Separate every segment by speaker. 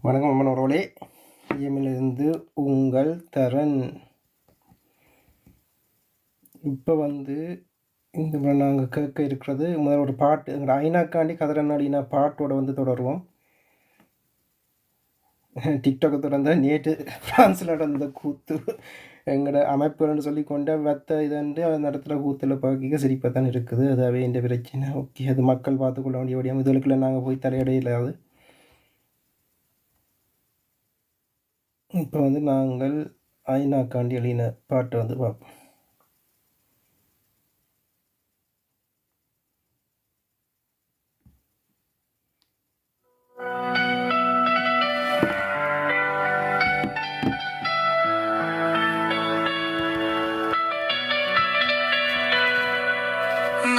Speaker 1: வணக்கம் அம்மனோரோலே இருந்து உங்கள் தரன். இப்போ இந்த நாங்கள் கேட்க இருக்கிறது முதல்ல ஒரு பாட்டு, எங்களோட ஐநாக்காண்டி கதறநாடினா பாட்டோட தொடருவோம். டிக்டாக்கை தொடர்ந்த நேற்று ஃப்ரான்ஸில் நடந்த கூத்து எங்களோட அமைப்புகள்னு சொல்லி கொண்ட வெத்த இதன்று அது நடத்துகிற கூத்தில் பார்க்க சிரிப்பாக தான் இருக்குது. அதாவே இந்த பிரச்சனை. ஓகே, அது மக்கள் பார்த்துக்கொள்ள வேண்டிய வழியாக இதுகளுக்குள்ள நாங்கள் போய் தலையிடையிலாது. இப்போ நாங்கள் ஐநாக்காண்டி எழுதின பாட்டை பார்ப்போம்.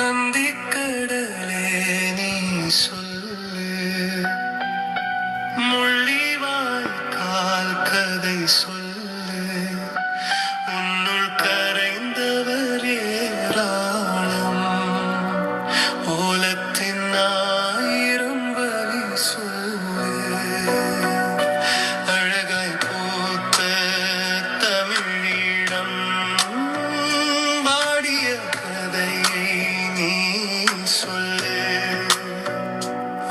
Speaker 2: நந்திக்கடலே நீ சொல்லு, முள்ளிவாய்க்கால் கதை சொல்லு, உன்னுள் கரைந்தவர் ஏராளம், ஓலத்தின் ஆயிரம் வழி சொல்லு, அழகாய் பூத்த தமிழீழம் பாடிய கதையை நீ சொல்லு,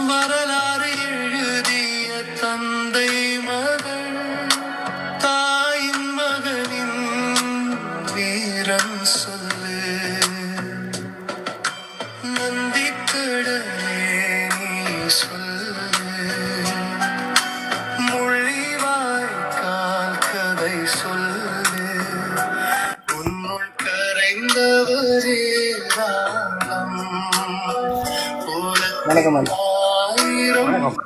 Speaker 2: வரலாறு எழுதிய தந்தை மகள், தாயின் மகனின் வீரம் சொல்லு, நந்திக்கடலே நீ சொல்லு, முள்ளிவாய்க்கால் கதை சொல்லு, உன்னுள் கரைந்தவரே ராகம்,
Speaker 1: வணக்கம்
Speaker 2: ஆயிரம்
Speaker 1: வணக்கம்.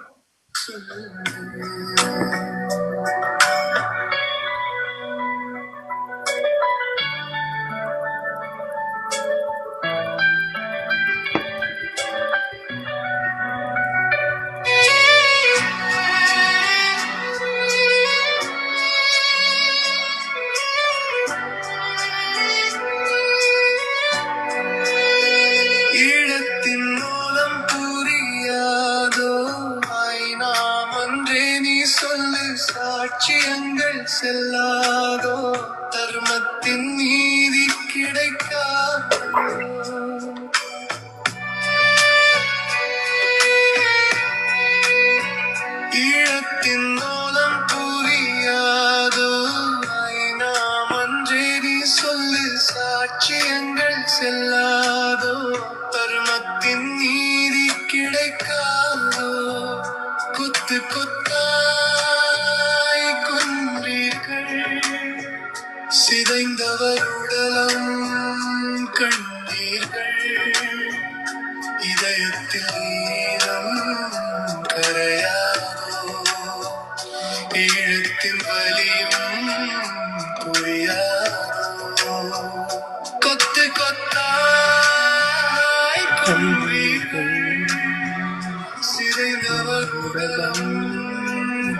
Speaker 2: ஈழத்தின் மூலம் புரியாதோ நாம் ஒன்றே நீ சொல்லு, சாட்சியங்கள் செல்லாதோ, தர்மத்தின் நீதி கிடைக்காதோ, ஈழத்தின் மூலம் புரியாதோ நாம் ஒன்றே நீ சொல்லு, சாட்சியங்கள் செல்லாதோ, தர்மத்தின் நீதி கிடைக்காதோ, குத்து கொத்தாய் கொன்றீர்கள், சிதைந்தவர் உடலம் கண்டீர்கள், இதயத்தில் ஈரம் கரையாதோ, ஈழத்தின் வலியும் புரியாதோ, கொத்து கொத்தாய் கொன்றீர்கள், சிதைந்தவர் உடலம்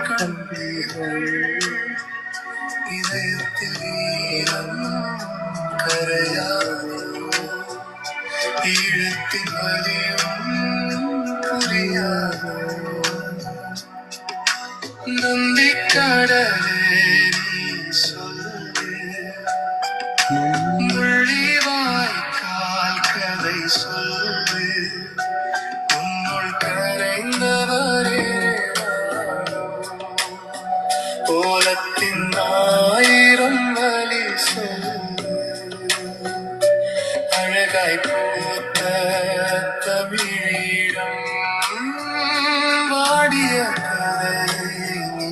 Speaker 2: கண்டீர்கள், இதயத்தில் ஈரம் கரையாதோ, ஈழத்தின் வலியும் புரியாதோ, நந்திக்கடலே நீ சொல்லு, முள்ளிவாய்க்கால் கதை சொல்லு, உன்னுள் கரைந்தவரே ஓலத்தின் ஆயிரம் வழி சொல்லு, அழகாய் பூத்த தமிழீழம் வாடிய கதை நீ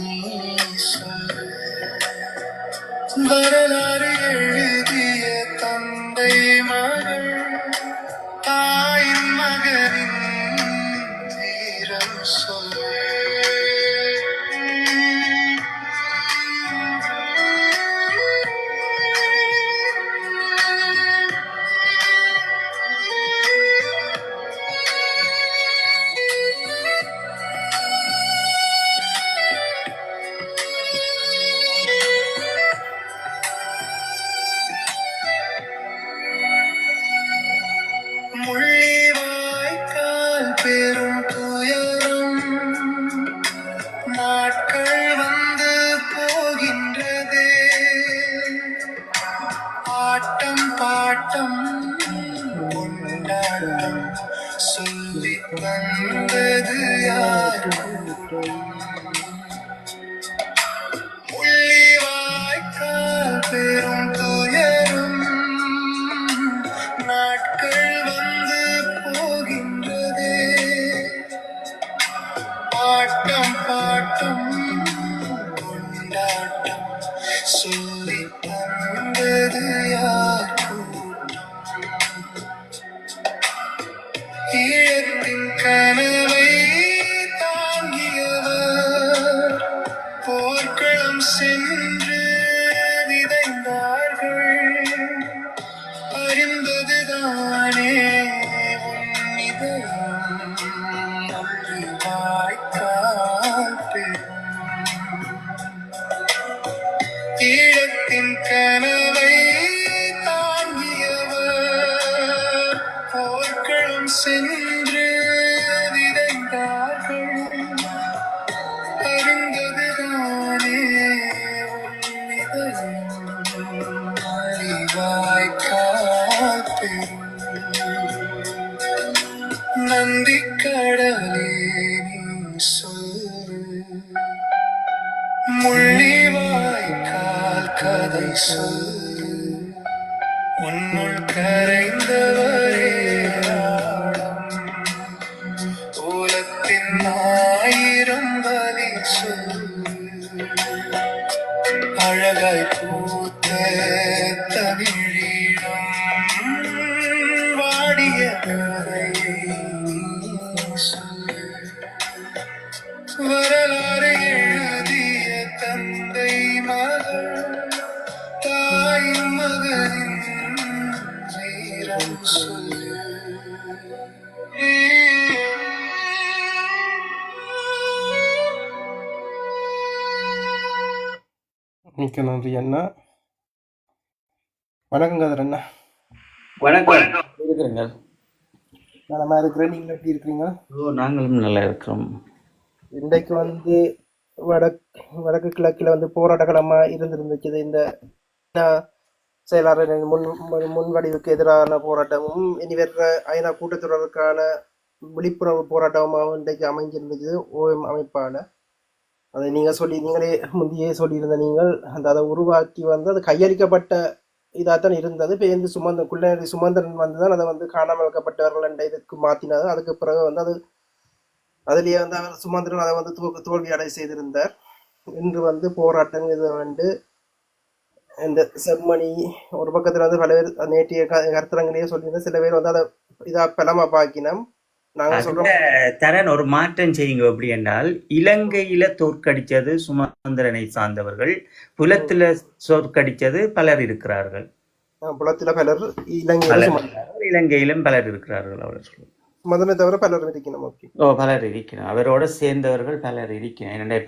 Speaker 2: சொல்லு, வரலாறு எழுதிய தந்தை மகள், தாயின் மகனின் வீரம் சொல்லு, ஆட்டம் கொண்டாட்டம் சொல்லி தந்தது யார் முள்ளிவாய்க்கால் பெரும் துயரும் நாட்கள் வந்து போகின்றதே ஆட்டம் பாட்டம் கொண்டாட்டம் சொல்லி தந்தது யார் ஈழத்தின் கனவை தாங்கியவர் போர்க்களம் சென்று விதைந்தார்கள் அறிந்ததுதானே உன் இதயம் ஒன்று வாய்க்கால் பெறும் ஈழத்தின் கனவை தாங்கியவர் போர்க்களம் சென்று விதைந்தார்கள் அறிந்ததுதானே உன் இதயம் அறிவாய்க்கால் பெறும் நந்தி கடலே நீ சொல்லு முள்ளிவாய்க்கால் கதை சொல்லு உன்னுள் கரைந்தவரே ஆழம் உலகத்தின் ஆயிரம் வழி சொல்லு அழகாய் பூத்த தமிழீழம் வாடிய கதையை நீ சொல்லு வரலாறு எழுதிய தந்தை மகள் தாயின் மகனின் வீரம் சொல்லு
Speaker 1: மிக்க நன்றி அண்ணா. வணக்கம் கதிர் அண்ணா.
Speaker 3: வணக்கம். இருக்கிறீங்க?
Speaker 1: நலமா இருக்கிறேன். நீங்கள் எப்படி இருக்கிறீங்க?
Speaker 3: நாங்களும் நல்லா இருக்கிறோம்.
Speaker 1: இன்றைக்கு வந்து வடக்கு கிழக்கில் வந்து போராட்ட களமாக இருந்துருந்துச்சு. இந்த செயலாளர் முன்வடிவுக்கு எதிரான போராட்டமும் இனி வர்ற ஐநா கூட்டத்தொடருக்கான விழிப்புணர்வு போராட்டமாகவும் இன்றைக்கு அமைஞ்சிருந்துச்சு ஓஎம் அமைப்பான. அதை நீங்களே முந்தையே சொல்லியிருந்த நீங்கள் அதை உருவாக்கி வந்து அது கையளிக்கப்பட்ட இதாகத்தான் இருந்தது. இப்போ வந்து சுமந்திரன் வந்து தான் அதை வந்து காணாமல் வைக்கப்பட்டவர்கள் என்ற இதுக்கு மாற்றினது. அதுக்கு பிறகு வந்து அதுலேயே வந்து அவர் சுமந்திரன் அதை வந்து தோல்வி அடை செய்திருந்தார். இன்று வந்து போராட்டம் இது வந்து இந்த செம்மணி ஒரு பக்கத்தில் வந்து பல பேர் நேற்றைய கருத்தரங்கிலேயே சொல்லியிருந்தேன். சில பேர் வந்து அதை இதாக பலமா பாக்கினோம். நாங்கள் சொல்றோம்
Speaker 3: தரன் ஒரு மாற்றம் செய்யுங்க. எப்படி என்றால் இலங்கையில தோற்கடிச்சது சுமந்திரனை சார்ந்தவர்கள், புலத்துல தோற்கடிச்சது பலர் இருக்கிறார்கள்.
Speaker 1: புலத்துல பலர்,
Speaker 3: இலங்கையிலும் பலர் இருக்கிறார்கள். அவர்கள்
Speaker 1: சுமந்திரனை தவிர பலர் இருக்கணும்.
Speaker 3: பலர் இருக்கிறார். அவரோட சேர்ந்தவர்கள் பலர் இருக்கிறார். என்னுடைய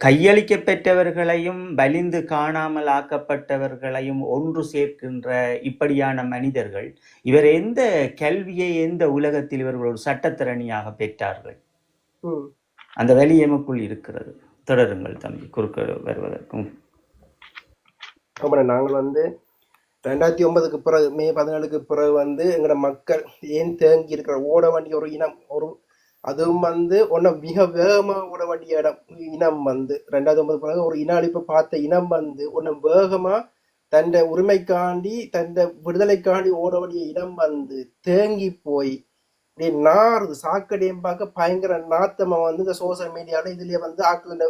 Speaker 3: கையளிக்க பெற்றவர்களையும் வலிந்து காணாமல் ஆக்கப்பட்டவர்களையும் ஒன்று சேர்க்கின்ற இப்படியான மனிதர்கள் இவர் எந்த கல்வியை எந்த உலகத்தில் இவர்கள் ஒரு சட்டத்திறனியாக பெற்றார்கள்? அந்த வலி எமக்குள் இருக்கிறது. தொடருங்கள் தம்பி, குறுக்க வருவதற்கும்.
Speaker 1: நாங்கள் வந்து 2009 பிறகு மே 17 பிறகு வந்து எங்களோட மக்கள் ஏன் தேங்கி இருக்கிற ஓட வேண்டிய ஒரு இனம், அதுவும் வந்து மிக வேகமாக ஓட வேண்டிய இனம் வந்து 2009 பிறகு ஒரு இன அழிப்பை பார்த்த இனம் வந்து வேகமா தன்னை உரிமைக்காண்டி தன்னை விடுதலைக்காண்டி ஓட வேண்டிய இனம் வந்து தேங்கி போய் இப்படி நாறுது. சாக்கடையும் பார்க்க பயங்கர நாத்தமா வந்து இந்த சோசியல் மீடியால இதுலயே வந்து ஆக்குற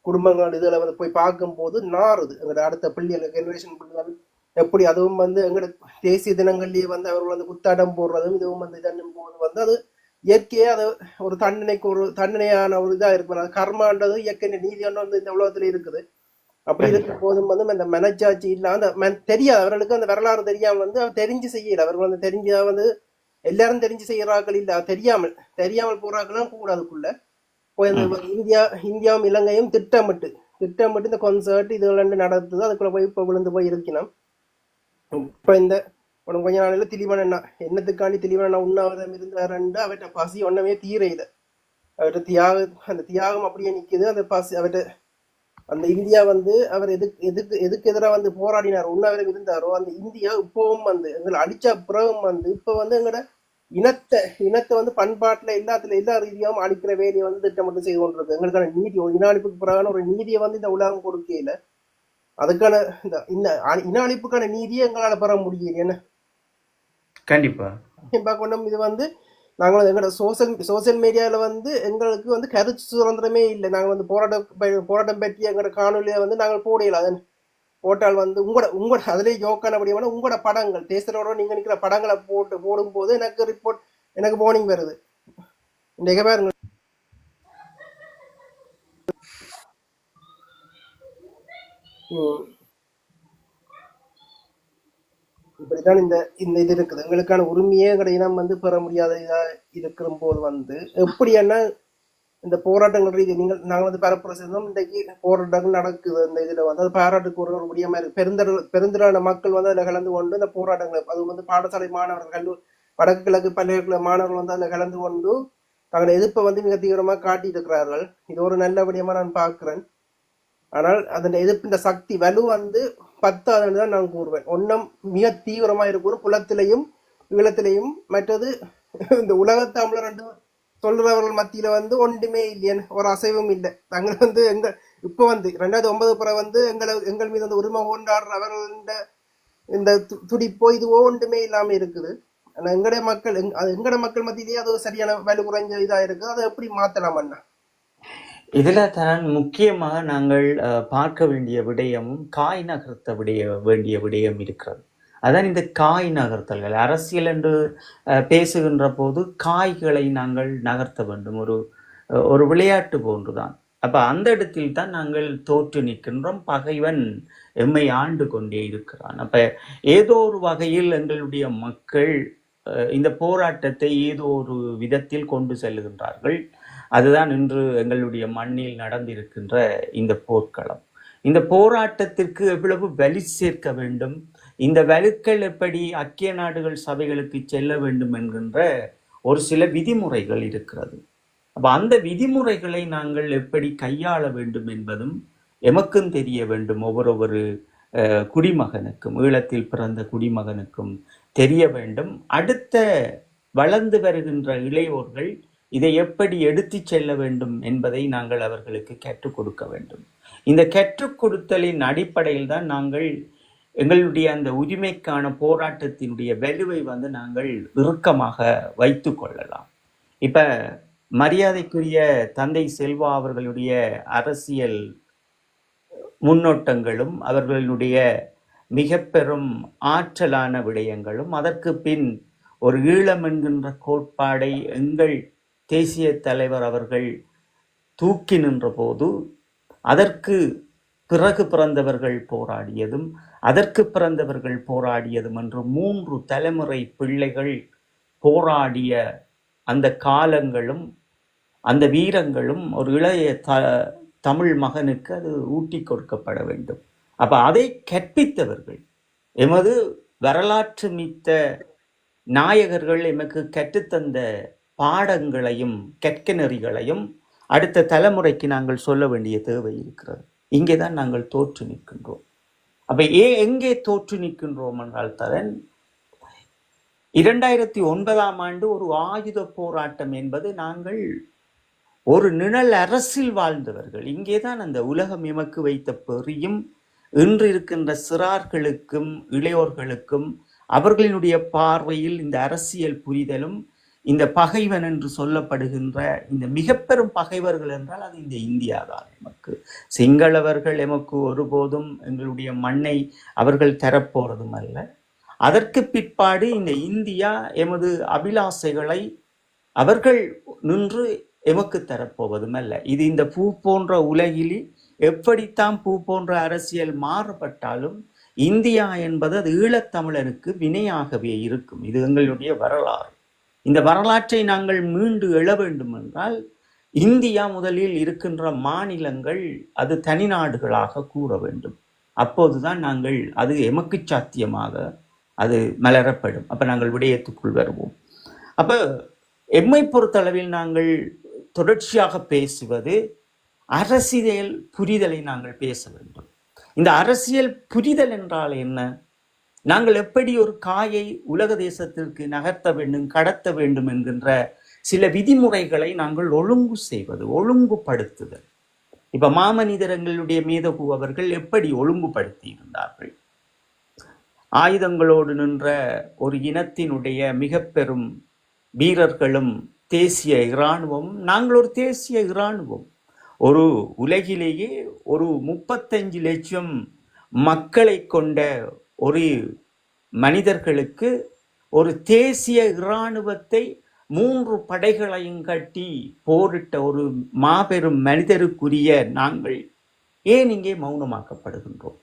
Speaker 1: குடும்பங்கள் இதுல வந்து போய் பார்க்கும் போது நாறுது. எங்களோட அடுத்த பிள்ளைகள் ஜெனரேஷன் பிள்ளைகள் எப்படி அதுவும் வந்து எங்களோட தேசிய தினங்கள்லயே வந்து அவர்கள் வந்து குத்தாட்டம் போடுறதும் இதுவும் வந்து இதன்னும் போது வந்து அது இயற்கையே அது ஒரு தண்டனையான ஒரு இதா இருக்கும். அது கர்மான்றது இயற்கை நீதியான வந்து இந்த உலகத்துல இருக்குது. அப்படி இருக்கும் போதும் வந்து அந்த மனச்சாட்சி இல்ல அந்த தெரியாது அவர்களுக்கு அந்த வரலாறு தெரியாம வந்து அவர் தெரிஞ்சு செய்யல. அவர்கள் வந்து தெரிஞ்சா வந்து எல்லாரும் தெரிஞ்சு செய்யறாக்கள் இல்ல, தெரியாமல் போறாக்கெல்லாம் கூடாதுக்குள்ள போய் இந்தியாவும் இலங்கையும் திட்டமிட்டு இந்த கான்சர்ட் இதுல நடத்துது. அதுக்குள்ள போய் இப்ப விழுந்து போய் இருக்கணும். இப்ப இந்த கொஞ்ச நாளையில திலீபன் என்னத்துக்காண்டி திலீபன் உண்ணாவிரதம் இருந்தாருண்டு அவர்கிட்ட பசி ஒன்னமே தீரையில. அவர்கிட்ட அந்த தியாகம் அப்படியே நிக்குது. அந்த பசி அவர்கிட்ட அந்த இந்தியா வந்து அவர் எதுக்கு எதிராக வந்து போராடினார் உண்ணாவிரதம் இருந்தாரோ அந்த இந்தியா இப்பவும் வந்து எங்களை அடிச்ச பிறகும் வந்து இப்ப வந்து எங்களோட இனத்தை வந்து பண்பாட்டுல எல்லா ரீதியாகவும் அழிக்கிற வேலையை வந்து திட்டமிட்டு செய்து கொண்டிருக்கு. எங்களுக்கான நீதி ஒரு இன அழிப்புக்கு பிறகான ஒரு நீதியை வந்து இந்த உலகம் கொடுக்கையில அதுக்கான இந்த இன அழிப்புக்கான நீதியை எங்களால பெற முடியல. என்ன
Speaker 3: கண்டிப்பா
Speaker 1: பார்க்கணும் இது வந்து நாங்கள் எங்களோட சோசியல் மீடியாவில் வந்து எங்களுக்கு வந்து கருத்து சுதந்திரமே இல்லை. நாங்கள் வந்து போராட்டம் பற்றி எங்களோட காணொலியை வந்து நாங்கள் போடையில அதன் போட்டால் வந்து உங்களோட அதிலே ஜோக்கானபடியான உங்களோட படங்கள் தேசரோட நீங்கள் நிற்கிற படங்களை போடும்போது எனக்கு வார்னிங் வருது. இன்றைக்கு பாருங்க இப்படித்தான் இந்த இந்த இது இருக்குது. எங்களுக்கான உரிமையே எங்களோட இனம் வந்து பெற முடியாத இதா இருக்கிற போது வந்து எப்படி என்ன இந்த போராட்டங்கள் ரீதி நாங்கள் வந்து பரப்புரை செய்தோம். இன்றைக்கு போராட்டங்கள் நடக்குது. அந்த இதுல வந்து அது பாராட்டுக்கு ஒரு முடியாம இருக்கு. பெருந்திரளான மக்கள் வந்து அதில் கலந்து கொண்டு இந்த போராட்டங்கள் அது வந்து பாடசாலை மாணவர்கள் வடக்கு கிழக்கு பல்கலைக்கழக மாணவர்கள் வந்து அதில் கலந்து கொண்டு தங்களை எதிர்ப்பை வந்து மிக தீவிரமாக காட்டிட்டு இருக்கிறார்கள். இது ஒரு நல்லபடியமா நான் பார்க்கிறேன். ஆனால் அதன் எதிர்ப்பின் சக்தி வலு வந்து 10 தான் நான் கூறுவேன். ஒன்றும் மிக தீவிரமா இருக்கும் குளத்திலையும் ஈழத்திலையும். மற்றது இந்த உலகத்தை தமிழர் ரெண்டு சொல்றவர்கள் மத்தியில வந்து ஒன்றுமே இல்லையன்னு ஒரு அசைவும் இல்லை. நாங்கள் வந்து இப்ப வந்து 2009 பிற வந்து எங்கள் மீது அந்த உரிமை கொண்டாடுறவர்கள் இந்த துடிப்போ இதுவோ ஒன்றுமே இல்லாம இருக்குது. ஆனா எங்கட மக்கள் மத்தியிலேயே அது சரியான வலு குறைஞ்ச இதா இருக்குது. அதை எப்படி மாத்தலாம் அண்ணா?
Speaker 3: இதுல தான் முக்கியமாக நாங்கள் பார்க்க வேண்டிய விடயமும் காய் நகர்த்த வேண்டிய விடயம் இருக்கிறது. அதான் இந்த காய் நகர்த்தல்கள். அரசியல் என்று பேசுகின்ற போது காய்களை நாங்கள் நகர்த்த வேண்டும். ஒரு விளையாட்டு போன்றுதான். அப்ப அந்த இடத்தில் தான் நாங்கள் தோற்று நிற்கின்றோம். பகைவன் எம்மை ஆண்டு கொண்டே இருக்கிறான். அப்ப ஏதோ ஒரு வகையில் எங்களுடைய மக்கள் இந்த போராட்டத்தை ஏதோ ஒரு விதத்தில் கொண்டு செல்லுகின்றார்கள். அதுதான் இன்று எங்களுடைய மண்ணில் நடந்திருக்கின்ற இந்த போர்க்களம். இந்த போராட்டத்திற்கு எவ்வளவு வலு சேர்க்க வேண்டும், இந்த வலுக்கள் எப்படி ஐக்கிய நாடுகள் சபைகளுக்கு செல்ல வேண்டும் என்கின்ற ஒரு சில விதிமுறைகள் இருக்கிறது. அப்ப அந்த விதிமுறைகளை நாங்கள் எப்படி கையாள வேண்டும் என்பதும் எமக்கும் தெரிய வேண்டும். ஒவ்வொரு குடிமகனுக்கும், ஈழத்தில் பிறந்த குடிமகனுக்கும் தெரிய வேண்டும். அடுத்த வளர்ந்து வருகின்ற இளையோர்கள் இதை எப்படி எடுத்து செல்ல வேண்டும் என்பதை நாங்கள் அவர்களுக்கு கற்றுக் கொடுக்க வேண்டும். இந்த கற்றுக் கொடுத்தலின் அடிப்படையில் தான் நாங்கள் எங்களுடைய அந்த உரிமைக்கான போராட்டத்தினுடைய வலுவை வந்து நாங்கள் இறுக்கமாக வைத்து கொள்ளலாம். இப்ப மரியாதைக்குரிய தந்தை செல்வா அவர்களுடைய அரசியல் முன்னோட்டங்களும் அவர்களுடைய மிக பெரும் ஆற்றலான விடயங்களும் அதற்கு பின் ஒரு ஈழம் என்கின்ற கோட்பாடை எங்கள் தேசிய தலைவர் அவர்கள் தூக்கி நின்ற போது அதற்கு பிறகு பிறந்தவர்கள் போராடியதும் அதற்கு பிறந்தவர்கள் போராடியதும் என்று 3 தலைமுறை பிள்ளைகள் போராடிய அந்த காலங்களும் அந்த வீரங்களும் ஒரு இளைய தமிழ் மகனுக்கு அது ஊட்டி கொடுக்கப்பட வேண்டும். அப்ப அதை கற்பித்தவர்கள் எமது வரலாற்று மிக்க நாயகர்கள் எமக்கு கற்றுத்தந்த பாடங்களையும் கற்க நெறிகளையும் அடுத்த தலைமுறைக்கு நாங்கள் சொல்ல வேண்டிய தேவை இருக்கிறது. இங்கேதான் நாங்கள் தோற்று நிற்கின்றோம். அப்ப எங்கே தோற்று நிற்கின்றோம் என்றால் தரன் 2009ஆம் ஆண்டு ஒரு ஆயுத போராட்டம் என்பது நாங்கள் ஒரு நிழல் அரசில் வாழ்ந்தவர்கள். இங்கேதான் அந்த உலகம் எமக்கு வைத்த பெரியும் இன்று இருக்கின்ற சிறார்களுக்கும் இளையோர்களுக்கும் அவர்களினுடைய பார்வையில் இந்த அரசியல் புரிதலும் இந்த பகைவன் என்று சொல்லப்படுகின்ற இந்த மிக பெரும் பகைவர்கள் என்றால் அது இந்த இந்தியா தான். எமக்கு சிங்களவர்கள் எமக்கு ஒருபோதும் எங்களுடைய மண்ணை அவர்கள் தரப்போறதும் அல்ல. அதற்கு பிற்பாடு இந்த இந்தியா எமது அபிலாசைகளை அவர்கள் நின்று எமக்கு தரப்போவதும் அல்ல. இது இந்த பூ போன்ற உலகில் எப்படித்தான் பூ போன்ற அரசியல் மாறுபட்டாலும் இந்தியா என்பது அது ஈழத்தமிழருக்கு வினையாகவே இருக்கும். இது எங்களுடைய வரலாறு. இந்த வரலாற்றை நாங்கள் மீண்டு எழ வேண்டும் என்றால் இந்தியா முதலில் இருக்கின்ற மாநிலங்கள் அது தனி நாடுகளாக கூற வேண்டும். அப்போதுதான் நாங்கள் அது எமக்கு சாத்தியமாக அது மலரப்படும். அப்ப நாங்கள் விடயத்துக்குள் வருவோம். அப்ப எம்மை பொறுத்தளவில் நாங்கள் தொடர்ச்சியாக பேசுவது அரசியல் புரிதலை நாங்கள் பேச வேண்டும். இந்த அரசியல் புரிதல் என்றால் என்ன? நாங்கள் எப்படி ஒரு காயை உலக தேசத்திற்கு நகர்த்த வேண்டும், கடத்த வேண்டும் என்கின்ற சில விதிமுறைகளை நாங்கள் ஒழுங்கு செய்வது, ஒழுங்குபடுத்துதல். இப்ப மாமனிதர்களுடைய மேதகு அவர்கள் எப்படி ஒழுங்குபடுத்தி இருந்தார்கள்? ஆயுதங்களோடு நின்ற ஒரு இனத்தினுடைய மிக பெரும் வீரர்களும் தேசிய இராணுவமும், நாங்கள் ஒரு தேசிய இராணுவம். ஒரு உலகிலேயே ஒரு 35 லட்சம் மக்களை கொண்ட ஒரு மனிதர்களுக்கு ஒரு தேசிய இராணுவத்தை 3 படைகளையும் கட்டி போரிட்ட ஒரு மாபெரும் மனிதருக்குரிய நாங்கள் ஏன் இங்கே மௌனமாக்கப்படுகின்றோம்?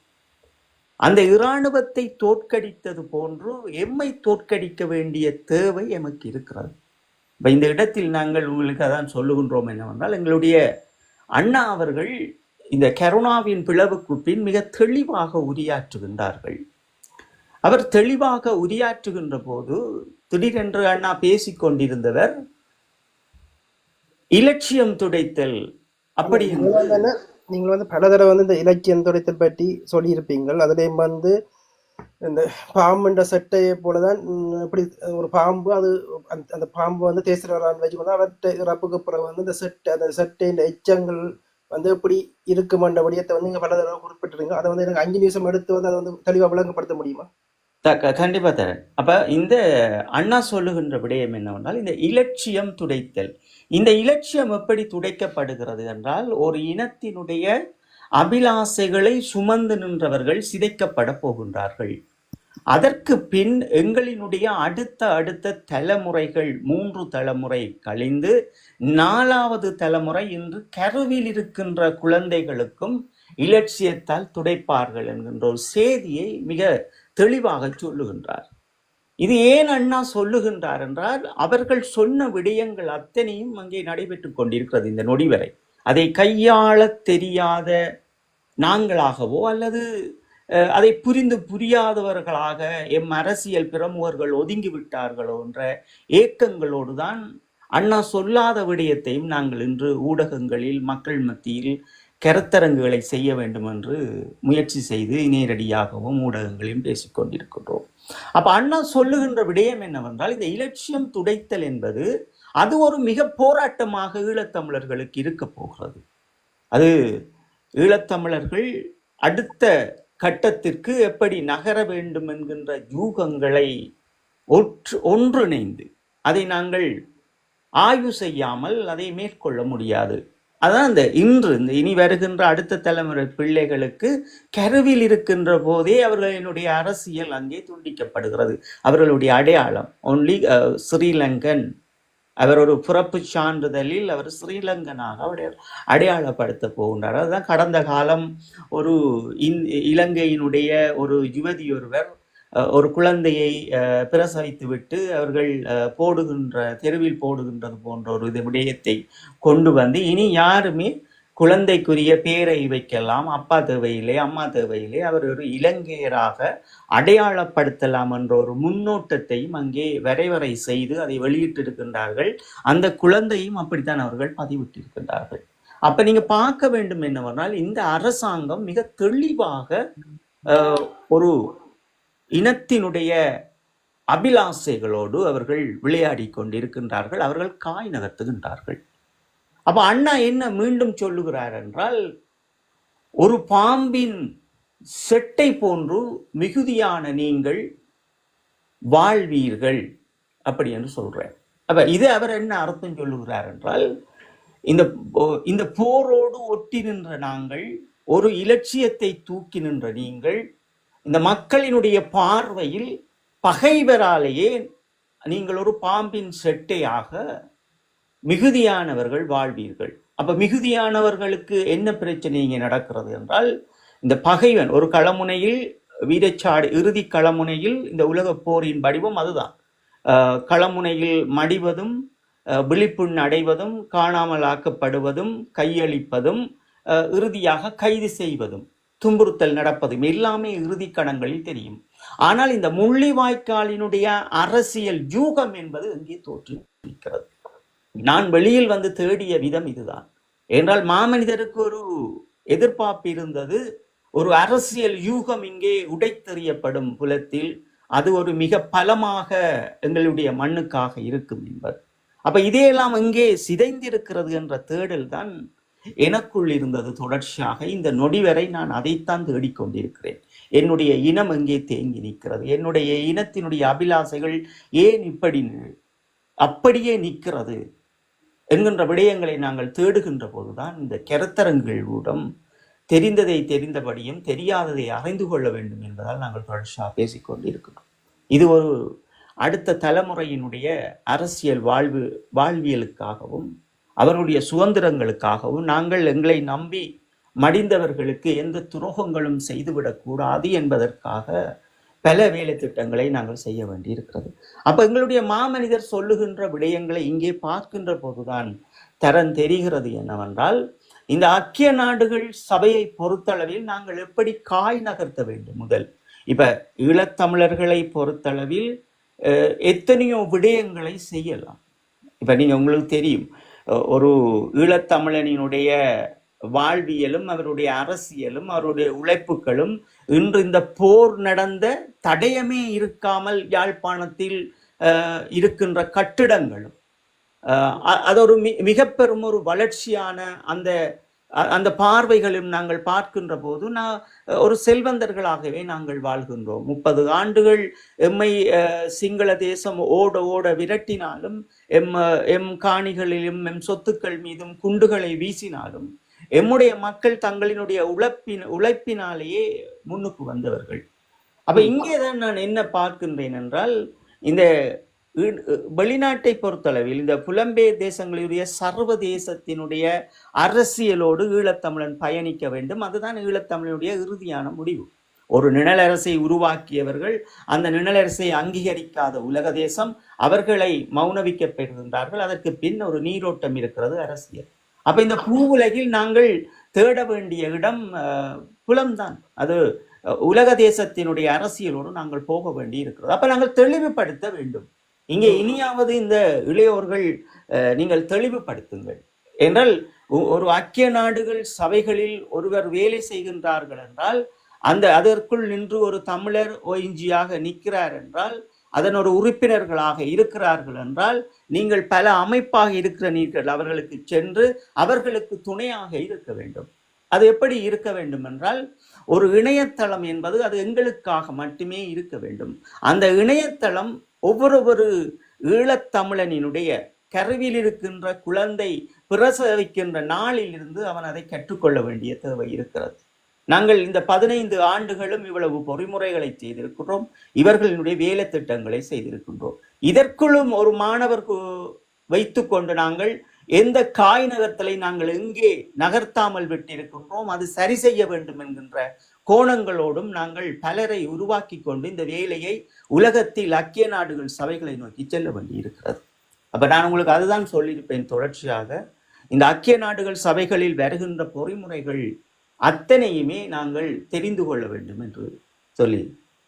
Speaker 3: அந்த இராணுவத்தை தோற்கடித்தது போன்று எம்மை தோற்கடிக்க வேண்டிய தேவை எமக்கு இருக்கிறது. இப்ப இந்த இடத்தில் நாங்கள் உங்களுக்கு அதான் சொல்லுகின்றோம் என்னவென்றால், எங்களுடைய அண்ணா அவர்கள் இந்த கரோனாவின் பிளவுக்கு பின் மிக தெளிவாக உரையாற்றுகின்றார்கள். அவர் தெளிவாக உரையாற்றுகின்ற போது திடீரென்று அண்ணா பேசிக்கொண்டிருந்தவர் இலட்சியம் துடைத்தல். அப்படி
Speaker 1: நீங்கள் பல தடவை இந்த இலக்கியம் துடைத்தல் பற்றி சொல்லியிருப்பீங்கள். அதுலேயும் இந்த பாம்புன்ற சட்டையை போலதான் இப்படி ஒரு பாம்பு, அது அந்த பாம்பு தேசிரான் வச்சுக்கொண்டு அவற்றை இறப்புக்கு பிறகு இந்த அந்த சட்டையின் எச்சங்கள் எப்படி இருக்குமன்ற விடயத்தை நீங்க பல தடவை குறிப்பிட்டிருங்க. அதை எனக்கு 5 நிமிஷம் எடுத்து அதை தெளிவாக விளங்கப்படுத்த முடியுமா?
Speaker 3: கண்டிப்பா தரேன். அப்ப இந்த அண்ணா சொல்லுகின்ற விடயம் என்னவென்றால், இந்த இலட்சியம் துடைத்தல். இந்த இலட்சியம் எப்படி துடைக்கப்படுகிறது என்றால், ஒரு இனத்தினுடைய அபிலாசைகளை சுமந்து நின்றவர்கள் சிதைக்கப்பட போகின்றார்கள். அதற்கு பின் எங்களினுடைய அடுத்த தலைமுறைகள் 3 தலைமுறை கழிந்து 4வது தலைமுறை இன்று கருவில் இருக்கின்ற குழந்தைகளுக்கும் இலட்சியத்தால் துடைப்பார்கள் என்கின்ற ஒரு செய்தியை மிக தெளிவாக சொல்லுகின்றார். இது ஏன் அண்ணா சொல்லுகின்றார் என்றால், அவர்கள் சொன்ன விடயங்கள் அத்தனையும் அங்கே நடைபெற்றுக் கொண்டிருக்கிறது இந்த நொடி வரை. அதை கையாள தெரியாத நாங்களாகவோ அல்லது அதை புரியாதவர்களாக எம் அரசியல் பிரமுகர்கள் ஒதுங்கி விட்டார்களோ என்ற ஏக்கங்களோடு தான் அண்ணா சொல்லாத விடயத்தையும் நாங்கள் இன்று ஊடகங்களில் மக்கள் மத்தியில் கருத்தரங்குகளை செய்ய வேண்டும் என்று முயற்சி செய்து நேரடியாகவும் ஊடகங்களையும் பேசிக்கொண்டிருக்கின்றோம். அப்ப அண்ணா சொல்லுகின்ற விடயம் என்னவென்றால், இந்த இலட்சியம் துடைத்தல் என்பது அது ஒரு மிக போராட்டமாக ஈழத்தமிழர்களுக்கு இருக்க போகிறது. அது ஈழத்தமிழர்கள் அடுத்த கட்டத்திற்கு எப்படி நகர வேண்டும் என்கின்ற யூகங்களை ஒன்றிணைந்து அதை நாங்கள் ஆய்வு செய்யாமல் அதை மேற்கொள்ள முடியாது. அதான் இந்த இனி வருகின்ற அடுத்த தலைமுறை பிள்ளைகளுக்கு கருவில் இருக்கின்ற போதே அவர்களினுடைய அரசியல் அங்கே துண்டிக்கப்படுகிறது. அவர்களுடைய அடையாளம் ஒன்லி ஸ்ரீலங்கன். அவர் ஒரு பிறப்பு சான்றிதழில் அவர் ஸ்ரீலங்கனாக அடையாளப்படுத்த போகின்றார். அதுதான் கடந்த காலம் ஒரு இலங்கையினுடைய ஒரு யுவதி ஒருவர் ஒரு குழந்தையை பிரசவித்து விட்டு அவர்கள் தெருவில் போடுகின்றது போன்ற ஒரு விடயத்தை கொண்டு வந்து, இனி யாருமே குழந்தைக்குரிய பேரை வைக்கலாம், அப்பா தேவையில்லை அம்மா தேவையில்லை, அவர் ஒரு இலங்கையராக அடையாளப்படுத்தலாம் என்ற ஒரு முன்னோட்டத்தையும் அங்கே வரைவரை செய்து அதை வெளியிட்டிருக்கின்றார்கள். அந்த குழந்தையும் அப்படித்தான் அவர்கள் பதிவிட்டிருக்கின்றார்கள். அப்ப நீங்க பார்க்க வேண்டும் என்னவென்றால், இந்த அரசாங்கம் மிக தெளிவாக ஒரு இனத்தினுடைய அபிலாசைகளோடு அவர்கள் விளையாடி கொண்டிருக்கின்றார்கள். அவர்கள் காய் நகர்த்துகின்றார்கள். அப்ப அண்ணா என்ன மீண்டும் சொல்லுகிறார் என்றால், ஒரு பாம்பின் செட்டை போன்று மிகுதியான நீங்கள் வாழ்வீர்கள் அப்படி என்று சொல்றார். அப்ப இது அவர் என்ன அர்த்தம் சொல்லுகிறார் என்றால், இந்த போரோடு ஒட்டி நின்ற நாங்கள், ஒரு இலட்சியத்தை தூக்கி நின்ற நீங்கள், இந்த மக்களினுடைய பார்வையில் பகைவராலேயே நீங்கள் ஒரு பாம்பின் செட்டையாக மிகுதியானவர்கள் வாழ்வீர்கள். அப்ப மிகுதியானவர்களுக்கு என்ன பிரச்சனை இங்கே நடக்கிறது என்றால், இந்த பகைவன் ஒரு களமுனையில் வீரச்சாடு, இறுதி களமுனையில் இந்த உலக போரின் வடிவம் அதுதான். களமுனையில் மடிவதும், விழிப்புண் அடைவதும், காணாமல் ஆக்கப்படுவதும், கையளிப்பதும், இறுதியாக கைது செய்வதும், துன்புறுத்தல் நடப்பதும் எல்லாமே இறுதி கணங்களில் தெரியும். ஆனால் இந்த முள்ளிவாய்க்காலினுடைய அரசியல் யூகம் என்பது இங்கே தோற்றுவிக்கிறது. நான் வெளியில் வந்து தேடிய விதம் இதுதான். என்றால் மாமனிதருக்கு ஒரு எதிர்பார்ப்பு இருந்தது, ஒரு அரசியல் யூகம் இங்கே உடைத்தெறியப்படும் புலத்தில் அது ஒரு மிக பலமாக எங்களுடைய மண்ணுக்காக இருக்கும் என்பது. அப்ப இதையெல்லாம் இங்கே சிதைந்திருக்கிறது என்ற தேடல் தான் எனக்குள் இருந்தது. தொடர்ச்சியாக இந்த நொடி வரை நான் அதைத்தான் தேடிக்கொண்டிருக்கிறேன். என்னுடைய இனம் எங்கே தேங்கி நிற்கிறது, என்னுடைய இனத்தினுடைய அபிலாசைகள் ஏன் இப்படி அப்படியே நிற்கிறது என்கின்ற விடயங்களை நாங்கள் தேடுகின்ற போதுதான் இந்த கருத்தரங்குகளிடம் தெரிந்ததை தெரிந்தபடியும் தெரியாததை அறிந்து கொள்ள வேண்டும் என்பதால் நாங்கள் தொடர்ச்சியாக பேசிக்கொண்டிருக்கிறோம். இது ஒரு அடுத்த தலைமுறையினுடைய அரசியல் வாழ்வியலுக்காகவும் அவர்களுடைய சுதந்திரங்களுக்காகவும் நாங்கள் எங்களை நம்பி மடிந்தவர்களுக்கு எந்த துரோகங்களும் செய்துவிடக்கூடாது என்பதற்காக பல வேலை திட்டங்களை நாங்கள் செய்ய வேண்டியிருக்கிறது. அப்ப எங்களுடைய மாமனிதர் சொல்லுகின்ற விடயங்களை இங்கே பார்க்கின்ற போதுதான் தரம் தெரிகிறது என்னவென்றால், இந்த ஐக்கிய நாடுகள் சபையை பொறுத்தளவில் நாங்கள் எப்படி காய் நகர்த்த வேண்டும். முதல் இப்ப ஈழத்தமிழர்களை பொறுத்தளவில் எத்தனையோ விடயங்களை செய்யலாம். இப்ப நீங்க உங்களுக்கு தெரியும், ஒரு ஈழத்தமிழனினுடைய வாழ்வியலும் அவருடைய அரசியலும் அவருடைய உழைப்புகளும் இன்று இந்த போர் நடந்த தடயமே இருக்காமல் யாழ்ப்பாணத்தில் இருக்கின்ற கட்டிடங்களும் அது ஒரு மிக பெரும் ஒரு வளர்ச்சியான அந்த பார்வைகளும் நாங்கள் பார்க்கின்ற போது ஒரு செல்வந்தர்களாகவே நாங்கள் வாழ்கின்றோம். 30 ஆண்டுகள் எம்மை சிங்கள தேசம் ஓட விரட்டினாலும் எம் காணிகளிலும் எம் சொத்துக்கள் மீதும் குண்டுகளை வீசினாலும் எம்முடைய மக்கள் தங்களினுடைய உழைப்பினாலேயே முன்னுக்கு வந்தவர்கள். அப்ப இங்கேதான் நான் என்ன பார்க்கின்றேன் என்றால், இந்த வெளிநாட்டை பொறுத்தளவில் இந்த புலம்பெயர் தேசங்களுடைய சர்வதேசத்தினுடைய அரசியலோடு ஈழத்தமிழன் பயணிக்க வேண்டும். அதுதான் ஈழத்தமிழனுடைய இறுதியான முடிவு. ஒரு நிழலரசை உருவாக்கியவர்கள் அந்த நிழலரசை அங்கீகரிக்காத உலக தேசம் அவர்களை மௌனவிக்கப்படுகின்றார்கள். அதற்கு பின் ஒரு நீரோட்டம் இருக்கிறது, அரசியல். அப்ப இந்த பூவுலகில் நாங்கள் தேட வேண்டிய இடம் புலம்தான். அது உலக தேசத்தினுடைய அரசியலோடு நாங்கள் போக வேண்டி இருக்கிறது. அப்ப நாங்கள் தெளிவுபடுத்த வேண்டும். இங்கே இனியாவது இந்த இளையோர்கள் நீங்கள் தெளிவுபடுத்துங்கள் என்றால், ஒரு ஐக்கிய நாடுகள் சபைகளில் ஒருவர் வேலை செய்கின்றார்கள் என்றால் அதற்குள் நின்று ஒரு தமிழர் ONG-யாக நிற்கிறார் என்றால், அதன் ஒரு உறுப்பினர்களாக இருக்கிறார்கள் என்றால், நீங்கள் பல அமைப்பாக இருக்கிறீர்கள், அவர்களுக்கு சென்று அவர்களுக்கு துணையாக இருக்க வேண்டும். அது எப்படி இருக்க வேண்டும் என்றால், ஒரு இணையதளம் என்பது அது எங்களுக்காக மட்டுமே இருக்க வேண்டும். அந்த இணையதளம் ஒவ்வொரு ஈழத்தமிழனினுடைய கருவில் இருக்கின்ற குழந்தை பிரசவிக்கின்ற நாளில் இருந்து அவன் அதை கற்றுக்கொள்ள வேண்டிய தேவை இருக்கிறது. நாங்கள் இந்த 15 ஆண்டுகளும் இவ்வளவு பொறிமுறைகளை செய்திருக்கிறோம், இவர்களினுடைய வேலை திட்டங்களை செய்திருக்கின்றோம். இதற்குள்ளும் ஒரு மாணவர் வைத்துக்கொண்டு நாங்கள் எந்த காய் நகர்த்தலை நாங்கள் எங்கே நகர்த்தாமல் விட்டிருக்கின்றோம், அது சரி செய்ய வேண்டும் என்கின்ற கோணங்களோடும் நாங்கள் பலரை உருவாக்கி கொண்டு இந்த வேலையை உலகத்தில் ஐக்கிய நாடுகள் சபைகளை நோக்கி செல்ல வேண்டி இருக்கிறது. அப்ப நான் உங்களுக்கு அதுதான் சொல்லியிருப்பேன். தொடர்ச்சியாக இந்த ஐக்கிய நாடுகள் சபைகளில் வருகின்ற பொறிமுறைகள் அத்தனையுமே நாங்கள் தெரிந்து கொள்ள வேண்டும் என்று சொல்லி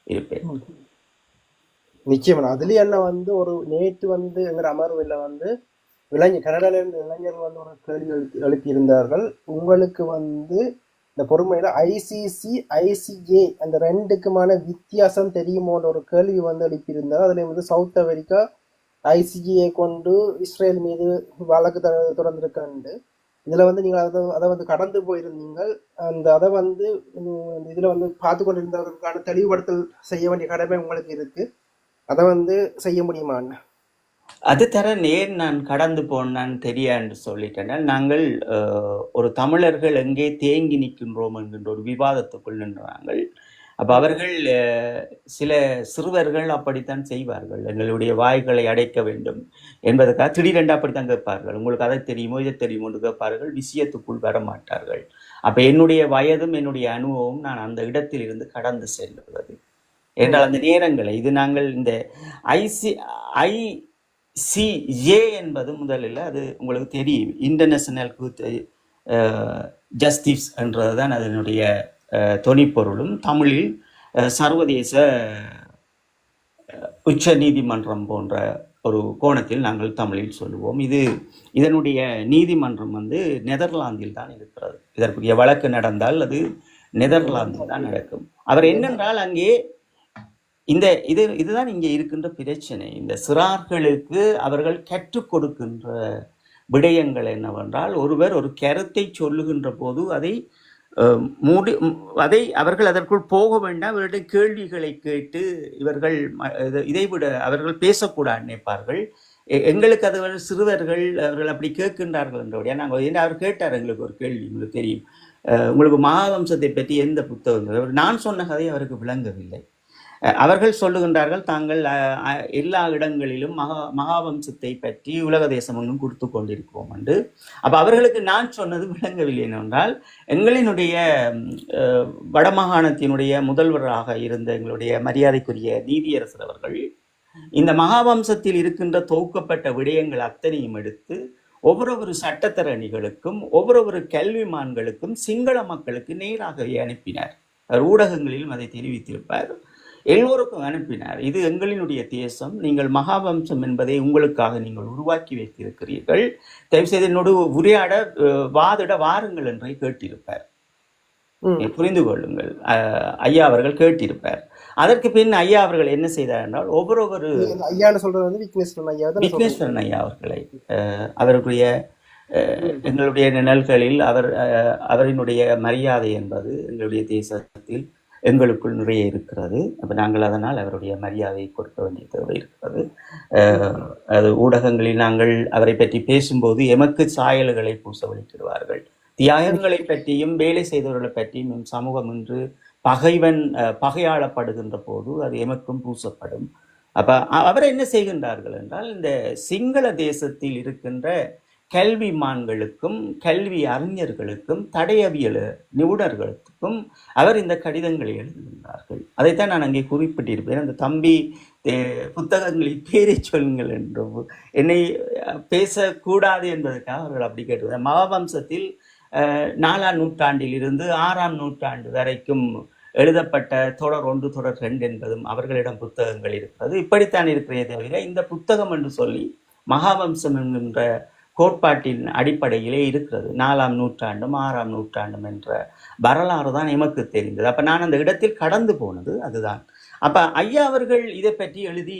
Speaker 3: இருப்பேன்.
Speaker 1: நிச்சயமா அதுலயே என்ன ஒரு நேற்று எங்கிற அமர்வில் கனடால இருந்து இளைஞர்கள் ஒரு கேள்வி எழுப்பி இருந்தார்கள். உங்களுக்கு இந்த பொறுமையில ICC ICJ அந்த ரெண்டுக்குமான வித்தியாசம் தெரியுமோன்ற ஒரு கேள்வி எழுப்பியிருந்தார். அதுல சவுத் அமெரிக்கா ICJ கொண்டு இஸ்ரேல் மீது வழக்கு தொடர்ந்திருக்காண்டு, இதுல நீங்க அதை கடந்து போயிருந்தீங்க. அதை இதுல பார்த்து கொண்டிருந்தவர்களுக்கான தெளிவுபடுத்தல் செய்ய வேண்டிய கடமை உங்களுக்கு இருக்கு. அதை செய்ய முடியுமான்னு
Speaker 3: அது தர நேர் நான் கடந்து போனான் தெரியான்னு சொல்லிட்டேன். நாங்கள் ஒரு தமிழர்கள் எங்கே தேங்கி நிற்கின்றோம் என்கின்ற ஒரு விவாதத்துக்குள் நின்றாங்கள். அப்ப அவர்கள் சில சிறுவர்கள் அப்படித்தான் செய்வார்கள், எங்களுடைய வாய்களை அடைக்க வேண்டும் என்பதற்காக திடீரென்று அப்படித்தான் கேட்பார்கள். உங்களுக்கு அதை தெரியுமோ இதை தெரியுமோ என்று கேட்பார்கள், விஷயத்துக்குள் வர மாட்டார்கள். அப்ப என்னுடைய வயதும் என்னுடைய அனுபவம் நான் அந்த இடத்தில் இருந்து கடந்து செல்வது என்றால் அந்த நேரங்களை இது நாங்கள் இந்த ICJ என்பது முதலில் அது உங்களுக்கு தெரியும், இன்டர்நேஷனல் ஜஸ்டிஸ் என்றதுதான் அதனுடைய தொனிப்பொருளும். தமிழில் சர்வதேச உச்ச நீதிமன்றம் போன்ற ஒரு கோணத்தில் நாங்கள் தமிழில் சொல்லுவோம். இதனுடைய நீதிமன்றம் வந்து நெதர்லாந்தில் தான் இருக்கிறது. இதற்குரிய வழக்கு நடந்தால் அது நெதர்லாந்தில் தான் நடக்கும். அவர் என்னென்றால் அங்கே இதுதான் இங்கே இருக்கின்ற பிரச்சனை. இந்த சிறார்களுக்கு அவர்கள் கற்றுக் கொடுக்கின்ற விடயங்கள் என்னவென்றால், ஒருவர் ஒரு கருத்தை சொல்லுகின்ற போது அதை அவர்கள் அதற்குள் போக வேண்டாம், அவர்களிடம் கேள்விகளை கேட்டு இவர்கள் இதைவிட அவர்கள் பேசக்கூடாது நினைப்பார்கள். எங்களுக்கு அது சிறுவர்கள் அவர்கள் அப்படி கேட்கின்றார்கள் என்றபடியா நாங்கள் என்ன அவர் கேட்டார் எங்களுக்கு ஒரு கேள்வி. உங்களுக்கு தெரியும், உங்களுக்கு மகாவம்சத்தை பற்றி எந்த புத்தகங்கள், நான் சொன்ன கதை அவருக்கு விளங்கவில்லை. அவர்கள் சொல்லுகின்றார்கள் தாங்கள் எல்லா இடங்களிலும் மகாவம்சத்தை பற்றி உலக தேசம் ஒன்றும் கொடுத்து கொண்டிருக்கிறோம் என்று. அப்போ அவர்களுக்கு நான் சொன்னது விளங்கவில்லை. என்னென்றால், எங்களினுடைய வடமாகாணத்தினுடைய முதல்வராக இருந்த எங்களுடைய மரியாதைக்குரிய நீதியரசர் அவர்கள் இந்த மகாவம்சத்தில் இருக்கின்ற தொகுக்கப்பட்ட விடயங்கள் அத்தனையும் எடுத்து ஒவ்வொரு சட்டத்தரணிகளுக்கும் ஒவ்வொரு கல்விமான்களுக்கும் சிங்கள மக்களுக்கு நேராகவே அனுப்பினார். அவர் ஊடகங்களிலும் அதை தெரிவித்திருப்பார். எல்லோருக்கும் அனுப்பினார். இது எங்களினுடைய தேசம், நீங்கள் மகாவம்சம் என்பதை உங்களுக்காக நீங்கள் உருவாக்கி வைத்திருக்கிறீர்கள், தயவு செய்து என்னோடு உரையாட வாதிட வாருங்கள் என்றே கேட்டிருப்பார். புரிந்து கொள்ளுங்கள், ஐயா அவர்கள் கேட்டிருப்பார். அதற்கு பின் ஐயா அவர்கள் என்ன செய்தார் என்றால், ஒவ்வொரு விக்னேஸ்வரன் ஐயா அவர்களை அவருடைய எங்களுடைய நிழல்களில் அவரினுடைய மரியாதை என்பது எங்களுடைய தேசத்தில் எங்களுக்குள் நிறைய இருக்கிறது. அப்போ நாங்கள் அதனால் அவருடைய மரியாதையை கொடுக்க வேண்டிய தேவை இருக்கிறது. அது ஊடகங்களில் நாங்கள் அவரை பற்றி பேசும்போது எமக்கு சாயல்களை பூச வலிக்கிடுவார்கள். தியாகங்களை பற்றியும் வேலை செய்தவர்களை பற்றியும் சமூகம் என்று பகையாளப்படுகின்ற போது அது எமக்கும் பூசப்படும். அப்போ அவர் என்ன செய்கின்றார்கள் என்றால், இந்த சிங்கள தேசத்தில் இருக்கின்ற கல்விமான்களுக்கும் கல்வி அறிஞர்களுக்கும் தடயவியல் நிபுணர்களுக்கும் அவர் இந்த கடிதங்களை எழுதுகின்றார்கள். அதைத்தான் நான் அங்கே குறிப்பிட்டிருப்பேன். அந்த தம்பி புத்தகங்களில் பேரை சொல்லுங்கள் என்று என்னை பேசக்கூடாது என்பதற்காக அவர்கள் அப்படி கேட்டுவார். மகாவம்சத்தில் 4ஆம் நூற்றாண்டில் இருந்து 6ஆம் நூற்றாண்டு வரைக்கும் எழுதப்பட்ட தொடர் 1 தொடர் 2 என்பதும் அவர்களிடம் புத்தகங்கள் இருக்கிறது. இப்படித்தான் இருக்கிறதே தவிர இந்த புத்தகம் என்று சொல்லி மகாவம்சம் என்கின்ற கோட்பாட்டின் அடிப்படையிலே இருக்கிறது. 4ஆம் நூற்றாண்டும் 6ஆம் நூற்றாண்டும் என்ற வரலாறு தான் எமக்கு தெரிந்தது. அப்போ நான் அந்த இடத்தில் கடந்து போனது அதுதான். அப்போ ஐயா அவர்கள் இதை பற்றி எழுதி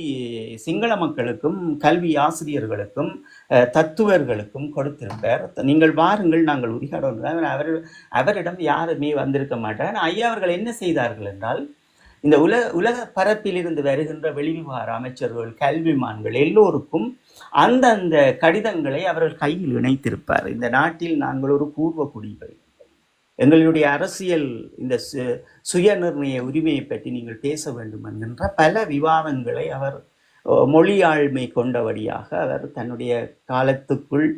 Speaker 3: சிங்கள மக்களுக்கும் கல்வி ஆசிரியர்களுக்கும் தத்துவர்களுக்கும் கொடுத்திருப்பார். நீங்கள் வாருங்கள், நாங்கள் உரையாடுவோம். அவரிடம் யாருமே வந்திருக்க மாட்டார். ஐயா அவர்கள் என்ன செய்தார்கள் என்றால், இந்த உலக பரப்பிலிருந்து வருகின்ற வெளிவிவகார அமைச்சர்கள் கல்விமான்கள் எல்லோருக்கும் அந்தந்த கடிதங்களை அவர்கள் கையில் இணைத்திருப்பார். இந்த நாட்டில் நாங்கள் ஒரு பூர்வ குடிகள், எங்களுடைய அரசியல் இந்த சுய நிர்ணய உரிமையை பற்றி நீங்கள் பேச வேண்டும் என்கின்ற பல விவாதங்களை அவர் மொழியாழ்மை கொண்டபடியாக அவர் தன்னுடைய காலத்துக்குள்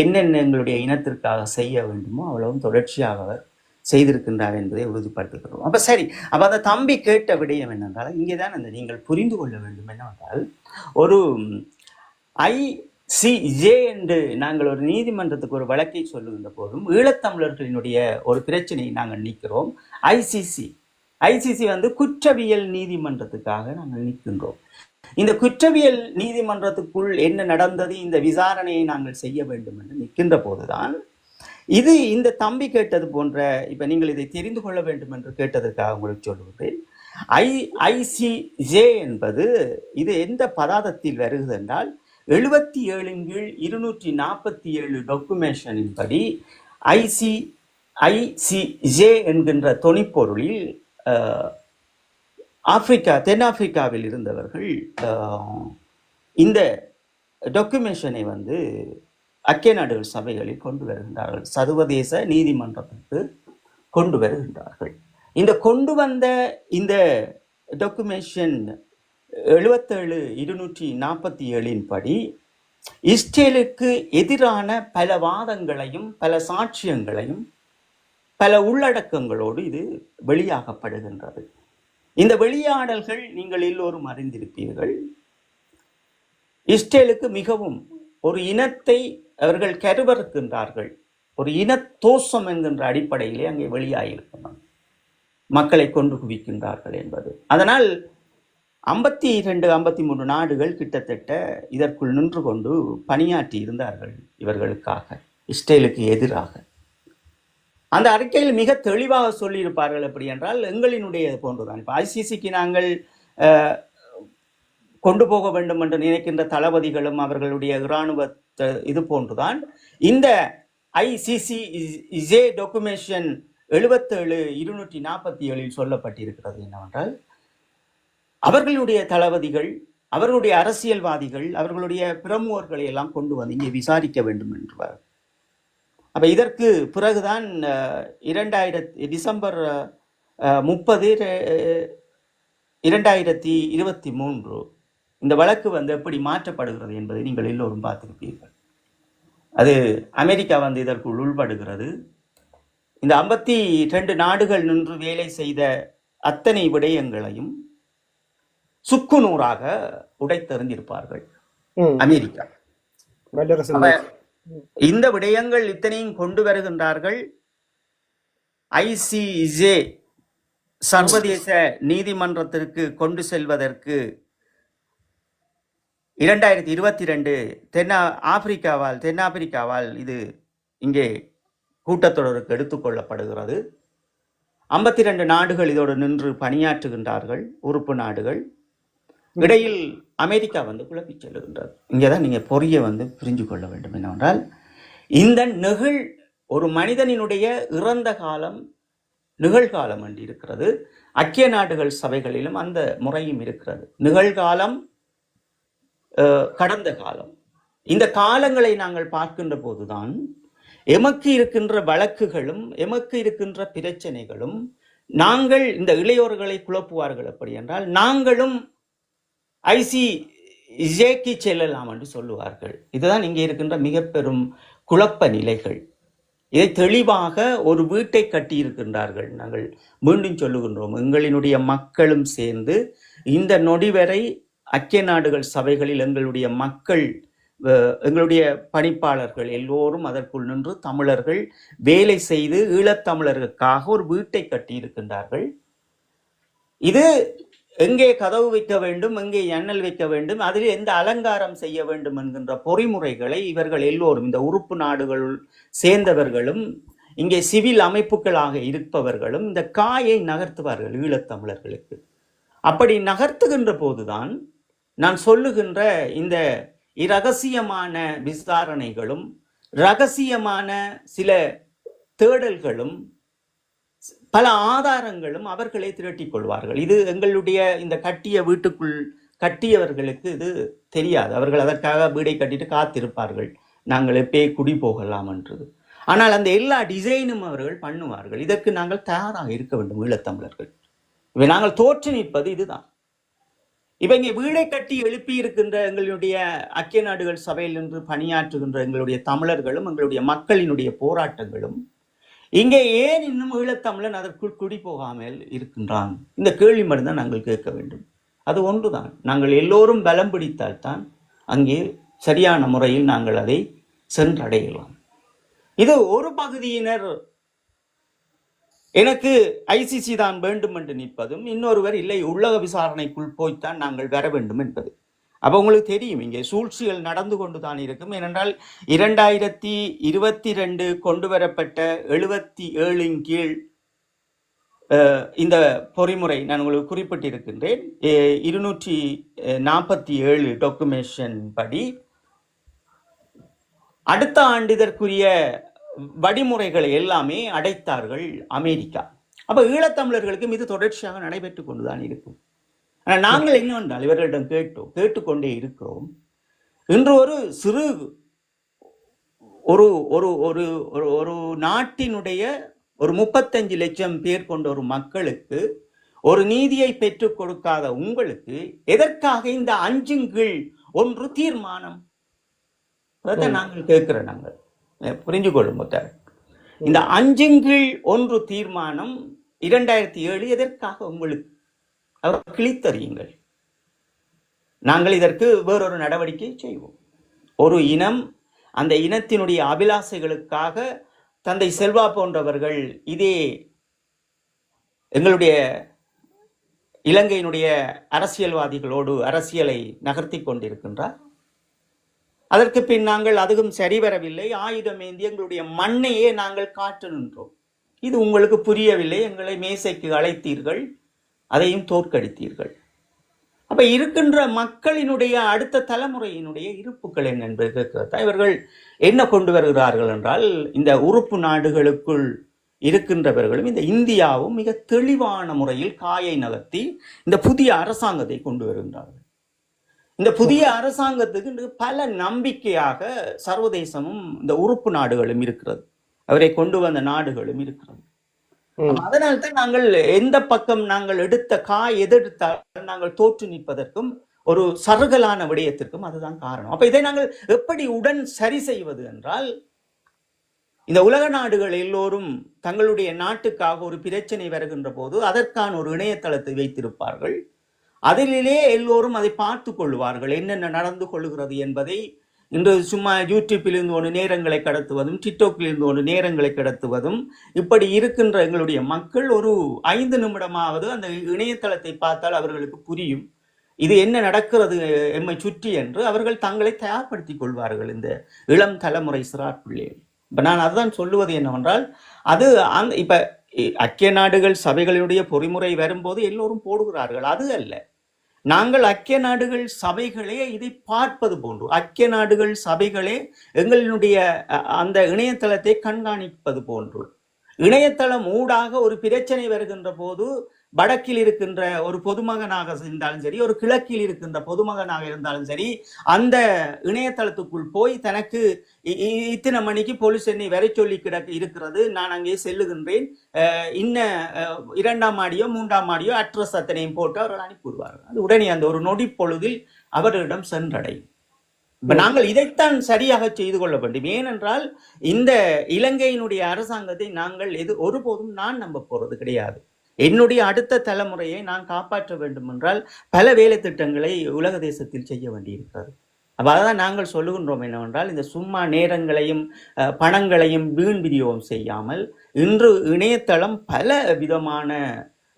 Speaker 3: என்னென்ன எங்களுடைய இனத்திற்காக செய்ய வேண்டுமோ அவ்வளவும் தொடர்ச்சியாக அவர் செய்திருக்கின்றார் என்பதை உறுதிப்படுத்துகிறோம். அப்போ சரி, அப்போ அந்த தம்பி கேட்ட விடயம் என்னென்றால், இங்கே தான் அந்த நீங்கள் புரிந்து கொள்ள வேண்டும் என்னவென்றால், ஒரு ICJ என்று நாங்கள் ஒரு நீதிமன்றத்துக்கு ஒரு வழக்கை சொல்லுகின்ற போதும் ஈழத்தமிழர்களினுடைய ஒரு பிரச்சனையை நாங்கள் நீக்கிறோம். ICC வந்து குற்றவியல் நீதிமன்றத்துக்காக நாங்கள் நிற்கின்றோம். இந்த குற்றவியல் நீதிமன்றத்துக்குள் என்ன நடந்தது, இந்த விசாரணையை நாங்கள் செய்ய வேண்டும் என்று நிற்கின்ற போதுதான் இது இந்த தம்பி கேட்டது போன்ற, இப்ப நீங்கள் இதை தெரிந்து கொள்ள வேண்டும் என்று கேட்டதற்காக உங்களுக்கு சொல்லுகிறேன். ICJ என்பது இது எந்த பதார்த்தத்தில் வருகிறது என்றால், 77/247 டாக்குமெண்டேஷனின் படி ICJ என்கின்ற தொனிப்பொருளில் தென்னாப்பிரிக்காவில் இருந்தவர்கள் இந்த டாக்குமெண்டேஷனை வந்து ஐக்கிய நாடுகள் சபைகளில் கொண்டு வருகின்றார்கள், சர்வதேச நீதிமன்றத்திற்கு கொண்டு வருகின்றார்கள். இந்த கொண்டு வந்த இந்த டாக்குமெண்டேஷன் 77/247 படி இஸ்ரேலுக்கு எதிரான பல வாதங்களையும் பல சாட்சியங்களையும் பல உள்ளடக்கங்களோடு இது வெளியாகப்படுகின்றது. இந்த வெளியாடல்கள் நீங்கள் எல்லோரும் அறிந்திருப்பீர்கள். இஸ்ரேலுக்கு மிகவும் ஒரு இனத்தை அவர்கள் கருவறுக்கின்றார்கள், ஒரு இனத்தோஷம் என்கின்ற அடிப்படையிலே அங்கே வெளியாகியிருக்கிறார், மக்களை கொண்டு குவிக்கின்றார்கள் என்பது. அதனால் 52 53 நாடுகள் கிட்டத்தட்ட இதற்குள் நின்று கொண்டு பணியாற்றி இருந்தார்கள் இவர்களுக்காக, இஸ்ரேலுக்கு எதிராக. அந்த அறிக்கையில் மிக தெளிவாக சொல்லியிருப்பார்கள். எப்படி என்றால், எங்களினுடைய போன்றுதான். இப்போ ஐசிசிக்கு நாங்கள் கொண்டு போக வேண்டும் என்று நினைக்கின்ற தளபதிகளும் அவர்களுடைய இராணுவ இது போன்றுதான் இந்த ICC டாக்குமெண்டேஷன் 77/247 சொல்லப்பட்டிருக்கிறது. என்னவென்றால், அவர்களுடைய தளபதிகள், அவர்களுடைய அரசியல்வாதிகள், அவர்களுடைய பிரமுகர்களை எல்லாம் கொண்டு வந்து இங்கே விசாரிக்க வேண்டும் என்றார். அப்ப இதற்கு பிறகுதான் டிசம்பர் 30 2023 இந்த வழக்கு எப்படி மாற்றப்படுகிறது என்பதை நீங்கள் எல்லோரும் பார்த்திருப்பீர்கள். அது அமெரிக்கா இதற்குள் உள்படுகிறது. இந்த 52 நாடுகள் நின்று வேலை செய்த அத்தனை விடயங்களையும் சுக்குநூறாக உடைத்தெறிந்திருப்பார்கள் அமெரிக்கா. இந்த விடயங்கள் இத்தனையும் கொண்டு வருகின்றார்கள். ICJ சர்வதேச நீதிமன்றத்திற்கு கொண்டு செல்வதற்கு 2022 தென்னாப்பிரிக்காவால் இது இங்கே கூட்டத்தொடருக்கு எடுத்துக்கொள்ளப்படுகிறது. 52 நாடுகள் இதோடு நின்று பணியாற்றுகின்றார்கள், உறுப்பு நாடுகள். இடையில் அமெரிக்கா குழப்பிச் செல்லுகின்றது. இங்கேதான் நீங்க பொறிய புரிஞ்சு கொள்ள வேண்டும். என்னவென்றால், இந்த ஒரு மனிதனினுடைய இறந்த காலம் நிகழ்காலம் என்று இருக்கிறது. ஐக்கிய நாடுகள் சபைகளிலும் அந்த முறையும் இருக்கிறது. நிகழ்காலம், கடந்த காலம். இந்த காலங்களை நாங்கள் பார்க்கின்ற போதுதான் எமக்கு இருக்கின்ற வழக்குகளும் எமக்கு இருக்கின்ற பிரச்சனைகளும், நாங்கள் இந்த இளையோர்களை குழப்புவார்கள். எப்படி என்றால், நாங்களும் ICJக்கு செல்லலாம் என்று சொல்லுவார்கள். இதுதான் இங்கே இருக்கின்ற மிக பெரும் குழப்ப நிலைகள். இதை தெளிவாக ஒரு வீட்டை கட்டி இருக்கின்றார்கள். நாங்கள் மீண்டும் சொல்லுகின்றோம், எங்களினுடைய மக்களும் சேர்ந்து இந்த நொடி வரை ஐக்கிய நாடுகள் சபைகளில் எங்களுடைய மக்கள், எங்களுடைய பணிப்பாளர்கள் எல்லோரும் அதற்குள் நின்று தமிழர்கள் வேலை செய்து ஈழத்தமிழர்களுக்காக ஒரு வீட்டை கட்டி இருக்கின்றார்கள். இது எங்கே கதவு வைக்க வேண்டும், எங்கே ஜன்னல் வைக்க வேண்டும், அதில் எந்த அலங்காரம் செய்ய வேண்டும் என்கின்ற பொறிமுறைகளை இவர்கள் எல்லோரும், இந்த உறுப்பு நாடுகள் சேர்ந்தவர்களும் இங்கே சிவில் அமைப்புகளாக இருப்பவர்களும் இந்த காயை நகர்த்துவார்கள் ஈழத்தமிழர்களுக்கு. அப்படி நகர்த்துகின்ற போதுதான் நான் சொல்லுகின்ற இந்த இரகசியமான விசாரணைகளும் இரகசியமான சில தேடல்களும் பல ஆதாரங்களும் அவர்களை திரட்டிக் கொள்வார்கள். இது எங்களுடைய இந்த கட்டிய வீட்டுக்குள் கட்டியவர்களுக்கு இது தெரியாது. அவர்கள் அதற்காக வீடை கட்டிட்டு காத்திருப்பார்கள், நாங்கள் எப்பே குடி போகலாம் என்றது. ஆனால் அந்த எல்லா டிசைனும் அவர்கள் பண்ணுவார்கள். இதற்கு நாங்கள் தயாராக இருக்க வேண்டும் ஈழத்தமிழர்கள். இவை நாங்கள் தோற்று நிற்பது இதுதான். இப்ப இங்கே வீடை கட்டி எழுப்பி இருக்கின்ற எங்களுடைய ஐக்கிய நாடுகள் சபையில் நின்று பணியாற்றுகின்ற எங்களுடைய தமிழர்களும் எங்களுடைய மக்களினுடைய போராட்டங்களும் இங்கே ஏன் இன்னும் ஈழத்தமிழன் அதற்குள் குடி போகாமல் இருக்கின்றான்? இந்த கேள்வி மட்டும்தான் நாங்கள் கேட்க வேண்டும். அது ஒன்றுதான். நாங்கள் எல்லோரும் பலம் பிடித்தால்தான் அங்கே சரியான முறையில் நாங்கள் அதை சென்றடையலாம். இது ஒரு பகுதியினர் எனக்கு ICC தான் வேண்டும் என்று நிற்பதும், இன்னொருவர் இல்லை உள்ளக விசாரணைக்குள் போய்த்தான் நாங்கள் வர வேண்டும் என்பது. அப்போ உங்களுக்கு தெரியும், இங்கே சூழ்ச்சிகள் நடந்து கொண்டு தான் இருக்கும். ஏனென்றால் 2022 கொண்டு வரப்பட்ட 77 கீழ் இந்த பொறிமுறை நான் உங்களுக்கு குறிப்பிட்டிருக்கின்றேன். 247 டாக்குமெண்டேஷன் படி அடுத்த ஆண்டு இதற்குரிய வழிமுறைகளை எல்லாமே அடைத்தார்கள் அமெரிக்கா. அப்ப ஈழத்தமிழர்களுக்கும் இது தொடர்ச்சியாக நடைபெற்றுக் கொண்டுதான் இருக்கும். ஆனால் நாங்கள் என்னவென்றால் இவர்களிடம் கேட்டுக்கொண்டே இருக்கிறோம். இன்று ஒரு சிறு ஒரு ஒரு ஒரு ஒரு நாட்டினுடைய ஒரு 35 லட்சம் பேர் கொண்ட ஒரு மக்களுக்கு ஒரு நீதியை பெற்றுக் கொடுக்காத உங்களுக்கு எதற்காக இந்த 5-1 தீர்மானம்? அதான் நாங்கள் கேட்கிறோம். நாங்கள் புரிஞ்சு கொள்ளும். இந்த 5-1 தீர்மானம் 2007 எதற்காக உங்களுக்கு? அவர் கிழித்தறியுங்கள். நாங்கள் இதற்கு வேறொரு நடவடிக்கை செய்வோம். ஒரு இனம், அந்த இனத்தினுடைய அபிலாசைகளுக்காக தந்தை செல்வா போன்றவர்கள் இதே எங்களுடைய இலங்கையினுடைய அரசியல்வாதிகளோடு அரசியலை நகர்த்தி கொண்டிருக்கின்றார். அதற்கு பின் நாங்கள் அதுவும் சரிவரவில்லை, ஆயுதம் ஏந்தி எங்களுடைய மண்ணையே நாங்கள் காற்று நின்றோம். இது உங்களுக்கு புரியவில்லை, எங்களை மேசைக்கு அழைத்தீர்கள், அதையும் தோற்கடித்தீர்கள். அப்ப இருக்கின்ற மக்களினுடைய அடுத்த தலைமுறையினுடைய இருப்புகள் என்ன என்பதற்கு இவர்கள் என்ன கொண்டு வருகிறார்கள் என்றால், இந்த உறுப்பு நாடுகளுக்குள் இருக்கின்றவர்களும் இந்த இந்தியாவும் மிக தெளிவான முறையில் காயை நகர்த்தி இந்த புதிய அரசாங்கத்தை கொண்டு வருகின்றார்கள். இந்த புதிய அரசாங்கத்துக்கு பல நம்பிக்கையாக சர்வதேசமும் இந்த உறுப்பு நாடுகளும் இருக்கிறது, அவரை கொண்டு வந்த நாடுகளும் இருக்கிறது. அதனால்தான் நாங்கள் எந்த பக்கம் நாங்கள் எடுத்த காய் எதெடுத்தால் நாங்கள் தோற்று நிற்பதற்கும் ஒரு சருகலான விடயத்திற்கும் அதுதான் காரணம். அப்ப இதை நாங்கள் எப்படி உடன் சரி செய்வது என்றால், இந்த உலக நாடுகள் எல்லோரும் தங்களுடைய நாட்டுக்காக ஒரு பிரச்சனை வருகின்ற போது அதற்கான ஒரு இணையதளத்தை வைத்திருப்பார்கள். அதிலே எல்லோரும் அதை பார்த்து கொள்வார்கள், என்னென்ன நடந்து கொள்கிறது என்பதை. இன்று சும்மா யூடியூப்பில் இருந்து ஒன்று நேரங்களை கடத்துவதும், டிக்டாக்கில் இருந்து ஒன்று நேரங்களை கடத்துவதும், இப்படி இருக்கின்ற எங்களுடைய மக்கள் ஒரு 5 நிமிடமாவது அந்த இணையதளத்தை பார்த்தால் அவர்களுக்கு புரியும் இது என்ன நடக்கிறது எம்மை சுற்றி என்று அவர்கள் தங்களை தயார்படுத்திக் கொள்வார்கள், இந்த இளம் தலைமுறை சிறார் பிள்ளைகள். இப்ப நான் அதுதான் சொல்லுவது என்னவென்றால், அது இப்ப ஐக்கிய நாடுகள் சபைகளுடைய பொறிமுறை வரும்போது எல்லோரும் போடுகிறார்கள், அது அல்ல. நாங்கள் ஐக்கிய நாடுகள் சபைகளே இதை பார்ப்பது போன்று, ஐக்கிய நாடுகள் சபைகளே எங்களுடைய அந்த இணையதளத்தை கண்காணிப்பது போன்று, இணையதளம் ஊடாக ஒரு பிரச்சனை வருகின்ற போது வடக்கில் இருக்கின்ற ஒரு பொதுமகனாக இருந்தாலும் சரி, ஒரு கிழக்கில் இருக்கின்ற பொதுமகனாக இருந்தாலும் சரி, அந்த இணையதளத்துக்குள் போய் தனக்கு இத்தனை மணிக்கு போலீஸ் என்னை வரை சொல்லி இருக்கிறது, நான் அங்கே செல்லுகின்றேன், இன்ன 2ஆம் மாடியோ 3ஆம் மாடியோ அட்ரஸ் அத்தனையும் போட்டு அவர்கள் அனுப்பிவிடுவார்கள். அது உடனே அந்த ஒரு நொடி பொழுதில் அவர்களிடம் சென்றடையும். இப்ப நாங்கள் இதைத்தான் சரியாக செய்து கொள்ள வேண்டும். ஏனென்றால் இந்த இலங்கையினுடைய அரசாங்கத்தை நாங்கள் ஒருபோதும் நான் நம்ப போறது கிடையாது. என்னுடைய அடுத்த தலைமுறையை நான் காப்பாற்ற வேண்டும் என்றால் பல வேலை திட்டங்களை உலக தேசத்தில் செய்ய வேண்டியிருக்கிறது. அப்ப அதான் நாங்கள் சொல்லுகின்றோம் என்னவென்றால், இந்த சும்மா நேரங்களையும் பணங்களையும் வீண் விநியோகம் செய்யாமல் இன்று இணையதளம் பல விதமான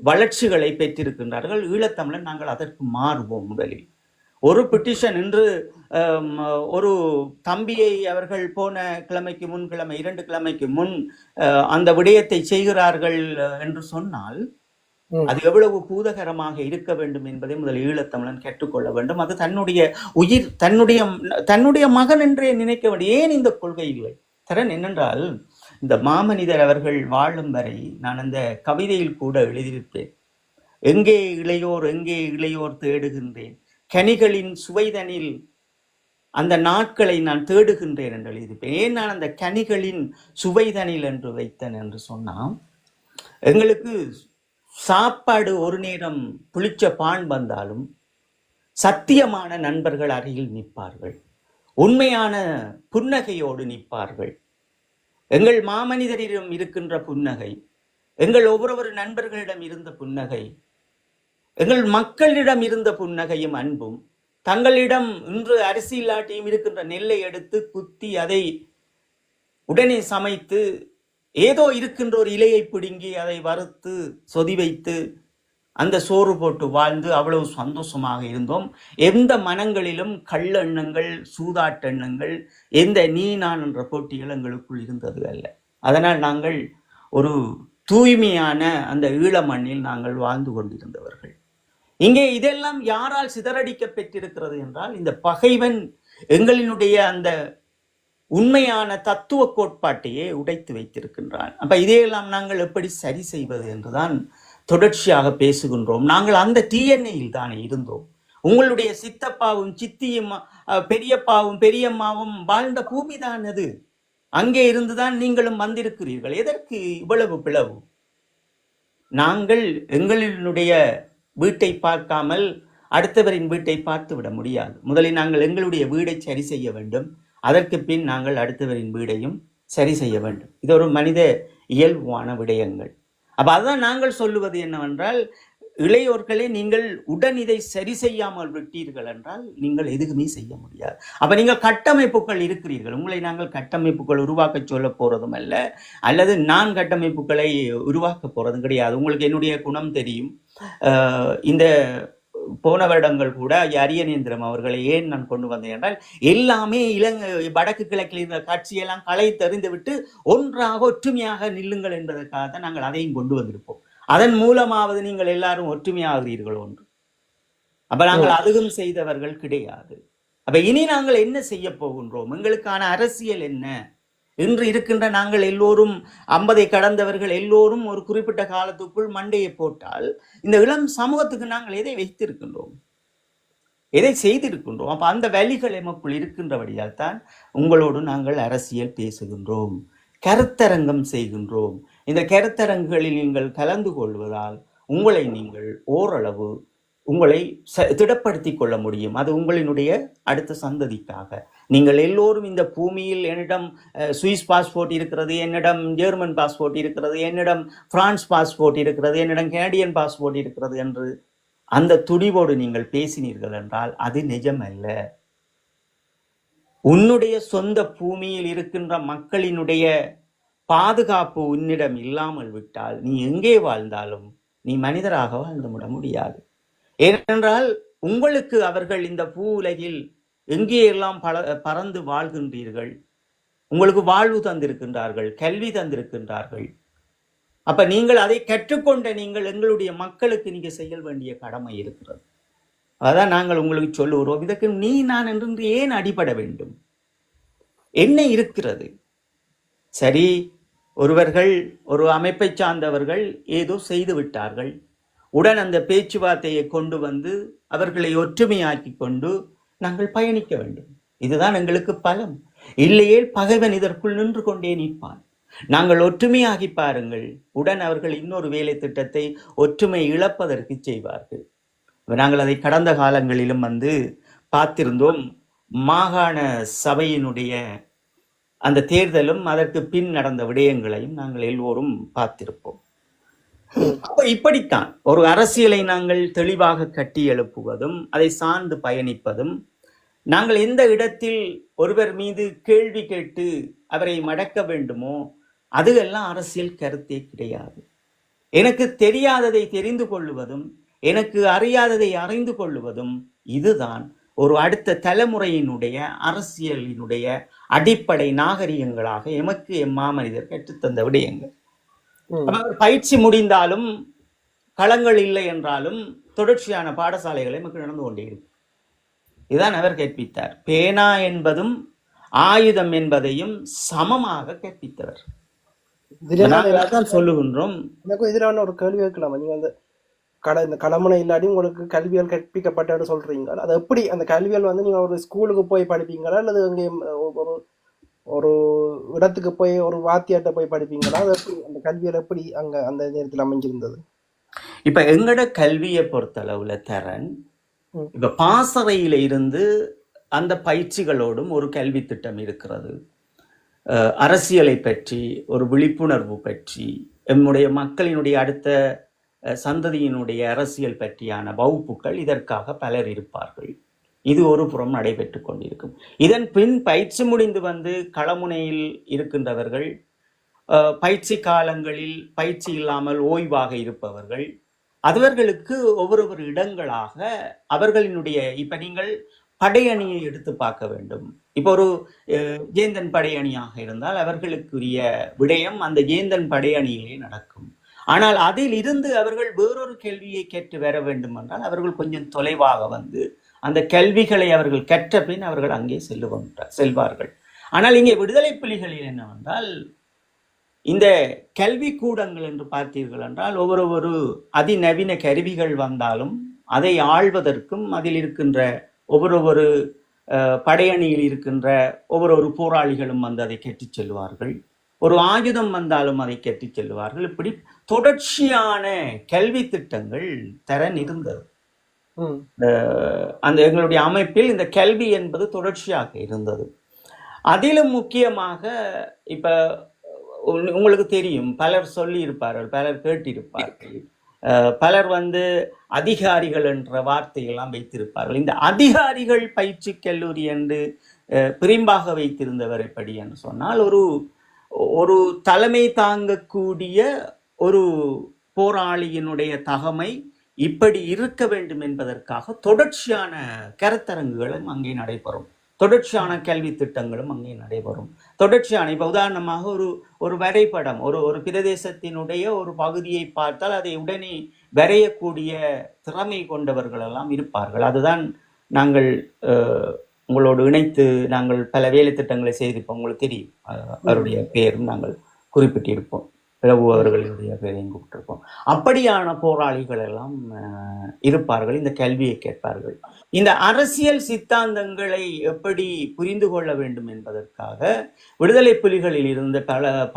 Speaker 3: வளர்ச்சிகளை பெற்றிருக்கின்றார்கள். ஈழத்தமிழன் நாங்கள் அதற்கு மாறுவோம். முதலில் ஒரு பெட்டிஷன் இன்று ஒரு தம்பியை அவர்கள் போன கிழமைக்கு முன் 2 கிழமைக்கு முன் அந்த விடயத்தை செய்கிறார்கள் என்று சொன்னால் அது எவ்வளவு பூதகரமாக இருக்க வேண்டும் என்பதை முதல் ஈழத்தமிழன் கேட்டுக்கொள்ள வேண்டும். அது தன்னுடைய உயிர், தன்னுடைய மகன் என்றே நினைக்க வேண்டும். ஏன் இந்த கொள்கை இல்லை தரன் என்னென்றால், இந்த மாமனிதர் அவர்கள் வாழும் வரை நான் அந்த கவிதையில் கூட எழுதியிருப்பேன், எங்கே இளையோர் தேடுகின்றேன், கனிகளின் சுவைதனில் அந்த நாட்களை நான் தேடுகின்றேன் என்று எழுதியிருப்பேன். ஏன் நான் அந்த கனிகளின் சுவைதனில் என்று வைத்தேன் என்று சொன்னால், எங்களுக்கு சாப்பாடு ஒரு நேரம் புளிச்ச பான் வந்தாலும் சத்தியமான நண்பர்கள் அருகில் நிற்பார்கள், உண்மையான புன்னகையோடு நிற்பார்கள். எங்கள் மாமனிதரிடம் இருக்கின்ற புன்னகை, எங்கள் ஒவ்வொரு நண்பர்களிடம் இருந்த புன்னகை, எங்கள் மக்களிடம் இருந்த புன்னகையும் அன்பும், தங்களிடம் இன்று அரிசி இல்லாட்டியும் இருக்கின்ற நெல்லை எடுத்து குத்தி அதை உடனே சமைத்து ஏதோ இருக்கின்ற ஒரு இலையை பிடுங்கி அதை வறுத்து சொதி வைத்து அந்த சோறு போட்டு வாழ்ந்து அவ்வளவு சந்தோஷமாக இருந்தோம். எந்த மனங்களிலும் கள்ள எண்ணங்கள், சூதாட்டெண்ணங்கள், எந்த நீ நான் என்ற போட்டிகள் எங்களுக்குள் இருந்தது அல்ல. அதனால் நாங்கள் ஒரு தூய்மையான அந்த ஈழ மண்ணில் நாங்கள் வாழ்ந்து கொண்டிருந்தவர்கள். இங்கே இதெல்லாம் யாரால் சிதறடிக்க பெற்றிருக்கிறது என்றால், இந்த பகைவன் எங்களினுடைய அந்த உண்மையான தத்துவ கோட்பாட்டையே உடைத்து வைத்திருக்கின்றான். அப்ப இதையெல்லாம் நாங்கள் எப்படி சரி செய்வது என்றுதான் தொடர்ச்சியாக பேசுகின்றோம். நாங்கள் அந்த டிஎன்ஏயில் தானே இருந்தோம். உங்களுடைய சித்தப்பாவும் சித்தியும் பெரியப்பாவும் பெரியம்மாவும் வாழ்ந்த பூமி தான் அது. அங்கே இருந்துதான் நீங்களும் வந்திருக்கிறீர்கள். எதற்கு இவ்வளவு பிளவு? நாங்கள் எங்களினுடைய வீட்டை பார்க்காமல் அடுத்தவரின் வீட்டை பார்த்து விட முடியாது. முதலில் நாங்கள் எங்களுடைய வீடை சரி செய்ய வேண்டும், அதற்கு பின் நாங்கள் அடுத்தவரின் வீடையும் சரி செய்ய வேண்டும். இது ஒரு மனித இயல்பான விடயங்கள். அப்ப அதான் நாங்கள் சொல்லுவது என்னவென்றால், இளையோர்களே, நீங்கள் உடன் இதை சரி செய்யாமல் விட்டீர்கள் என்றால் நீங்கள் எதுவுமே செய்ய முடியாது. அப்ப நீங்கள் கட்டமைப்புகள் இருக்கிறீர்கள், உங்களை நாங்கள் கட்டமைப்புகள் உருவாக்க சொல்ல போறதும் அல்ல, அல்லது நான் கட்டமைப்புகளை உருவாக்க போறதும் கிடையாது. உங்களுக்கு என்னுடைய குணம் தெரியும். இந்த போன வருடங்கள் கூட அரியநேந்திரம் அவர்களை ஏன் நான் கொண்டு வந்தேன் என்றால், எல்லாமே வடக்கு கிழக்கில் இருந்த காட்சியெல்லாம் களைத்தெறிந்து விட்டு ஒன்றாக ஒற்றுமையாக நில்லுங்கள் என்பதற்காக தான் நாங்கள் அதையும் கொண்டு வந்திருப்போம். அதன் மூலமாவது நீங்கள் எல்லாரும் ஒற்றுமையாகிறீர்கள் ஒன்று. அப்ப நாங்கள் அதுவும் செய்தவர்கள் கிடையாது. அப்ப இனி நாங்கள் என்ன செய்ய போகின்றோம்? எங்களுக்கான அரசியல் என்ன? இன்று இருக்கின்ற நாங்கள் எல்லோரும் 50 கடந்தவர்கள் எல்லோரும் ஒரு குறிப்பிட்ட காலத்துக்குள் மண்டையை போட்டால் இந்த இளம் சமூகத்துக்கு நாங்கள் எதை வைத்திருக்கின்றோம், எதை செய்திருக்கின்றோம்? அப்ப அந்த வழிகள் எமக்குள் இருக்கின்றபடியால் தான் உங்களோடு நாங்கள் அரசியல் பேசுகின்றோம், கருத்தரங்கம் செய்கின்றோம். இந்த கருத்தரங்குகளில் நீங்கள் கலந்து கொள்வதால் உங்களை நீங்கள் ஓரளவு உங்களை திடப்படுத்திக் கொள்ள முடியும். அது உங்களினுடைய அடுத்த சந்ததிக்காக. நீங்கள் எல்லோரும் இந்த பூமியில் என்னிடம் சுவிஸ் பாஸ்போர்ட் இருக்கிறது, என்னிடம் ஜெர்மன் பாஸ்போர்ட் இருக்கிறது, என்னிடம் பிரான்ஸ் பாஸ்போர்ட் இருக்கிறது, என்னிடம் கனடியன் பாஸ்போர்ட் இருக்கிறது என்று அந்த துடிவோடு நீங்கள் பேசினீர்கள் என்றால் அது நிஜமல்ல. உன்னுடைய சொந்த பூமியில் இருக்கின்ற மக்களினுடைய பாதுகாப்பு உன்னிடம் இல்லாமல் விட்டால் நீ எங்கே வாழ்ந்தாலும் நீ மனிதராக வாழ்ந்துவிட முடியாது. ஏனென்றால் உங்களுக்கு அவர்கள் இந்த பூ உலகில் எங்கே எல்லாம் பறந்து வாழ்கின்றீர்கள், உங்களுக்கு வாழ்வு தந்திருக்கின்றார்கள், கல்வி தந்திருக்கின்றார்கள். அப்ப நீங்கள் அதை கற்றுக்கொண்ட நீங்கள் எங்களுடைய மக்களுக்கு நீங்க செய்ய வேண்டிய கடமை இருக்கிறது. அதான் நாங்கள் உங்களுக்கு சொல்லுகிறோம், இதற்கு நீ நான் என்று ஏன் அடிபட வேண்டும்? என்ன இருக்கிறது? சரி, ஒருவர்கள் ஒரு அமைப்பை சார்ந்தவர்கள் ஏதோ செய்து விட்டார்கள், உடன் அந்த பேச்சுவார்த்தையை கொண்டு வந்து அவர்களை ஒற்றுமையாக்கி கொண்டு நாங்கள் பயணிக்க வேண்டும். இதுதான் எங்களுக்கு பலம். இல்லையே பகைவன் இதற்குள் நின்று கொண்டே நிற்பான். நாங்கள் ஒற்றுமையாகி பாருங்கள், உடன் அவர்கள் இன்னொரு வேலை திட்டத்தை ஒற்றுமை இழப்பதற்கு செய்வார்கள். நாங்கள் அதை கடந்த காலங்களிலும் பார்த்திருந்தோம். மாகாண சபையினுடைய அந்த தேர்தலும் அதற்கு பின் நடந்த விடயங்களையும் நாங்கள் எல்லோரும் பார்த்திருப்போம். அப்ப இப்படித்தான் ஒரு அரசியலை நாங்கள் தெளிவாக கட்டி எழுப்புவதும் அதை சார்ந்து பயணிப்பதும், நாங்கள் எந்த இடத்தில் ஒருவர் மீது கேள்வி கேட்டு அவரை மடக்க வேண்டுமோ அது எல்லாம் அரசியல் கருத்தே கிடையாது. எனக்கு தெரியாததை தெரிந்து கொள்ளுவதும் எனக்கு அறியாததை அறிந்து கொள்ளுவதும் இதுதான் ஒரு அடுத்த தலைமுறையினுடைய அரசியலினுடைய அடிப்படை நாகரிகங்களாக எமக்கு எம்மாமனிதர் கற்றுத்தந்த விடயங்கள். பயிற்சி முடிந்தாலும் களங்கள் இல்லை என்றாலும் தொடர்ச்சியான பாடசாலைகளை நமக்கு நடந்து கொண்டே இருக்கும். இதுதான் அவர் கற்பித்தார். பேனா என்பதும் ஆயுதம் என்பதையும் சமமாக கற்பித்தவர். சொல்லுகின்றோம்.
Speaker 1: இதுல ஒரு கேள்வி கேட்கலாமா? நீங்க இந்த கடமுனை இல்லாட்டி உங்களுக்கு கல்வியால் கற்பிக்கப்பட்ட சொல்றீங்க, அது எப்படி அந்த கல்வியால் நீங்க ஒரு ஸ்கூலுக்கு போய் படிப்பீங்களா அல்லது அங்கே ஒரு இடத்துக்கு போய் ஒரு வாத்தியாட்ட போய் படிப்பீங்களா? அது எப்படி அந்த கல்வியால் எப்படி அங்க அந்த நேரத்தில் அமைஞ்சிருந்தது?
Speaker 3: இப்ப எங்கட கல்வியை பொறுத்தளவுல தரன், இப்ப பாசறையில இருந்து அந்த பயிற்சிகளோடும் ஒரு கல்வி திட்டம் இருக்கிறது. அரசியலை பற்றி ஒரு விழிப்புணர்வு பற்றி, நம்முடைய மக்களினுடைய அடுத்த சந்ததியினுடைய அரசியல் பற்றியான வகுப்புகள் இதற்காக பலர் இருப்பார்கள். இது ஒரு புறம் நடைபெற்று கொண்டிருக்கும். இதன் பின் பயிற்சி முடிந்து களமுனையில் இருக்கின்றவர்கள், பயிற்சி காலங்களில் பயிற்சி இல்லாமல் ஓய்வாக இருப்பவர்கள், அவர்களுக்கு ஒவ்வொரு இடங்களாக அவர்களினுடைய, இப்ப நீங்கள் படையணியை எடுத்து பார்க்க வேண்டும். இப்போ ஒரு ஜேந்தன் படையணியாக இருந்தால் அவர்களுக்குரிய விடயம் அந்த ஜேந்தன் படையணியிலே நடக்கும். ஆனால் அதில் இருந்து அவர்கள் வேறொரு கேள்வியை கேட்டு வர வேண்டும் என்றால் அவர்கள் கொஞ்சம் தொலைவாக அந்த கல்விகளை அவர்கள் கற்ற பின் அவர்கள் அங்கே செல்வார்கள். ஆனால் இங்கே விடுதலை புலிகளில் என்னவென்றால், இந்த கல்வி கூடங்கள் என்று பார்த்தீர்கள் என்றால் ஒவ்வொரு அதிநவீன கருவிகள் வந்தாலும் அதை ஆள்வதற்கும் அதில் இருக்கின்ற ஒவ்வொரு படையணியில் இருக்கின்ற ஒவ்வொரு போராளிகளும் அதை கெட்டிச் செல்வார்கள். ஒரு ஆயுதம் வந்தாலும் அதை கெட்டிச் செல்வார்கள். இப்படி தொடர்ச்சியான கல்வி திட்டங்கள் தரன் இருந்தது. அந்த எங்களுடைய அமைப்பில் இந்த கல்வி என்பது தொடர்ச்சியாக இருந்தது. அதிலும் முக்கியமாக இப்ப உங்களுக்கு தெரியும், பலர் சொல்லி இருப்பார்கள், பலர் கேட்டிருப்பார்கள், பலர் அதிகாரிகள் என்ற வார்த்தையெல்லாம் வைத்திருப்பார்கள். இந்த அதிகாரிகள் பயிற்சி கல்லூரி என்று பிரிம்பாக வைத்திருந்தவர் எப்படி என்று சொன்னால், ஒரு தலைமை தாங்கக்கூடிய ஒரு போராளியினுடைய தகமை இப்படி இருக்க வேண்டும் என்பதற்காக தொடர்ச்சியான கருத்தரங்குகளும் அங்கே நடைபெறும், தொடர்ச்சியான கல்வி திட்டங்களும் அங்கே நடைபெறும், தொடர்ச்சியான இப்போ உதாரணமாக ஒரு வரைபடம், ஒரு பிரதேசத்தினுடைய ஒரு பகுதியை பார்த்தால் அதை உடனே வரையக்கூடிய திறமை கொண்டவர்கள் எல்லாம் இருப்பார்கள். அதுதான் நாங்கள் உங்களோடு இணைத்து நாங்கள் பல வேலை திட்டங்களை செய்திருப்போம். உங்களுக்கு தெரியும், அவருடைய பெயரும் நாங்கள் குறிப்பிட்டிருப்போம், பிரபு அவர்களுடைய பேரையும் கூப்பிட்டிருப்போம். அப்படியான போராளிகள் எல்லாம் இருப்பார்கள், இந்த கல்வியை கேட்பார்கள். இந்த அரசியல் சித்தாந்தங்களை எப்படி புரிந்து கொள்ள வேண்டும் என்பதற்காக விடுதலை புலிகளில் இருந்த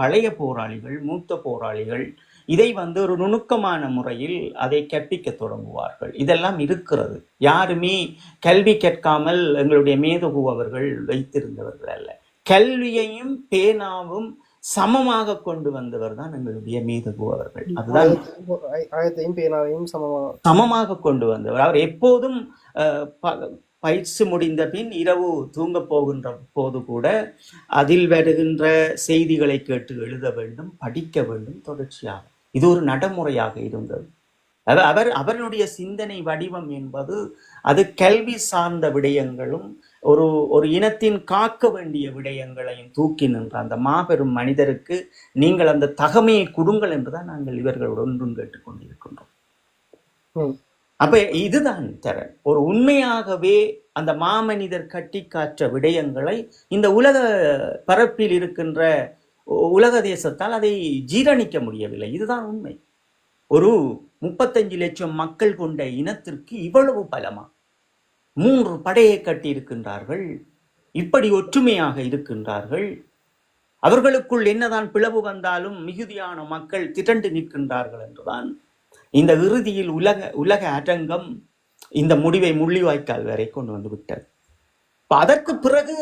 Speaker 3: பழைய போராளிகள், மூத்த போராளிகள் இதை ஒரு நுணுக்கமான முறையில் அதை கற்பிக்க தொடங்குவார்கள். இதெல்லாம் இருக்கிறது. யாருமே கல்வி கேட்காமல் எங்களுடைய மேதகு அவர்கள் வைத்திருந்தவர்கள் அல்ல. கல்வியையும் பேனாவும் சமமாக கொண்டு வந்தவர் தான் எங்களுடைய மேதகு அவர்கள். அதுதான்
Speaker 1: பேனாவையும்
Speaker 3: சமமாக கொண்டு வந்தவர். அவர் எப்போதும் பயிற்சி முடிந்த பின் இரவு தூங்க போகின்ற போது கூட அதில் வருகின்ற செய்திகளை கேட்டு எழுத வேண்டும், படிக்க வேண்டும் தொடர்ச்சியாக. இது ஒரு நடைமுறையாக இருந்தது. அவருடைய சிந்தனை வடிவம் என்பது அது கல்வி சார்ந்த விடயங்களும் ஒரு இனத்தின் காக்க வேண்டிய விடயங்களையும் தூக்கி நின்ற அந்த மாபெரும் மனிதருக்கு நீங்கள் அந்த தகமையை கொடுங்கள் என்றுதான் நாங்கள் இவர்களோடு ஒன்றும் கேட்டுக்கொண்டிருக்கின்றோம். அப்ப இதுதான் திறன். ஒரு உண்மையாகவே அந்த மாமனிதர் கட்டி காற்ற விடயங்களை இந்த உலக பரப்பில் இருக்கின்ற உலக தேசத்தால் அதை ஜீரணிக்க முடியவில்லை. இதுதான் உண்மை. ஒரு 35 லட்சம் மக்கள் கொண்ட இனத்திற்கு இவ்வளவு பலமா? 3 படையை கட்டி இருக்கின்றார்கள், இப்படி ஒற்றுமையாக இருக்கின்றார்கள். அவர்களுக்குள் என்னதான் பிளவு வந்தாலும் மிகுதியான மக்கள் திரண்டு நிற்கின்றார்கள் என்றுதான் இந்த இறுதியில் உலக அரங்கம் இந்த முடிவை முள்ளிவாய்க்கால் வரை கொண்டு வந்து விட்டது. அதற்கு பிறகு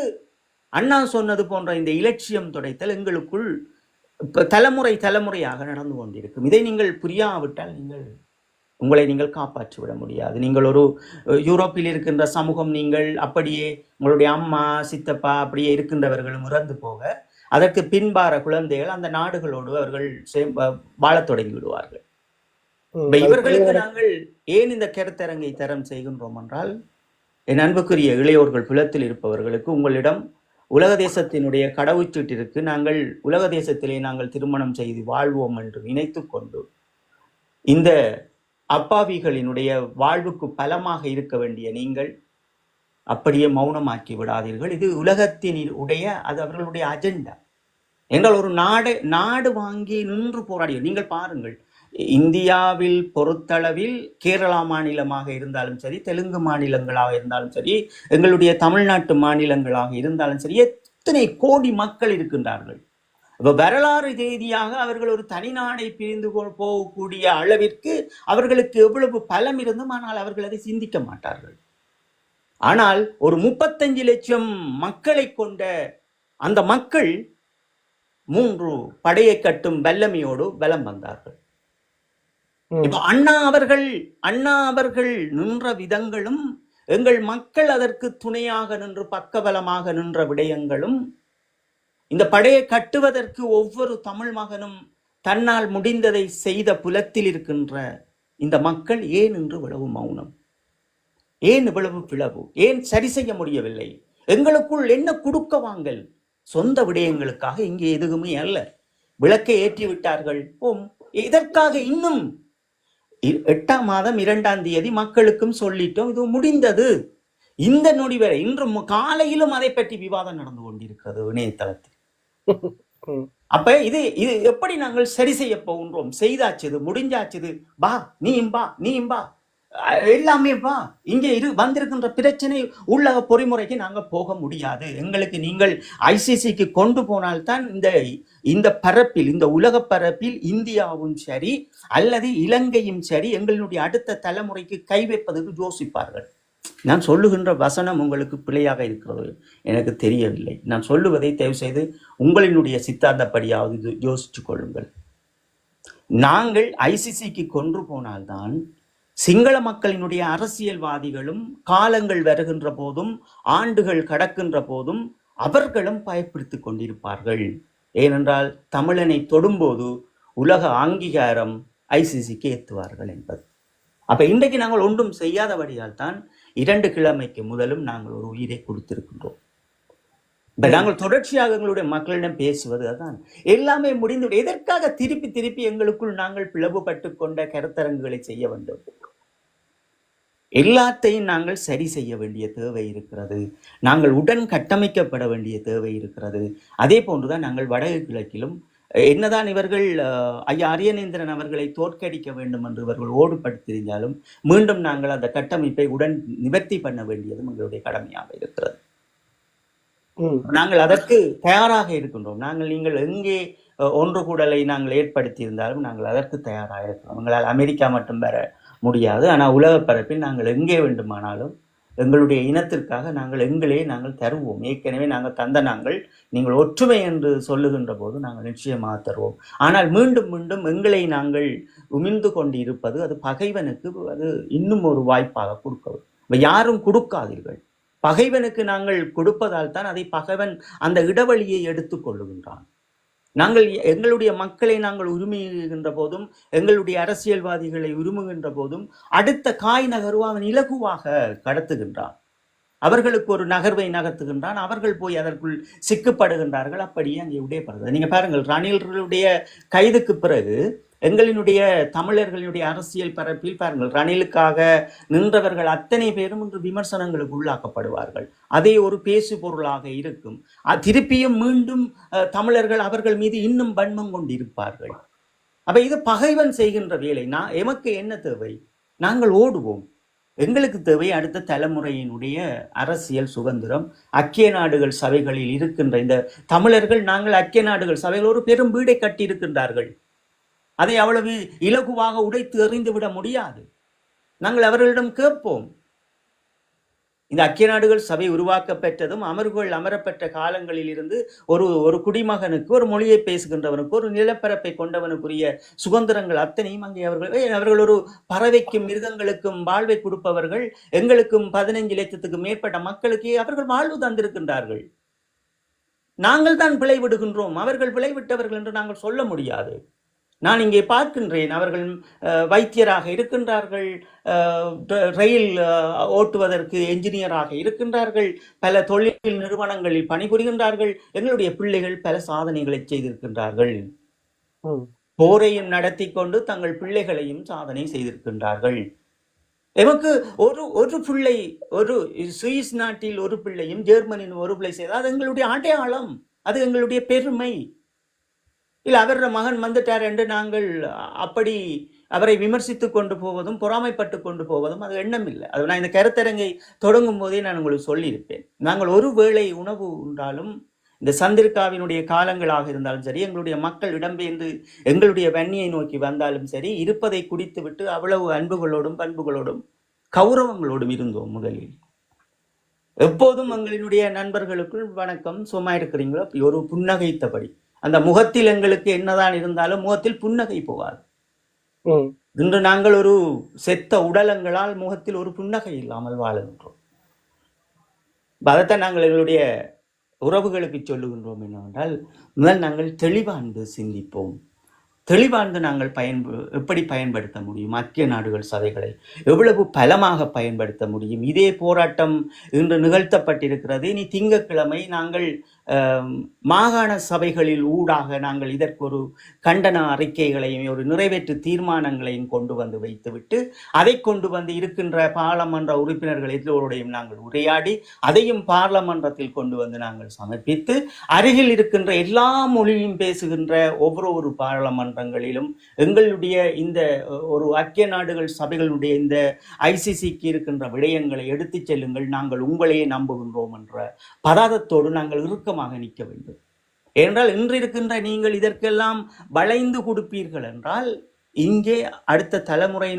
Speaker 3: அண்ணா சொன்னது போன்ற இந்த இலட்சியம் துடைத்தல் எங்களுக்குள் தலைமுறையாக நடந்து கொண்டிருக்கும். இதை நீங்கள் புரியாவிட்டால் உங்களை நீங்கள் காப்பாற்றிவிட முடியாது. நீங்கள் ஒரு யூரோப்பில் இருக்கின்ற சமூகம், நீங்கள் அப்படியே உங்களுடைய அம்மா சித்தப்பா அப்படியே இருக்கின்றவர்களும் இறந்து போக அதற்கு பின்பார குழந்தைகள் அந்த நாடுகளோடு அவர்கள் வாழத் தொடங்கி விடுவார்கள். இவர்களுக்கு நாங்கள் ஏன் இந்த கருத்தரங்கை தரம் செய்கின்றோம் என்றால், என் அன்புக்குரிய இளையோர்கள், புலத்தில் இருப்பவர்களுக்கு உங்களிடம் உலக தேசத்தினுடைய கடவுச்சீட்டிற்கு நாங்கள் உலக தேசத்திலே நாங்கள் திருமணம் செய்து வாழ்வோம் என்று நினைத்து கொண்டு இந்த அப்பாவிகளினுடைய வாழ்வுக்கு பலமாக இருக்க வேண்டிய நீங்கள் அப்படியே மௌனமாக்கி விடாதீர்கள். இது உலகத்தினுடைய அது அவர்களுடைய அஜெண்டா. எங்கள் ஒரு நாடு வாங்கி நின்று போராடிய நீங்கள் பாருங்கள், இந்தியாவில் பொறுத்தளவில் கேரளா மாநிலமாக இருந்தாலும் சரி, தெலுங்கு மாநிலங்களாக இருந்தாலும் சரி, எங்களுடைய தமிழ்நாட்டு மாநிலங்களாக இருந்தாலும் சரி, எத்தனை கோடி மக்கள் இருக்கின்றார்கள். இப்போ வரலாறு ரீதியாக அவர்கள் ஒரு தனிநாடை பிரிந்து போகக்கூடிய அளவிற்கு அவர்களுக்கு எவ்வளவு பலம் இருந்தும் ஆனால் அவர்கள் அதை சிந்திக்க மாட்டார்கள். ஆனால் ஒரு 35 லட்சம் மக்களை கொண்ட அந்த மக்கள் 3 படையை கட்டும் வல்லமையோடு பலம் வந்தார்கள். இப்ப அண்ணா அவர்கள் நின்ற விதங்களும் எங்கள் மக்கள் அதற்கு துணையாக நின்று பக்கபலமாக நின்ற விடயங்களும், இந்த படையை கட்டுவதற்கு ஒவ்வொரு தமிழ் மகனும் தன்னால் முடிந்ததை செய்த புலத்தில் இருக்கின்ற இந்த மக்கள் ஏன் இன்று இவ்வளவு மௌனம்? ஏன் இவ்வளவு பிளவு? ஏன் சரி செய்ய முடியவில்லை? எங்களுக்குள் என்ன கொடுக்க வாங்கல்? சொந்த விடயங்களுக்காக இங்கே எதுவுமே அல்ல. விளக்கை ஏற்றி விட்டார்கள். இதற்காக இன்னும் 8ஆம் மாதம் 2ஆம் தேதி மக்களுக்கும் சொல்லிட்டோம், இது முடிந்தது. இந்த நொடி வரை இன்று காலையிலும் அதை பற்றி விவாதம் நடந்து கொண்டிருக்கிறது இணையதளத்தில். அப்ப இது எப்படி நாங்கள் சரி செய்ய போகின்றோம்? செய்தாச்சுது, முடிஞ்சாச்சுது, பா நீயும் பா எல்லாமே பா, இங்கே வந்திருக்கின்ற பிரச்சனை உள்ளக பொறிமுறைக்கு நாங்க போக முடியாது. எங்களுக்கு நீங்கள் ஐசிசிக்கு கொண்டு போனால்தான் இந்த பரப்பில், இந்த உலக பரப்பில் இந்தியாவும் சரி அல்லது இலங்கையும் சரி எங்களுடைய அடுத்த தலைமுறைக்கு கை வைப்பதற்கு யோசிப்பார்கள். நான் சொல்லுகின்ற வசனம் உங்களுக்கு பிழையாக இருக்கிறது எனக்கு தெரியவில்லை. நான் சொல்லுவதை தயவு செய்து உங்களினுடைய சித்தாந்தப்படியாவது யோசிச்சு கொள்ளுங்கள். நாங்கள் ஐசிசிக்கு கொண்டு போனால்தான் சிங்கள மக்களினுடைய அரசியல்வாதிகளும் காலங்கள் வருகின்ற போதும் ஆண்டுகள் கடக்கின்ற போதும் அவர்களும் பயப்படுத்திக் கொண்டிருப்பார்கள். ஏனென்றால் தமிழனை தொடும்போது உலக அங்கீகாரம் ஐசிசிக்கு ஏற்றுவார்கள் என்பது. அப்ப இன்றைக்கு நாங்கள் ஒன்றும் செய்யாதபடியால் தான் 2 கிழமைக்கு முதலும் நாங்கள் ஒரு உயிரை கொடுத்திருக்கின்றோம். இப்ப நாங்கள் தொடர்ச்சியாக எங்களுடைய மக்களிடம் பேசுவது அதான். எல்லாமே முடிந்து எதற்காக திருப்பி திருப்பி எங்களுக்குள் நாங்கள் பிளவுபட்டு கொண்ட கருத்தரங்குகளை செய்ய வேண்டும்? எல்லாத்தையும் நாங்கள் சரி செய்ய வேண்டிய தேவை இருக்கிறது. நாங்கள் உடன் கட்டமைக்கப்பட வேண்டிய தேவை இருக்கிறது. அதே போன்றுதான் நாங்கள் வடக்கு கிழக்கிலும் என்னதான் இவர்கள் ஐயா அரியநேந்திரன் அவர்களை தோற்கடிக்க வேண்டும் என்று இவர்கள் ஓடுபடுத்தியிருந்தாலும் மீண்டும் நாங்கள் அந்த கட்டமைப்பை உடன் நிவர்த்தி பண்ண வேண்டியதும் எங்களுடைய கடமையாக இருக்கிறது. நாங்கள் அதற்கு தயாராக இருக்கின்றோம். நீங்கள் எங்கே ஒன்று கூடலை நாங்கள் ஏற்படுத்தி இருந்தாலும் நாங்கள் அதற்கு தயாராக இருக்கிறோம். எங்களால் அமெரிக்கா மட்டும் பெற முடியாது. ஆனால் உலக பரப்பில் நாங்கள் எங்கே வேண்டுமானாலும் எங்களுடைய இனத்திற்காக நாங்கள் தருவோம். ஏற்கனவே நாங்கள் தந்த நீங்கள் ஒற்றுமை என்று சொல்லுகின்ற போது நாங்கள் நிச்சயமாக தருவோம். ஆனால் மீண்டும் மீண்டும் எங்களை நாங்கள் உமிழ்ந்து கொண்டு இருப்பது அது பகைவனுக்கு அது இன்னும் ஒரு வாய்ப்பாக கொடுக்கவும். யாரும் கொடுக்காதீர்கள். பகைவனுக்கு நாங்கள் கொடுப்பதால் தான் அதை பகைவன் அந்த இடைவெளியை எடுத்துக் கொள்ளுகின்றான். நாங்கள் எங்களுடைய மக்களை நாங்கள் உரிமைகின்ற போதும் எங்களுடைய அரசியல்வாதிகளை உரிமுகின்ற போதும் அடுத்த காய் நகர்வு அவன் இலகுவாக கடத்துகின்றான். அவர்களுக்கு ஒரு நகர்வை நகர்த்துகின்றான். அவர்கள் போய் அதற்குள் சிக்கப்படுகின்றார்கள். அப்படியே அங்கே விடைபடுறது. நீங்க பாருங்கள், ரணிலுடைய கைதுக்கு பிறகு எங்களினுடைய தமிழர்களுடைய அரசியல் பரப்பில் பாருங்கள், ரணிலுக்காக நின்றவர்கள் அத்தனை பேரும் இன்று விமர்சனங்களுக்கு உள்ளாக்கப்படுவார்கள். அதே ஒரு பேசு பொருளாக இருக்கும். திருப்பியும் மீண்டும் தமிழர்கள் அவர்கள் மீது இன்னும் வன்மம் கொண்டிருப்பார்கள். அப்ப இது பகைவன் செய்கின்ற வேலை. எமக்கு என்ன தேவை? நாங்கள் ஓடுவோம். எங்களுக்கு தேவை அடுத்த தலைமுறையினுடைய அரசியல் சுதந்திரம். ஐக்கிய நாடுகள் சபைகளில் இருக்கின்ற இந்த தமிழர்கள் நாங்கள் ஐக்கிய நாடுகள் சபைகள் ஒரு பெரும் வீடை கட்டி இருக்கின்றார்கள். அதை அவ்வளவு இலகுவாக உடைத்து எறிந்து விட முடியாது. நாங்கள் அவர்களிடம் கேட்போம். இந்த ஐக்கிய நாடுகள் சபை உருவாக்கப்பெற்றதும் அமர்வுகள் அமரப்பெற்ற காலங்களில் இருந்து ஒரு குடிமகனுக்கு, ஒரு மொழியை பேசுகின்றவனுக்கு, ஒரு நிலப்பரப்பை கொண்டவனுக்குரிய சுதந்திரங்கள் அத்தனையும் அங்கே அவர்கள் ஒரு பறவைக்கும் மிருகங்களுக்கும் வாழ்வை கொடுப்பவர்கள். எங்களுக்கும் 15 லட்சத்துக்கு மேற்பட்ட மக்களுக்கு அவர்கள் வாழ்வு தந்திருக்கின்றார்கள். நாங்கள் தான் பிழைவிடுகின்றோம். அவர்கள் பிழைவிட்டவர்கள் என்று நாங்கள் சொல்ல முடியாது. நான் இங்கே பார்க்கின்றேன், அவர்கள் வைத்தியராக இருக்கின்றார்கள், ரயில் ஓட்டுவதற்கு என்ஜினியராக இருக்கின்றார்கள், பல தொழில் நிறுவனங்களில் பணிபுரிகின்றார்கள். எங்களுடைய பிள்ளைகள் பல சாதனைகளை செய்திருக்கின்றார்கள். போரையும் நடத்தி கொண்டு தங்கள் பிள்ளைகளையும் சாதனை செய்திருக்கின்றார்கள். எமக்கு ஒரு பிள்ளை, ஒரு சுவிஸ் நாட்டில் ஒரு பிள்ளையும் ஜெர்மனியில் ஒரு பிள்ளை செய்தால் அது எங்களுடைய அடையாளம், அது எங்களுடைய பெருமை. இல்லை அவரோட மகன் வந்துட்டார் என்று நாங்கள் அப்படி அவரை விமர்சித்து கொண்டு போவதும் பொறாமைப்பட்டு கொண்டு போவதும் அது எண்ணம் இல்லை. அது நான் இந்த கருத்தரங்கை தொடங்கும் போதே நான் உங்களுக்கு சொல்லியிருப்பேன். நாங்கள் ஒரு வேளை உணவு உண்டாலும் இந்த சந்திரிகாவினுடைய காலங்களாக இருந்தாலும் சரி, எங்களுடைய மக்கள் இடம்பெயர்ந்து எங்களுடைய வன்னியை நோக்கி வந்தாலும் சரி, இருப்பதை குடித்து விட்டு அவ்வளவு அன்புகளோடும் பண்புகளோடும் கௌரவங்களோடும் இருந்தோம். முதலில் எப்போதும் எங்களினுடைய நண்பர்களுக்குள் வணக்கம், சும்மா இருக்கிறீங்களோ அப்படி ஒரு புன்னகைத்தபடி. அந்த முகத்தில் எங்களுக்கு என்னதான் இருந்தாலும் முகத்தில் புன்னகை போகாது. இன்று நாங்கள் ஒரு செத்த உடலங்களால் முகத்தில் ஒரு புன்னகை இல்லாமல் வாழுகின்றோம். அதைத்தான் நாங்கள் எங்களுடைய உறவுகளுக்கு சொல்லுகின்றோம் என்னவென்றால், முதல் நாங்கள் தெளிவாழ்ந்து சிந்திப்போம். தெளிவாழ்ந்து நாங்கள் எப்படி பயன்படுத்த முடியும்? ஐக்கிய நாடுகள் சபைகளை எவ்வளவு பலமாக பயன்படுத்த முடியும்? இதே போராட்டம் இன்று நிகழ்த்தப்பட்டிருக்கிறது. இனி திங்கட்கிழமை நாங்கள் மாகாண சபைகளில் ஊடாக நாங்கள் இதற்கு ஒரு கண்டன அறிக்கைகளையும் ஒரு நிறைவேற்று தீர்மானங்களையும் கொண்டு வந்து வைத்துவிட்டு அதை கொண்டு வந்து இருக்கின்ற பாராளுமன்ற உறுப்பினர்கள் எல்லோருடையும் நாங்கள் உரையாடி அதையும் பாராளுமன்றத்தில் கொண்டு வந்து நாங்கள் சமர்ப்பித்து அருகில் இருக்கின்ற எல்லா மொழியும் பேசுகின்ற ஒவ்வொரு பாராளுமன்றங்களிலும் எங்களுடைய இந்த ஒரு ஐக்கிய நாடுகள் சபைகளுடைய இந்த ஐசிசிக்கு இருக்கின்ற விடயங்களை எடுத்துச் செல்லுங்கள், நாங்கள் உங்களையே நம்புகின்றோம் என்ற பதாதத்தோடு நாங்கள் இறுக்கமாக நிற்க வேண்டும். ஏனென்றால் இன்று இருக்கின்ற நீங்கள் இதற்கெல்லாம் வளைந்து கொடுப்பீர்கள் என்றால் இங்கே அடுத்த தலைமுறை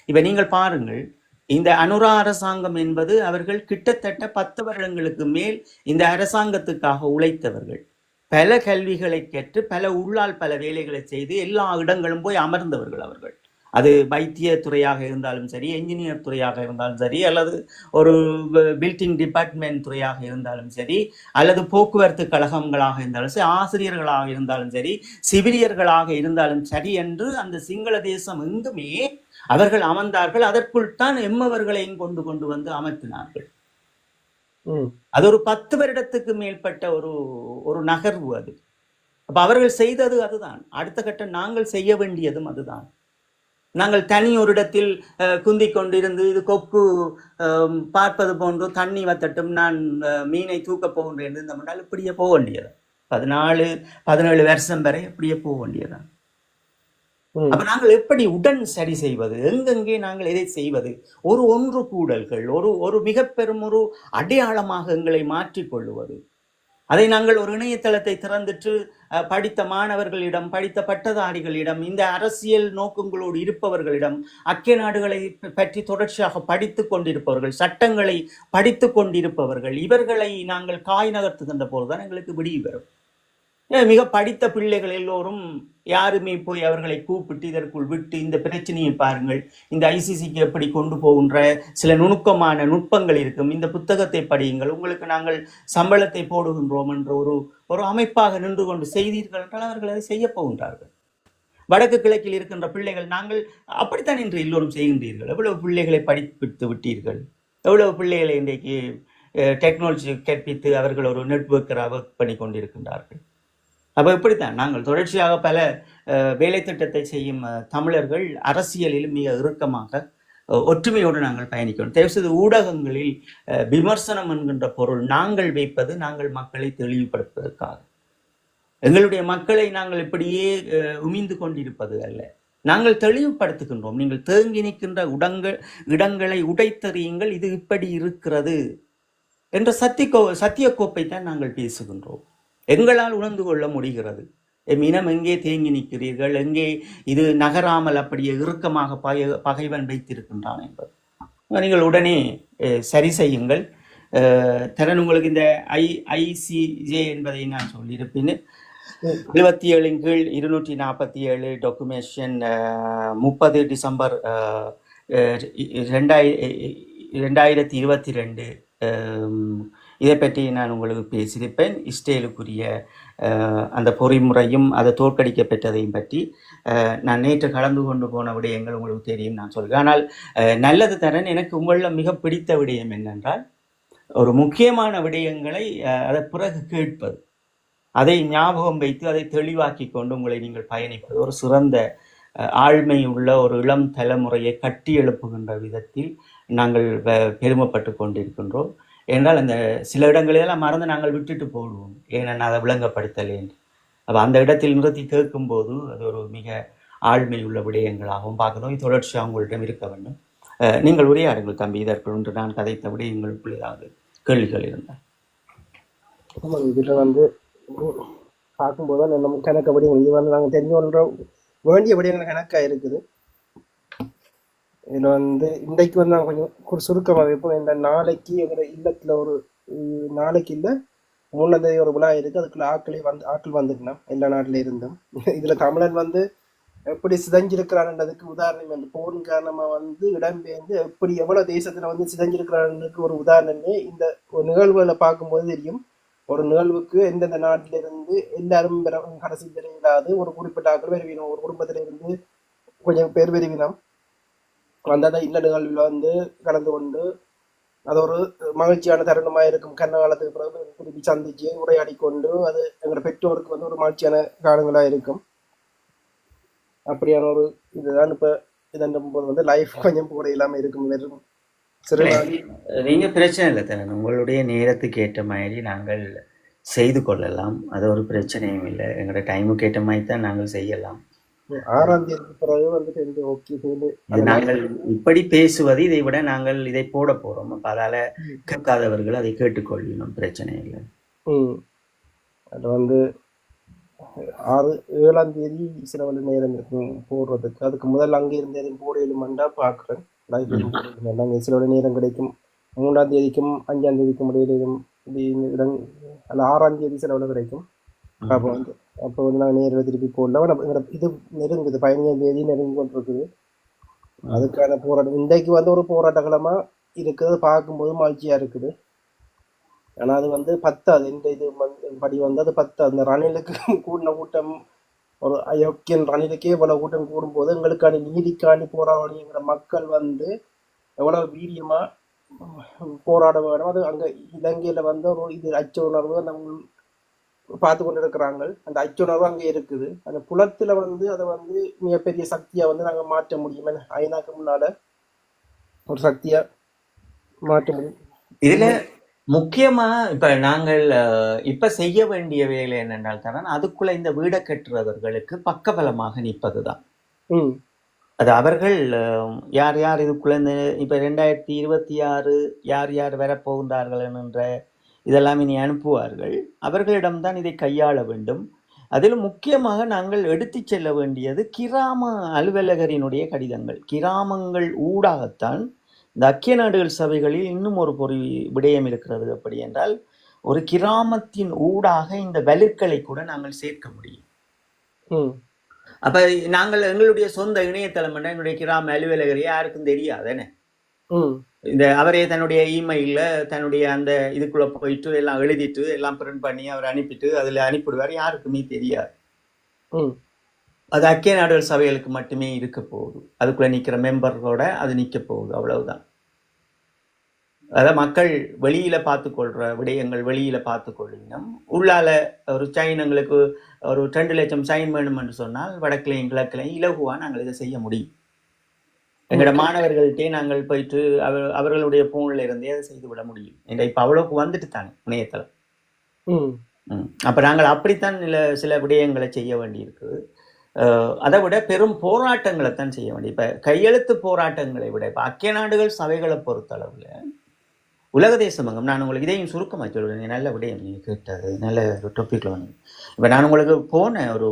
Speaker 3: இப்ப நீங்கள் பாருங்கள், இந்த அனுரா அரசாங்கம் என்பது அவர்கள் கிட்டத்தட்ட 10 வருடங்களுக்கு மேல் இந்த அரசாங்கத்துக்காக உழைத்தவர்கள். பல கல்விகளை கற்று பல உள்ளால் பல வேலைகளை செய்து எல்லா இடங்களும் போய் அமர்ந்தவர்கள். அவர்கள் அது வைத்திய துறையாக இருந்தாலும் சரி, என்ஜினியர் துறையாக இருந்தாலும் சரி, அல்லது ஒரு பில்டிங் டிபார்ட்மெண்ட் துறையாக இருந்தாலும் சரி, அல்லது போக்குவரத்து கழகங்களாக இருந்தாலும் சரி, ஆசிரியர்களாக இருந்தாலும் சரி, சிவிலியர்களாக இருந்தாலும் சரி என்று அந்த சிங்கள தேசம் எங்குமே அவர்கள் அமர்ந்தார்கள். அதற்குள் தான் எம்மவர்களையும் கொண்டு கொண்டு வந்து அமர்த்தினார்கள். அது ஒரு 10 வருடத்துக்கு மேற்பட்ட ஒரு நகர்வு அது. அப்ப அவர்கள் செய்தது அதுதான். அடுத்த கட்டம் நாங்கள் செய்ய வேண்டியதும் அதுதான். நாங்கள் தனி ஒரு இடத்தில் குந்திக் கொண்டிருந்து இது கொக்கு பார்ப்பது போன்று தண்ணி வத்தட்டும் நான் மீனை தூக்கப் போகின்றேன் இந்த முன்னால் இப்படியே போக வேண்டியது. 14-17 வருஷம் வரை இப்படியே போக வேண்டியதான். அப்ப நாங்கள் எப்படி உடன் சரி செய்வது, எங்கெங்கே நாங்கள் எதை செய்வது, ஒன்று கூடல்கள், ஒரு மிக பெரும் ஒரு அடையாளமாக எங்களை மாற்றிக்கொள்ளுவது. அதை நாங்கள் ஒரு இணையதளத்தை திறந்துட்டு படித்த மாணவர்களிடம், படித்த பட்டதாரிகளிடம், இந்த அரசியல் நோக்கங்களோடு இருப்பவர்களிடம், அக்கிய நாடுகளை பற்றி தொடர்ச்சியாக படித்து கொண்டிருப்பவர்கள், சட்டங்களை படித்து கொண்டிருப்பவர்கள், இவர்களை நாங்கள் காய் நகர்த்துகின்ற போதுதான் எங்களுக்கு விடிவு வரும். மிக படித்த பிள்ளைகள் எல்லோரும் யாருமே போய் அவர்களை கூப்பிட்டு இதற்குள் விட்டு இந்த பிரச்சனையை பாருங்கள், இந்த ஐசிசிக்கு எப்படி கொண்டு போகின்ற சில நுணுக்கமான நுட்பங்கள் இருக்கும், இந்த புத்தகத்தை படியுங்கள், உங்களுக்கு நாங்கள் சம்பளத்தை போடுகின்றோம் என்ற ஒரு அமைப்பாக நின்று கொண்டு செய்தீர்கள் என்றால் அவர்கள் அதை செய்ய போகின்றார்கள். வடக்கு கிழக்கில் இருக்கின்ற பிள்ளைகள் நாங்கள் அப்படித்தான் இன்று எல்லோரும் செய்கின்றீர்கள். எவ்வளவு பிள்ளைகளை படிப்பித்து விட்டீர்கள், எவ்வளவு பிள்ளைகளை இன்றைக்கு டெக்னாலஜி கற்பித்து அவர்கள் ஒரு நெட்வொர்க்கராக ஒர்க் பண்ணி கொண்டிருக்கின்றார்கள். அப்போ இப்படித்தான் நாங்கள் தொடர்ச்சியாக பல வேலை திட்டத்தை செய்யும் தமிழர்கள் அரசியலில் மிக இறுக்கமாக ஒற்றுமையோடு நாங்கள் பயணிக்கிறோம். தயவுசெய்து ஊடகங்களில் விமர்சனம் என்கின்ற பொருள் நாங்கள் வைப்பது நாங்கள் மக்களை தெளிவுபடுத்துவதற்காக. எங்களுடைய மக்களை நாங்கள் இப்படியே உமிழ்ந்து கொண்டிருப்பது அல்ல, நாங்கள் தெளிவுபடுத்துகின்றோம். நீங்கள் தேங்கி நிற்கின்ற இடங்களை உடைத்தறியுங்கள், இது இப்படி இருக்கிறது என்ற சத்திய கோப்பை தான் நாங்கள் பேசுகின்றோம். எங்களால் உணர்ந்து கொள்ள முடிகிறது. இனம் எங்கே தேங்கி நிற்கிறீர்கள், எங்கே இது நகராமல் அப்படியே இறுக்கமாக பகைவன் வைத்திருக்கின்றான் என்பது நீங்கள் உடனே சரி செய்யுங்கள். திறன் உங்களுக்கு இந்த ஐசிஜே என்பதை நான் சொல்லியிருப்பேன். 77 கீழ் 247 டாக்குமெண்டேஷன் 30 டிசம்பர் 2022 இதை பற்றி நான் உங்களுக்கு பேசியிருப்பேன். இஸ்ரேலுக்குரிய அந்த பொறிமுறையும் அதை தோற்கடிக்கப்பட்டதையும் பற்றி நான் நேற்று கலந்து கொண்டு போன விடயங்கள் உங்களுக்கு தெரியும், நான் சொல்கிறேன். ஆனால் நல்லது தரன் எனக்கு உங்களில் மிக பிடித்த விடயம் என்னென்றால் ஒரு முக்கியமான விடயங்களை அதை பிறகு கேட்பது, அதை ஞாபகம் வைத்து அதை தெளிவாக்கி கொண்டு உங்களை நீங்கள் பயணிப்பது, ஒரு சிறந்த ஆழ்மை உள்ள ஒரு இளம் தலைமுறையை கட்டி எழுப்புகின்ற விதத்தில் நாங்கள் பெருமைப்பட்டு கொண்டிருக்கின்றோம். என்றால் அந்த சில இடங்களெல்லாம் மறந்து நாங்கள் விட்டுட்டு போடுவோம், ஏன்னா அதை விளங்கப்படுத்தலேன். அப்போ அந்த இடத்தில் நிறுத்தி கேட்கும்போது அது ஒரு மிக ஆழ்மை உள்ள விடயங்களாகவும் பார்க்கணும். இது தொடர்ச்சியாக உங்களிடம் இருக்க வேண்டும். நீங்கள் உரையாடுங்கள் தம்பி, இதற்கு ஒன்று நான் கதைத்த விடயங்களுக்குள் ஏதாவது கேள்விகள் இருந்தால்.
Speaker 1: இதில் பார்க்கும்போது தான் நம்ம கணக்க விடயங்கள் இது நாங்கள் தெரிஞ்சு வேண்டிய விடயங்கள் கணக்காக இருக்குது. இதில் இன்றைக்கு நாங்கள் கொஞ்சம் சுருக்கமாக இப்போ இந்த நாளைக்கு எங்களோட இல்லத்தில் ஒரு நாளைக்கு இல்லை 3ஆம் தேதி ஒரு விழா இருக்குது. அதுக்குள்ள ஆட்கள் வந்துக்கணும் எல்லா நாட்டில் இருந்தும். இதில் தமிழன் எப்படி சிதைஞ்சிருக்கிறான்றதுக்கு உதாரணம் அந்த போரின் காரணமாக இடம்பெயர்ந்து எப்படி எவ்வளோ தேசத்தில் சிதைஞ்சிருக்கிறான்றதுக்கு ஒரு உதாரணமே இந்த ஒரு நிகழ்வுகளை பார்க்கும்போது தெரியும். ஒரு நிகழ்வுக்கு எந்தெந்த நாட்டிலிருந்து எல்லாரும் கடைசி தெரியலாது ஒரு குறிப்பிட்ட ஆட்கள் வருவினோம், ஒரு குடும்பத்தில் இருந்து கொஞ்சம் பேர் வருவினோம். அந்த இந்த நிகழ்வில் கலந்து கொண்டு அது ஒரு மகிழ்ச்சியான தருணமாக இருக்கும். கண்ணகாலத்துக்கு பிறகு திருப்பி சந்திச்சு உரையாடி கொண்டு அது எங்களோட பெற்றோருக்கு ஒரு மகிழ்ச்சியான காலங்களாக இருக்கும். அப்படியான ஒரு இதுதான் இப்போ இதன் போது லைஃப் கொஞ்சம் கூட இல்லாமல் இருக்கும். வெறும்
Speaker 3: நீங்க பிரச்சனை இல்லை தரணும், உங்களுடைய நேரத்துக்கு ஏற்ற மாதிரி நாங்கள் செய்து கொள்ளலாம், அது ஒரு பிரச்சனையும் இல்லை. எங்களோட டைமுக்கு ஏற்ற மாதிரி தான் நாங்கள் செய்யலாம்.
Speaker 1: 6ஆம் தேதிக்கு பிறகு ஓகே
Speaker 3: நாங்கள் இப்படி பேசுவது இதை விட நாங்கள் இதை போட போறோம். அப்ப அதால கேட்காதவர்கள் அதை கேட்டுக்கொள்ளணும், பிரச்சனை இல்லை.
Speaker 1: அது 7ஆம் தேதி சில நேரம் இருக்கும் போடுறதுக்கு. அதுக்கு முதல்ல அங்கே இருந்த போடையிலுமெண்டா பார்க்குறேன். லைஃப் சில நேரம் கிடைக்கும். 3ஆம் தேதிக்கும் 5ஆம் தேதிக்கும் இடையிலும் இடம் அந்த 6ஆம் தேதி சில கிடைக்கும். அப்போ நாங்கள் நேரில் திருப்பி போடலாம். இது நெருங்குது, 15ஆம் தேதி நெருங்கி கொண்டிருக்குது. அதுக்கான போராட்டம் இன்றைக்கு ஒரு போராட்ட இருக்குது. பார்க்கும்போது மகிழ்ச்சியாக இருக்குது. ஆனால் அது 10 இந்த இது படி அது 10 அந்த ரணிலுக்கு கூடின கூட்டம் ஒரு அயோக்கியன் ரணிலுக்கே இவ்வளவு கூட்டம் கூடும்போது எங்களுக்கான நீதிக்காண்டி போராடிங்கிற மக்கள் வந்து எவ்வளவு வீரியமா போராட வேணும். அது அங்க இலங்கையில வந்து ஒரு இது அச்ச உணர்வு அந்த பார்த்து கொண்டு இருக்கிறாங்க. அந்த அச்ச உணர்வு அங்கே இருக்குது. அந்த புலத்துல வந்து அதை வந்து மிகப்பெரிய சக்தியா வந்து நாங்க மாற்ற முடியும். ஐநாக்கு முன்னால ஒரு சக்தியா மாற்ற முடியும்.
Speaker 3: இதுல முக்கியமா இப்ப நாங்கள் இப்ப செய்ய வேண்டிய வேலை என்னென்றால் தான் அதுக்குள்ள இந்த வீடை கட்டுறவர்களுக்கு பக்கபலமாக நிற்பதுதான்.
Speaker 1: ம்
Speaker 3: அது அவர்கள் யார் யார் இதுக்குள்ள இந்த இப்ப 2026 யார் யார் வரப்போகின்றார்கள் என்ற இதெல்லாம் இனி அனுப்புவார்கள். அவர்களிடம்தான் இதை கையாள வேண்டும். அதிலும் முக்கியமாக நாங்கள் எடுத்து செல்ல வேண்டியது கிராம அலுவலகரினுடைய கடிதங்கள். கிராமங்கள் ஊடாகத்தான் இந்த ஐக்கிய நாடுகள் சபைகளில் இன்னும் ஒரு விடயம் இருக்கிறது. அப்படி என்றால் ஒரு கிராமத்தின் ஊடாக இந்த வலுக்களை கூட நாங்கள் சேர்க்க முடியும்.
Speaker 1: ம்
Speaker 3: அப்ப நாங்கள் எங்களுடைய சொந்த இணையதளம் என்ற என்னுடைய கிராம அலுவலகர் யாருக்கும் தெரியாதுன்னு
Speaker 1: ம்
Speaker 3: இந்த அவரே தன்னுடைய இமெயில தன்னுடைய அந்த இதுக்குள்ள போயிட்டு எல்லாம் எழுதிட்டு எல்லாம் பிரிண்ட் பண்ணி அவர் அனுப்பிட்டு அதுல அனுப்பிடுவார். யாருக்குமே தெரியாது.
Speaker 1: ம்
Speaker 3: அது ஐக்கிய நாடுகள் சபைகளுக்கு மட்டுமே இருக்க போகுது. அதுக்குள்ள நிக்கிற மெம்பர்களோட அது நிக்க போகுது. அவ்வளவுதான். அதாவது மக்கள் வெளியில பார்த்துக்கொள்ற விடயங்கள் வெளியில பார்த்துக்கொள்ளினோம். உள்ளால ஒரு சைன் எங்களுக்கு ஒரு 2 லட்சம் சைன் வேணும் என்று சொன்னால் வடக்கிலையும் கிழக்கிலையும் இலகுவா நாங்கள் இதை செய்ய முடியும். எங்களோட மாணவர்கள்ட்டே நாங்கள் போயிட்டு அவர்களுடைய போன்ல இருந்தே அதை செய்து விட முடியும். என்ற இப்ப அவ்வளவுக்கு வந்துட்டு தானே இணையதளம். அப்ப நாங்கள் அப்படித்தான் சில விடயங்களை செய்ய வேண்டியிருக்கு. அதை விட பெரும் போராட்டங்களை தான் செய்ய வேண்டிய. இப்ப கையெழுத்து போராட்டங்களை விட இப்ப ஐக்கிய நாடுகள் சபைகளை பொறுத்தளவுல உலக தேசமங்கம் நான் உங்களுக்கு இதையும் சுருக்கமாக சொல்லுவேன். நல்ல விடயம் நீங்கள் கேட்டது நல்ல ஒரு டாபிக்ல வந்து இப்போ நான் உங்களுக்கு போன ஒரு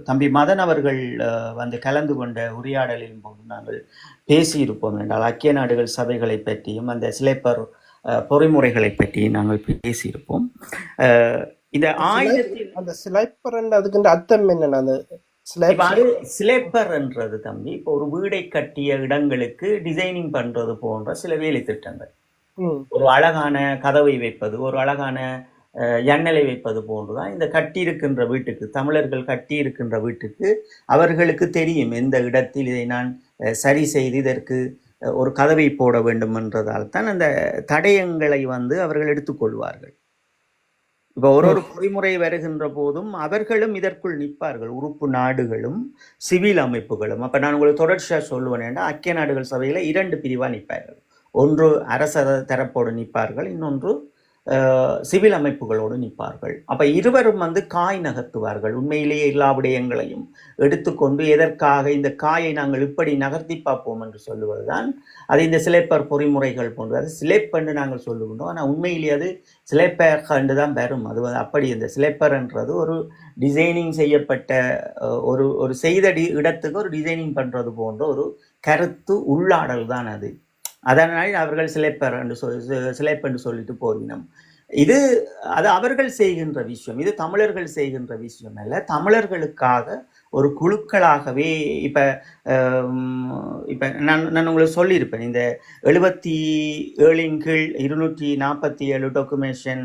Speaker 3: தம்பி மதன் அவர்கள் வந்து கலந்து கொண்ட உரையாடலின் போது நாங்கள் பேசியிருப்போம் என்றால் ஐக்கிய நாடுகள் சபைகளை பற்றியும் அந்த சிலைப்பர் பொறிமுறைகளை பற்றியும் நாங்கள் பேசியிருப்போம். இந்த
Speaker 1: அந்த சிலைப்பர் அதுக்கு அர்த்தம் என்னன்னா அந்த
Speaker 3: சிலைப்பர் என்றது தம்பி இப்போ ஒரு வீடை கட்டிய இடங்களுக்கு டிசைனிங் பண்றது போன்ற சில வேலை திட்டங்கள். ஒரு அழகான கதவை வைப்பது ஒரு அழகான எண்ணலை வைப்பது போன்றுதான் இந்த கட்டி இருக்கின்ற வீட்டுக்கு தமிழர்கள் கட்டி இருக்கின்ற வீட்டுக்கு அவர்களுக்கு தெரியும் எந்த இடத்தில் இதை நான் சரி செய்து இதற்கு ஒரு கதவை போட வேண்டும் என்றதால் தான் அந்த தடயங்களை வந்து அவர்கள் எடுத்துக்கொள்வார்கள். இப்போ ஒரு பொறிமுறை வருகின்ற போதும் அவர்களும் இதற்குள் நிற்பார்கள். உறுப்பு நாடுகளும் சிவில் அமைப்புகளும். அப்ப நான் உங்களுக்கு தொடர்ச்சியா சொல்லுவேன், ஐக்கிய நாடுகள் சபையில 2 பிரிவா நிற்பார்கள். ஒன்று அரச தரப்போடு நிற்பார்கள், இன்னொன்று சிவில் அமைப்புகளோடு நிற்பார்கள். அப்ப இருவரும் வந்து காய் நகர்த்துவார்கள். உண்மையிலேயே எல்லா விடயங்களையும் எடுத்துக்கொண்டு எதற்காக இந்த காயை நாங்கள் இப்படி நகர்த்தி பார்ப்போம் என்று சொல்லுவதுதான் அது இந்த சிலைப்பர் பொறிமுறைகள் போன்று. அது சிலைப்பென்று நாங்கள் சொல்லுகின்றோம். ஆனால் உண்மையிலேயே அது சிலைப்பர் கண்டு தான் வரும். அது அப்படி இந்த சிலைப்பர்ன்றது ஒரு டிசைனிங் செய்யப்பட்ட ஒரு செய்த இடத்துக்கு ஒரு டிசைனிங் பண்றது போன்ற ஒரு கருத்து உள்ளாடல் தான் அது. அதனால் அவர்கள் சிலைப்பர் என்று சொல்லிட்டு போகினோம். அது அவர்கள் செய்கின்ற விஷயம். இது தமிழர்கள் செய்கின்ற விஷயம் அல்ல. தமிழர்களுக்காக ஒரு குழுக்களாகவே இப்ப நான் உங்களுக்கு சொல்லியிருப்பேன். இந்த 77 கீழ் 247 டொக்குமெண்டேஷன்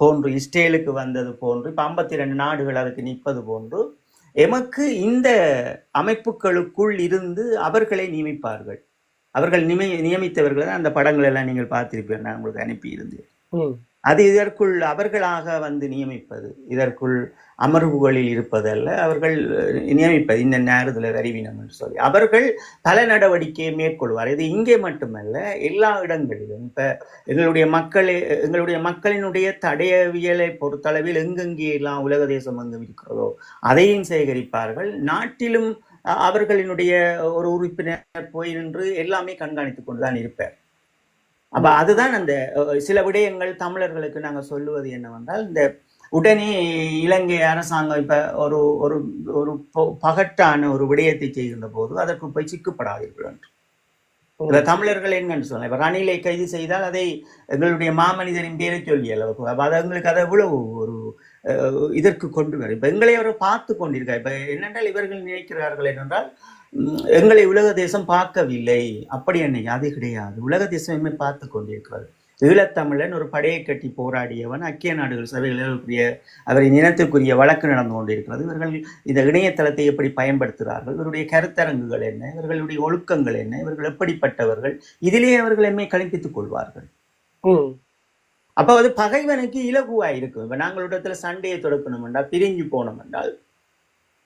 Speaker 3: போன்று இஸ்ரேலுக்கு வந்தது போன்று இப்ப 52 நாடுகள் அதுக்கு நிற்பது போன்று எமக்கு இந்த அமைப்புகளுக்குள் இருந்து அவர்களை நியமிப்பார்கள். அவர்கள் நியமித்தவர்கள் அந்த படங்கள் எல்லாம் நீங்கள் பார்த்திருப்பீர்கள். நான் உங்களுக்கு அனுப்பி இருந்தேன். அது இதற்குள் அவர்களாக வந்து நியமிப்பது, இதற்குள் அமர்வுகளில் இருப்பதல்ல. அவர்கள் நியமிப்பது இந்த நேரத்தில் அறிவினம் என்று சொல்லி அவர்கள் பல நடவடிக்கையை மேற்கொள்வார். இது இங்கே மட்டுமல்ல, எல்லா இடங்களிலும். இப்ப எங்களுடைய மக்களினுடைய தடயவியலை பொறுத்தளவில் எங்கெங்கே எல்லாம் உலக தேசம் எங்கும் இருக்கிறதோ அதையும் சேகரிப்பார்கள். நாட்டிலும் அவர்களினுடைய ஒரு உறுப்பினர் போய் நின்று எல்லாமே கண்காணித்துக் கொண்டுதான் இருப்பார். அப்ப அதுதான் அந்த சில விடயங்கள் தமிழர்களுக்கு நாங்கள் சொல்லுவது என்னவென்றால், இந்த உடனே இலங்கை அரசாங்கம் இப்ப ஒரு பகட்டான ஒரு விடயத்தை செய்கின்ற போது அதற்கு போய் சிக்கப்படாதீர்கள் என்று தமிழர்கள் என்னன்னு சொன்ன. இப்ப ரணிலை கைது செய்தால் அதை எங்களுடைய மாமனிதரின் பேரை சொல்லி அளவுக்கு அது எங்களுக்கு அதை எவ்வளவு ஒரு இதற்கு கொண்டு வரும். இப்ப எங்களை அவர் பார்த்து கொண்டிருக்கார். இப்ப என்னென்றால் இவர்கள் நினைக்கிறார்கள் என்னென்றால் எங்களை உலக தேசம் பார்க்கவில்லை. அப்படி என்ன அது கிடையாது. உலக தேசமே பார்த்து கொண்டிருக்கிறது. ஈழத்தமிழன் ஒரு படையை கட்டி போராடியவன் ஐக்கிய நாடுகள் சபைகளுக்குரிய அவரின் இனத்துக்குரிய வழக்கு நடந்து கொண்டிருக்கிறது. இவர்கள் இந்த இணையதளத்தை எப்படி பயன்படுத்துகிறார்கள், இவருடைய கருத்தரங்குகள் என்ன, இவர்களுடைய ஒழுக்கங்கள் என்ன, இவர்கள் எப்படிப்பட்டவர்கள், இதிலேயே அவர்கள் எம்மை கணிப்பித்துக் கொள்வார்கள். அப்ப அது பகைவனுக்கு இலகுவா இருக்கும். இப்ப நாங்களிடத்துல சண்டையை தொடக்கணும் என்றால், பிரிஞ்சு போனோம் என்றால்,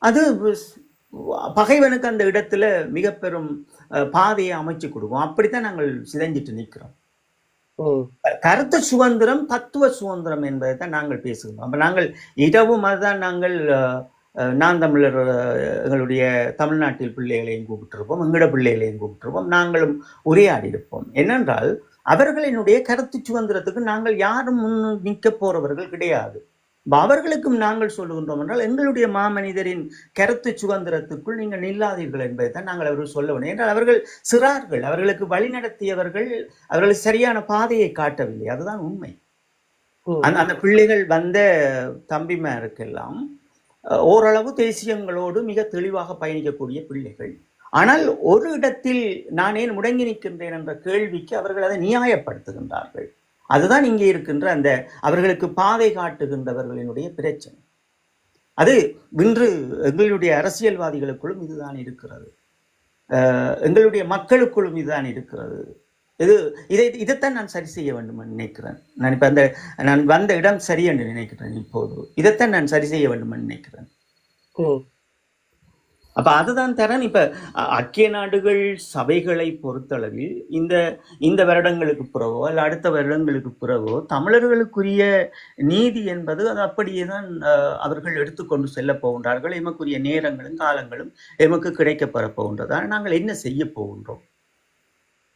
Speaker 3: அது பகைவனுக்கு அந்த இடத்துல மிக பெரும் பாதையை அமைச்சு கொடுக்கும். அப்படித்தான் நாங்கள் சிதைஞ்சிட்டு நிற்கிறோம். கருத்து சுதந்திரம், தத்துவ சுதந்திரம் என்பதை தான் நாங்கள் பேசுகிறோம். அப்ப நாங்கள் இரவும் அதுதான் நாங்கள் நான் தமிழர் எங்களுடைய தமிழ்நாட்டில் பிள்ளைகளையும் கூப்பிட்டிருப்போம், எங்கட பிள்ளைகளையும் கூப்பிட்டிருப்போம், நாங்களும் உரையாடி இருப்போம். என்னென்றால் அவர்களினுடைய கருத்து சுதந்திரத்துக்கு நாங்கள் யாரும் முன் நிற்க போறவர்கள் கிடையாது. அவர்களுக்கும் நாங்கள் சொல்லுகின்றோம் என்றால் எங்களுடைய மாமனிதரின் கருத்து சுதந்திரத்துக்குள் நீங்கள் நில்லாதீர்கள் என்பதை தான் நாங்கள் அவர்கள் சொல்ல வேண்டும். என்றால் அவர்கள் சிறார்கள், அவர்களுக்கு வழி நடத்தியவர்கள் அவர்களுக்கு சரியான பாதையை காட்டவில்லை. அதுதான் உண்மை. அந்த பிள்ளைகள் வந்த தம்பிமாருக்கெல்லாம் ஓரளவு தேசியங்களோடு மிக தெளிவாக பயணிக்கக்கூடிய பிள்ளைகள். ஆனால் ஒரு இடத்தில் நான் ஏன் முடங்கி நிற்கின்றேன் என்ற கேள்விக்கு அவர்கள் அதை நியாயப்படுத்துகின்றார்கள். அதுதான் இங்கே இருக்கின்ற அந்த அவர்களுக்கு பாதை காட்டுகின்றவர்களினுடைய பிரச்சனை. அது இன்று எங்களுடைய அரசியல்வாதிகளுக்குள்ளும் இதுதான் இருக்கிறது, எங்களுடைய மக்களுக்குள்ளும் இதுதான் இருக்கிறது. இதைத்தான் நான் சரி செய்ய வேண்டும் நினைக்கிறேன். நான் இப்ப நான் வந்த இடம் சரி என்று நினைக்கிறேன். இப்போது இதைத்தான் நான் சரி செய்ய வேண்டும் நினைக்கிறேன். அப்ப அதுதான் தரேன். இப்ப ஐக்கிய நாடுகள் சபைகளை பொறுத்தளவில் இந்த வருடங்களுக்கு பிறகோ அல்ல அடுத்த வருடங்களுக்கு பிறகோ தமிழர்களுக்குரிய நீதி என்பது அது அப்படியே தான் அவர்கள் எடுத்துக்கொண்டு செல்ல போகின்றார்கள். எமக்குரிய நேரங்களும் காலங்களும் எமக்கு கிடைக்கப்பெற போகின்றதால் நாங்கள் என்ன செய்ய போகின்றோம்?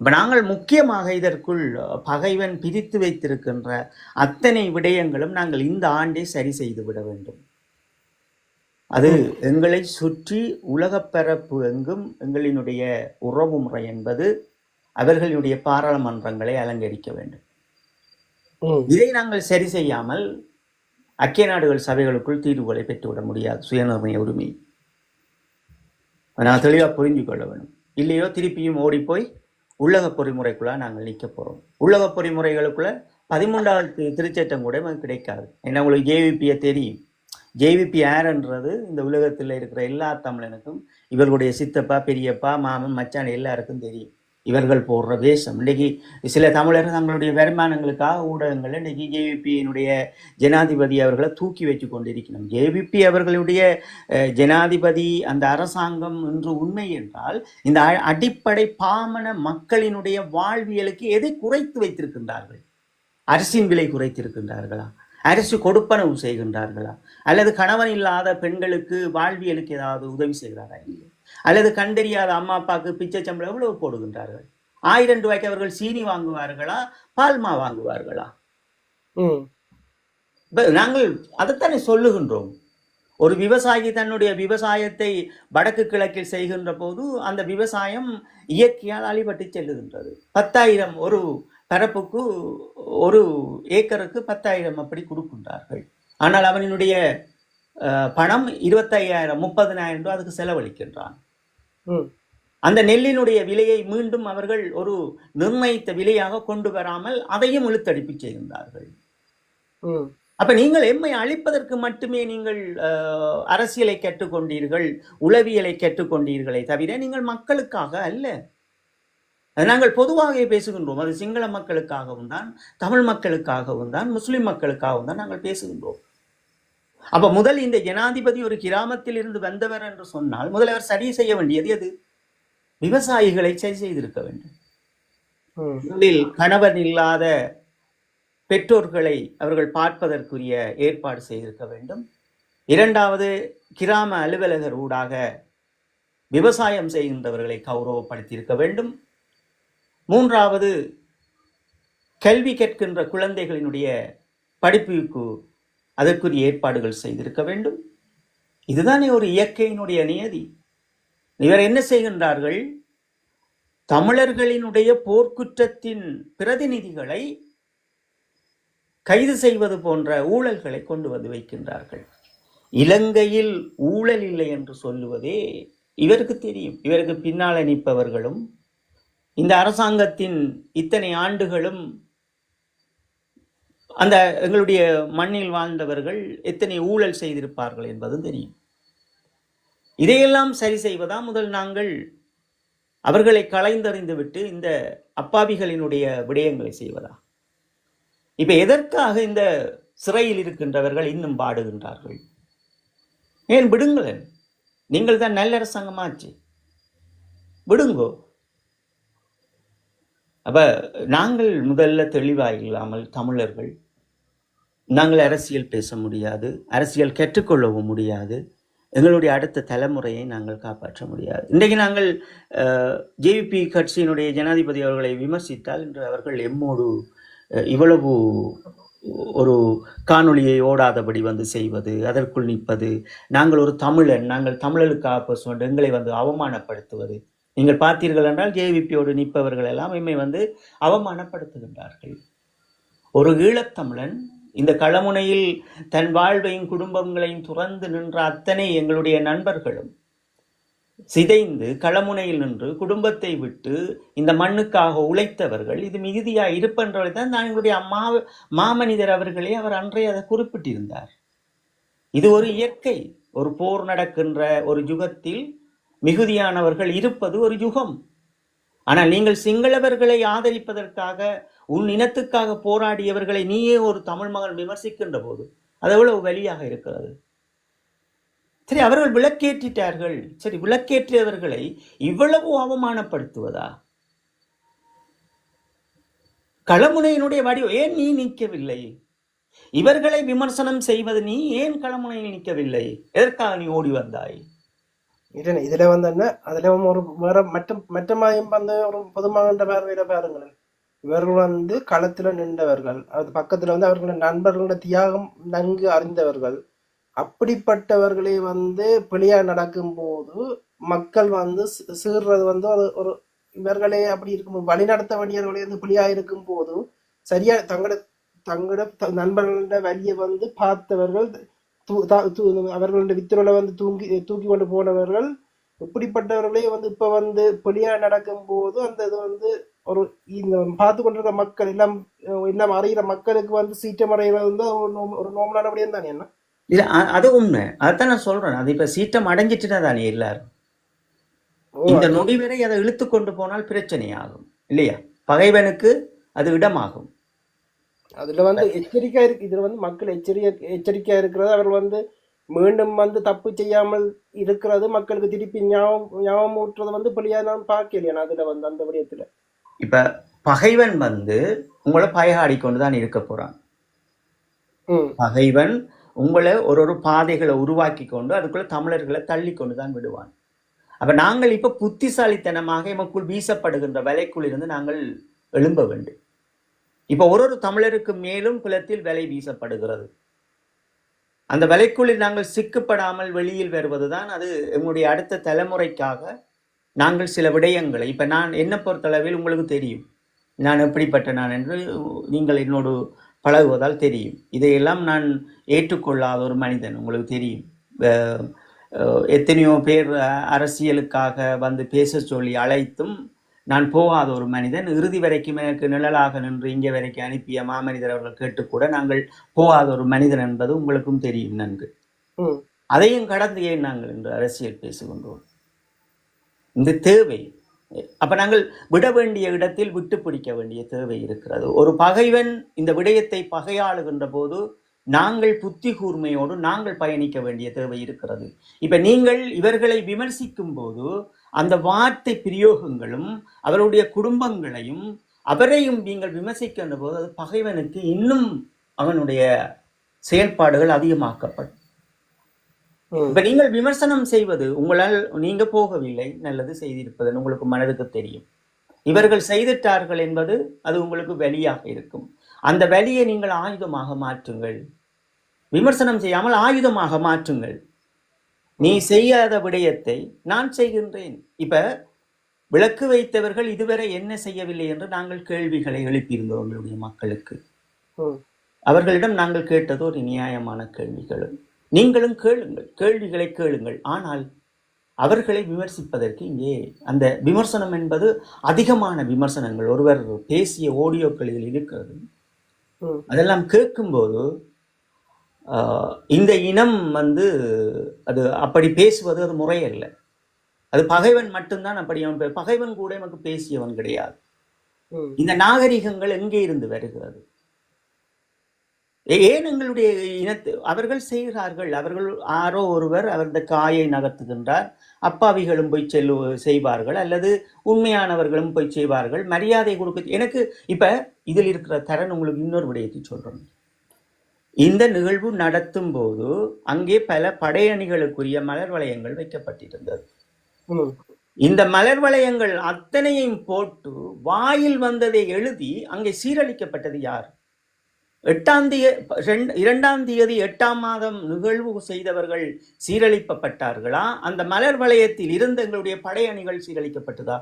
Speaker 3: இப்ப நாங்கள் முக்கியமாக இதற்குள் பகைவன் பிரித்து வைத்திருக்கின்ற அத்தனை விடயங்களும் நாங்கள் இந்த ஆண்டே சரி செய்து விட வேண்டும். அது எங்களை சுற்றி உலகப்பரப்பு எங்கும் எங்களினுடைய உறவு முறை என்பது அவர்களுடைய பாராளுமன்றங்களை அலங்கரிக்க வேண்டும். இதை நாங்கள் சரி செய்யாமல் ஐக்கிய நாடுகள் சபைகளுக்குள் தீர்வுகளை பெற்றுவிட முடியாது. சுயநிர்ணய உரிமை நான் தெளிவாக புரிஞ்சு கொள்ள வேண்டும். இல்லையோ திருப்பியும் ஓடிப்போய் உள்ளக பொறிமுறைக்குள்ள நாங்கள் நிற்க போறோம். உள்ளக பொறிமுறைகளுக்குள்ள 13வது திருச்சட்டம் கூட கிடைக்காது. ஏன்னா உங்களுக்கு ஜேவிபியை தெரியும். ஜேவிபி யாருன்றது இந்த உலகத்தில் இருக்கிற எல்லா தமிழனுக்கும், இவர்களுடைய சித்தப்பா பெரியப்பா மாமன் மச்சான் எல்லாருக்கும் தெரியும். இவர்கள் போடுற வேஷம். இன்றைக்கு சில தமிழர்கள் தங்களுடைய வருமானங்களுக்காக ஊடகங்கள் இன்றைக்கு ஜேவிபியினுடைய ஜனாதிபதி அவர்களை தூக்கி வச்சு கொண்டிருக்கணும். ஜேவிபி அவர்களுடைய ஜனாதிபதி அந்த அரசாங்கம் என்று உண்மை என்றால் இந்த அடிப்படை பாமன மக்களினுடைய வாழ்வியலுக்கு எதை குறைத்து வைத்திருக்கின்றார்கள்? அரிசியின் விலை குறைத்திருக்கின்றார்களா? அரசு கொடுப்பனவு செய்கின்றார்களா? அல்லது கணவன் இல்லாத பெண்களுக்கு வாழ்வியலுக்கு ஏதாவது உதவி செய்கிறாரா? இல்லை. அல்லது கண்டறியாத அம்மா அப்பாவுக்கு பிச்சை சம்பளம் எவ்வளவு போடுகின்றார்கள்? 1000 ரூபாய்க்கு அவர்கள் சீனி வாங்குவார்களா, பால்மா வாங்குவார்களா? நாங்கள் அதைத்தானே சொல்லுகின்றோம். ஒரு விவசாயி தன்னுடைய விவசாயத்தை வடக்கு கிழக்கில் செய்கின்ற போது அந்த விவசாயம் இயற்கையால் அழிபட்டு செல்லுகின்றது. 10,000 ஒரு பரப்புக்கு ஒரு ஏக்கருக்கு 10,000 அப்படி கொடுக்கின்றார்கள். ஆனால் அவனுடைய பணம் 25,000 30,000 ரூபாய் அதுக்கு செலவழிக்கின்றான். அந்த நெல்லினுடைய விலையை மீண்டும் அவர்கள் ஒரு நிர்ணயித்த விலையாக கொண்டு வராமல் அதையும் இழுத்தடிப்பு செய்கின்றார்கள். அப்ப நீங்கள் எம்மை அழிப்பதற்கு மட்டுமே நீங்கள் அரசியலை கற்றுக்கொண்டீர்கள், உளவியலை கற்றுக்கொண்டீர்களே தவிர நீங்கள் மக்களுக்காக அல்ல. நாங்கள் பொதுவாக பேசுகின்றோம். அது சிங்கள மக்களுக்காகவும் தான், தமிழ் மக்களுக்காகவும் தான், முஸ்லிம் மக்களுக்காகவும் தான் நாங்கள் பேசுகின்றோம். அப்ப முதல் இந்த ஜனாதிபதி ஒரு கிராமத்தில் இருந்து வந்தவர் என்று சொன்னால் முதல்வர் சரி செய்ய வேண்டியது எது? விவசாயிகளை சரி செய்திருக்க வேண்டும். முதலில் கணவன் இல்லாத பெற்றோர்களை அவர்கள் பார்ப்பதற்குரிய ஏற்பாடு செய்திருக்க வேண்டும். இரண்டாவது, கிராம அலுவலகர் ஊடாக விவசாயம் செய்கின்றவர்களை கௌரவப்படுத்தியிருக்க வேண்டும். மூன்றாவது, கல்வி கற்கின்ற குழந்தைகளினுடைய படிப்புக்கு அதற்குரிய ஏற்பாடுகள் செய்திருக்க வேண்டும். இதுதானே ஒரு இயற்கையினுடைய நியதி. இவர் என்ன செய்கின்றார்கள்? தமிழர்களினுடைய போர்க்குற்றத்தின் பிரதிநிதிகளை கைது செய்வது போன்ற ஊழல்களை கொண்டு வந்து வைக்கின்றார்கள். இலங்கையில் ஊழல் இல்லை என்று சொல்லுவதே இவருக்கு தெரியும். இவருக்கு பின்னால் நிற்பவர்களும் இந்த அரசாங்கத்தின் இத்தனை ஆண்டுகளும் அந்த எங்களுடைய மண்ணில் வாழ்ந்தவர்கள் எத்தனை ஊழல் செய்திருப்பார்கள் என்பதும் தெரியும். இதையெல்லாம் சரி செய்வதா முதல் நாங்கள் அவர்களை களைந்தறிந்து விட்டு இந்த அப்பாவிகளினுடைய விடயங்களை செய்வதா? இப்ப எதற்காக இந்த சிறையில் இருக்கின்றவர்கள் இன்னும் பாடுகின்றார்கள்? ஏன் விடுங்களேன், நீங்கள் தான் நல்ல அரசாங்கமாச்சு, விடுங்கோ. அப்ப நாங்கள் முதல்ல தெளிவாக இல்லாமல் தமிழர்கள் நாங்கள் அரசியல் பேச முடியாது, அரசியல் கற்றுக்கொள்ளவும் முடியாது, எங்களுடைய அடுத்த தலைமுறையை நாங்கள் காப்பாற்ற முடியாது. இன்றைக்கு நாங்கள் ஜேவிபி கட்சியினுடைய ஜனாதிபதி அவர்களை விமர்சித்தால் இன்று அவர்கள் எம்மோடு இவ்வளவு ஒரு காணொளியை ஓடாதபடி வந்து செய்வது, அதற்குள் நிற்பது, நாங்கள் ஒரு தமிழன், நாங்கள் தமிழர்களுக்காக பேசுவோம், எங்களை வந்து அவமானப்படுத்துவது. நீங்கள் பார்த்தீர்கள் என்றால் ஜேவிபியோடு நிற்பவர்கள் எல்லாம் எம்மை வந்து அவமானப்படுத்துகின்றார்கள். ஒரு ஈழத்தமிழன் இந்த களமுனையில் தன் வாழ்வையும் குடும்பங்களையும் துறந்து நின்ற அத்தனை எங்களுடைய நண்பர்களும் சிதைந்து களமுனையில் நின்று குடும்பத்தை விட்டு இந்த மண்ணுக்காக உழைத்தவர்கள் இது மிகுதியா இருப்பென்றவரை தான் நான் எங்களுடைய மாமனிதர் அவர்களே அவர் அன்றே அதை குறிப்பிட்டிருந்தார். இது ஒரு இயற்கை. ஒரு போர் நடக்கின்ற ஒரு யுகத்தில் மிகுதியானவர்கள் இருப்பது ஒரு யுகம். ஆனால் நீங்கள் சிங்களவர்களை ஆதரிப்பதற்காக உன் இனத்துக்காக போராடியவர்களை நீயே ஒரு தமிழ் மகன் விமர்சிக்கின்ற போது அது எவ்வளவு வலியாக இருக்கிறது. சரி, அவர்கள் விளக்கேற்றிட்டார்கள். சரி, விளக்கேற்றியவர்களை இவ்வளவு அவமானப்படுத்துவதா? களமுனையினுடைய வடிவம் ஏன் நீ நிற்கவில்லை? இவர்களை விமர்சனம் செய்வது நீ ஏன் களமுனையில் நிற்கவில்லை? எதற்காக நீ ஓடி வந்தாய்?
Speaker 1: இதுல வந்து என்ன, அதுல ஒரு வேற மற்ற மாயம் வந்து ஒரு பொதுமகன்ற பார்வையில பாருங்களேன். இவர்கள் வந்து களத்துல நின்றவர்கள், அது பக்கத்துல வந்து அவர்களோட நண்பர்களோட தியாகம் நன்கு அறிந்தவர்கள். அப்படிப்பட்டவர்களே வந்து பிழையா நடக்கும் போது மக்கள் வந்து சீர்றது வந்து ஒரு இவர்களே அப்படி இருக்கும் வழி நடத்த வேண்டியவர்களே வந்து பிழையா இருக்கும் போது சரியா தங்களோட நண்பர்களோட வழியை வந்து பார்த்தவர்கள் அவர்களுடைய வித்திரோல வந்து தூக்கி கொண்டு போனவர்கள், இப்படிப்பட்டவர்களே வந்து இப்ப வந்து பிழையா நடக்கும் போது அந்த இது வந்து ஒரு இந்த பார்த்து கொண்டிருக்க மக்கள் எல்லாம் அறிகிற மக்களுக்கு வந்து சீற்றமடைகிறது வந்து ஒரு நோமலான விடயம் தானே. என்ன
Speaker 3: இல்ல, அது உண்மை. அதான் நான் சொல்றேன். அது இப்ப சீட்டம் அடைஞ்சிட்டுனா தானே எல்லாரும் இந்த நொடி வரை அதை இழுத்து கொண்டு போனால் பிரச்சனையாகும் இல்லையா? பகைவனுக்கு அது இடமாகும்.
Speaker 1: அதுல வந்து எச்சரிக்கையா இருக்கு. இதுல வந்து மக்கள் எச்சரிக்கையா இருக்கிறது, அவர்கள் வந்து மீண்டும் வந்து தப்பு செய்யாமல் இருக்கிறது, மக்களுக்கு திருப்பி ஞாபகம் ஊற்றுறது வந்து பிள்ளையா நான் பார்க்கலையா அதுல வந்து அந்த விடயத்துல.
Speaker 3: இப்ப பகைவன் வந்து உங்களை பயகாடி கொண்டுதான் இருக்க போறான். பகைவன் உங்களை ஒரு பாதைகளை உருவாக்கி கொண்டு அதுக்குள்ள தமிழர்களை தள்ளி கொண்டுதான் விடுவான். அப்ப நாங்கள் இப்ப புத்திசாலித்தனமாக எமக்குள் வீசப்படுகின்ற வலைக்குள் இருந்து நாங்கள் எழும்ப வேண்டும். இப்ப ஒரு தமிழருக்கு மேலும் குலத்தில் வலை வீசப்படுகிறது. அந்த வலைக்குள்ளில் நாங்கள் சிக்கப்படாமல் வெளியில் வருவதுதான் அது எங்களுடைய அடுத்த தலைமுறைக்காக நாங்கள் சில விடயங்களை இப்ப நான் என்ன பொறுத்தளவில் உங்களுக்கு தெரியும் நான் எப்படிப்பட்ட நான் என்று நீங்கள் என்னோடு பழகுவதால் தெரியும். இதையெல்லாம் நான் ஏற்றுக்கொள்ளாத ஒரு மனிதன் உங்களுக்கு தெரியும். எத்தனையோ பேர் அரசியலுக்காக வந்து பேச சொல்லி அழைத்தும் நான் போகாத ஒரு மனிதன். இறுதி வரைக்கும் எனக்கு நிழலாக நின்று இங்கே வரைக்கும் அனுப்பிய மாமனிதர் அவர்கள் கேட்டுக்கூட நாங்கள் போகாத ஒரு மனிதன் என்பது உங்களுக்கும் தெரியும் நன்கு. அதையும் கடந்து ஏன் நாங்கள் இன்று அரசியல் பேசுகின்றோம்? இந்த தேவை அப்ப நாங்கள் விட வேண்டிய இடத்தில் விட்டு பிடிக்க வேண்டிய தேவை இருக்கிறது. ஒரு பகைவன் இந்த விடயத்தை பகையாளுகின்ற போது நாங்கள் புத்தி கூர்மையோடு நாங்கள் பயணிக்க வேண்டிய தேவை இருக்கிறது. இப்ப நீங்கள் இவர்களை விமர்சிக்கும் போது அந்த வார்த்தை பிரயோகங்களும் அவருடைய குடும்பங்களையும் அவரையும் நீங்கள் விமர்சிக்கின்ற போது அது பகைவனுக்கு இன்னும் அவனுடைய செயல்பாடுகள் அதிகமாக்கப்படும். இப்ப நீங்கள் விமர்சனம் செய்வது உங்களால் நீங்க போகவில்லை, நல்லது செய்திருப்பது உங்களுக்கு மனதுக்கு தெரியும். இவர்கள் செய்திட்டார்கள் என்பது அது உங்களுக்கு வலியாக இருக்கும். அந்த வலியை நீங்கள் ஆயுதமாக மாற்றுங்கள். விமர்சனம் செய்யாமல் ஆயுதமாக மாற்றுங்கள். நீ செய்யாத விடயத்தை நான் செய்கின்றேன். இப்ப விளக்கு வைத்தவர்கள் இதுவரை என்ன செய்யவில்லை என்று நாங்கள் கேள்விகளை எழுப்பியிருந்தோம் எங்களுடைய மக்களுக்கு. அவர்களிடம் நாங்கள் கேட்டது ஒரு நியாயமான கேள்விகளும். நீங்களும் கேளுங்கள், கேள்விகளை கேளுங்கள். ஆனால் அவர்களை விமர்சிப்பதற்கு இங்கே அந்த விமர்சனம் என்பது அதிகமான விமர்சனங்கள் ஒருவர் பேசிய ஆடியோக்களில் இருக்கிறது.
Speaker 1: ம்.
Speaker 3: அதெல்லாம் கேட்கும்போது இந்த இனம் வந்து அது அப்படி பேசுவது அது முறையல்ல. அது பகைவன் மட்டும்தான் அப்படி அவன் பகைவன் கூட நமக்கு பேசியவன் கிடையாது.
Speaker 1: ம்.
Speaker 3: இந்த நாகரிகங்கள் எங்கே இருந்து வருகிறது? ஏன் எங்களுடைய இனத்து அவர்கள் செய்கிறார்கள். அவர்கள் யாரோ ஒருவர் அவரது காயை நகர்த்துகின்றார். அப்பாவிகளும் போய் செய்வார்கள், அல்லது உண்மையானவர்களும் போய் செய்வார்கள். மரியாதை கொடுக்க எனக்கு இப்ப இதில் இருக்கிற தரன் உங்களுக்கு இன்னொரு விடயத்தை சொல்றேன். இந்த நிகழ்வு நடத்தும் போது அங்கே பல படையணிகளுக்குரிய மலர் வளையங்கள் வைக்கப்பட்டிருந்தது.
Speaker 1: ம்.
Speaker 3: இந்த மலர் வளையங்கள் அத்தனையும் போட்டு வாயில் வந்ததை எழுதி அங்கே சீரழிக்கப்பட்டது யார்? 2ஆம் தேதி 8ஆம் மாதம் நிகழ்வு செய்தவர்கள் சீரழிக்கப்பட்டார்களா? அந்த மலர் வளையத்தில் இருந்த எங்களுடைய படையணிகள் சீரழிக்கப்பட்டதா?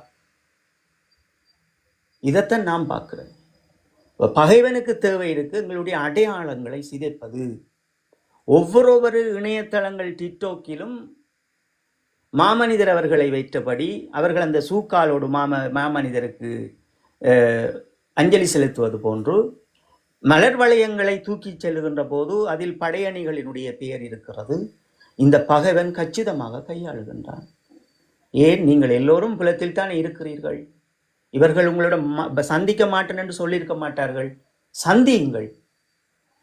Speaker 3: இதைத்தான் நாம் பார்க்கிறேன். பகைவனுக்கு தேவை இருக்கு எங்களுடைய அடையாளங்களை சிதைப்பது. ஒவ்வொரு இணையதளங்கள் டிக்டோக்கிலும் மாமனிதர் அவர்களை வைத்தபடி அவர்கள் அந்த சூக்காலோடு மாமனிதருக்கு அஞ்சலி செலுத்துவது போன்று மலர் வளையங்களை தூக்கி செல்லுகின்ற போது அதில் படையணிகளினுடைய பெயர் இருக்கிறது. இந்த பகைவன் கச்சிதமாக கையாளுகின்றான். ஏன் நீங்கள் எல்லோரும் புலத்தில் தான் இருக்கிறீர்கள். இவர்கள் உங்களிடம் சந்திக்க மாட்டேன் என்று சொல்லியிருக்க மாட்டார்கள். சந்தியுங்கள்,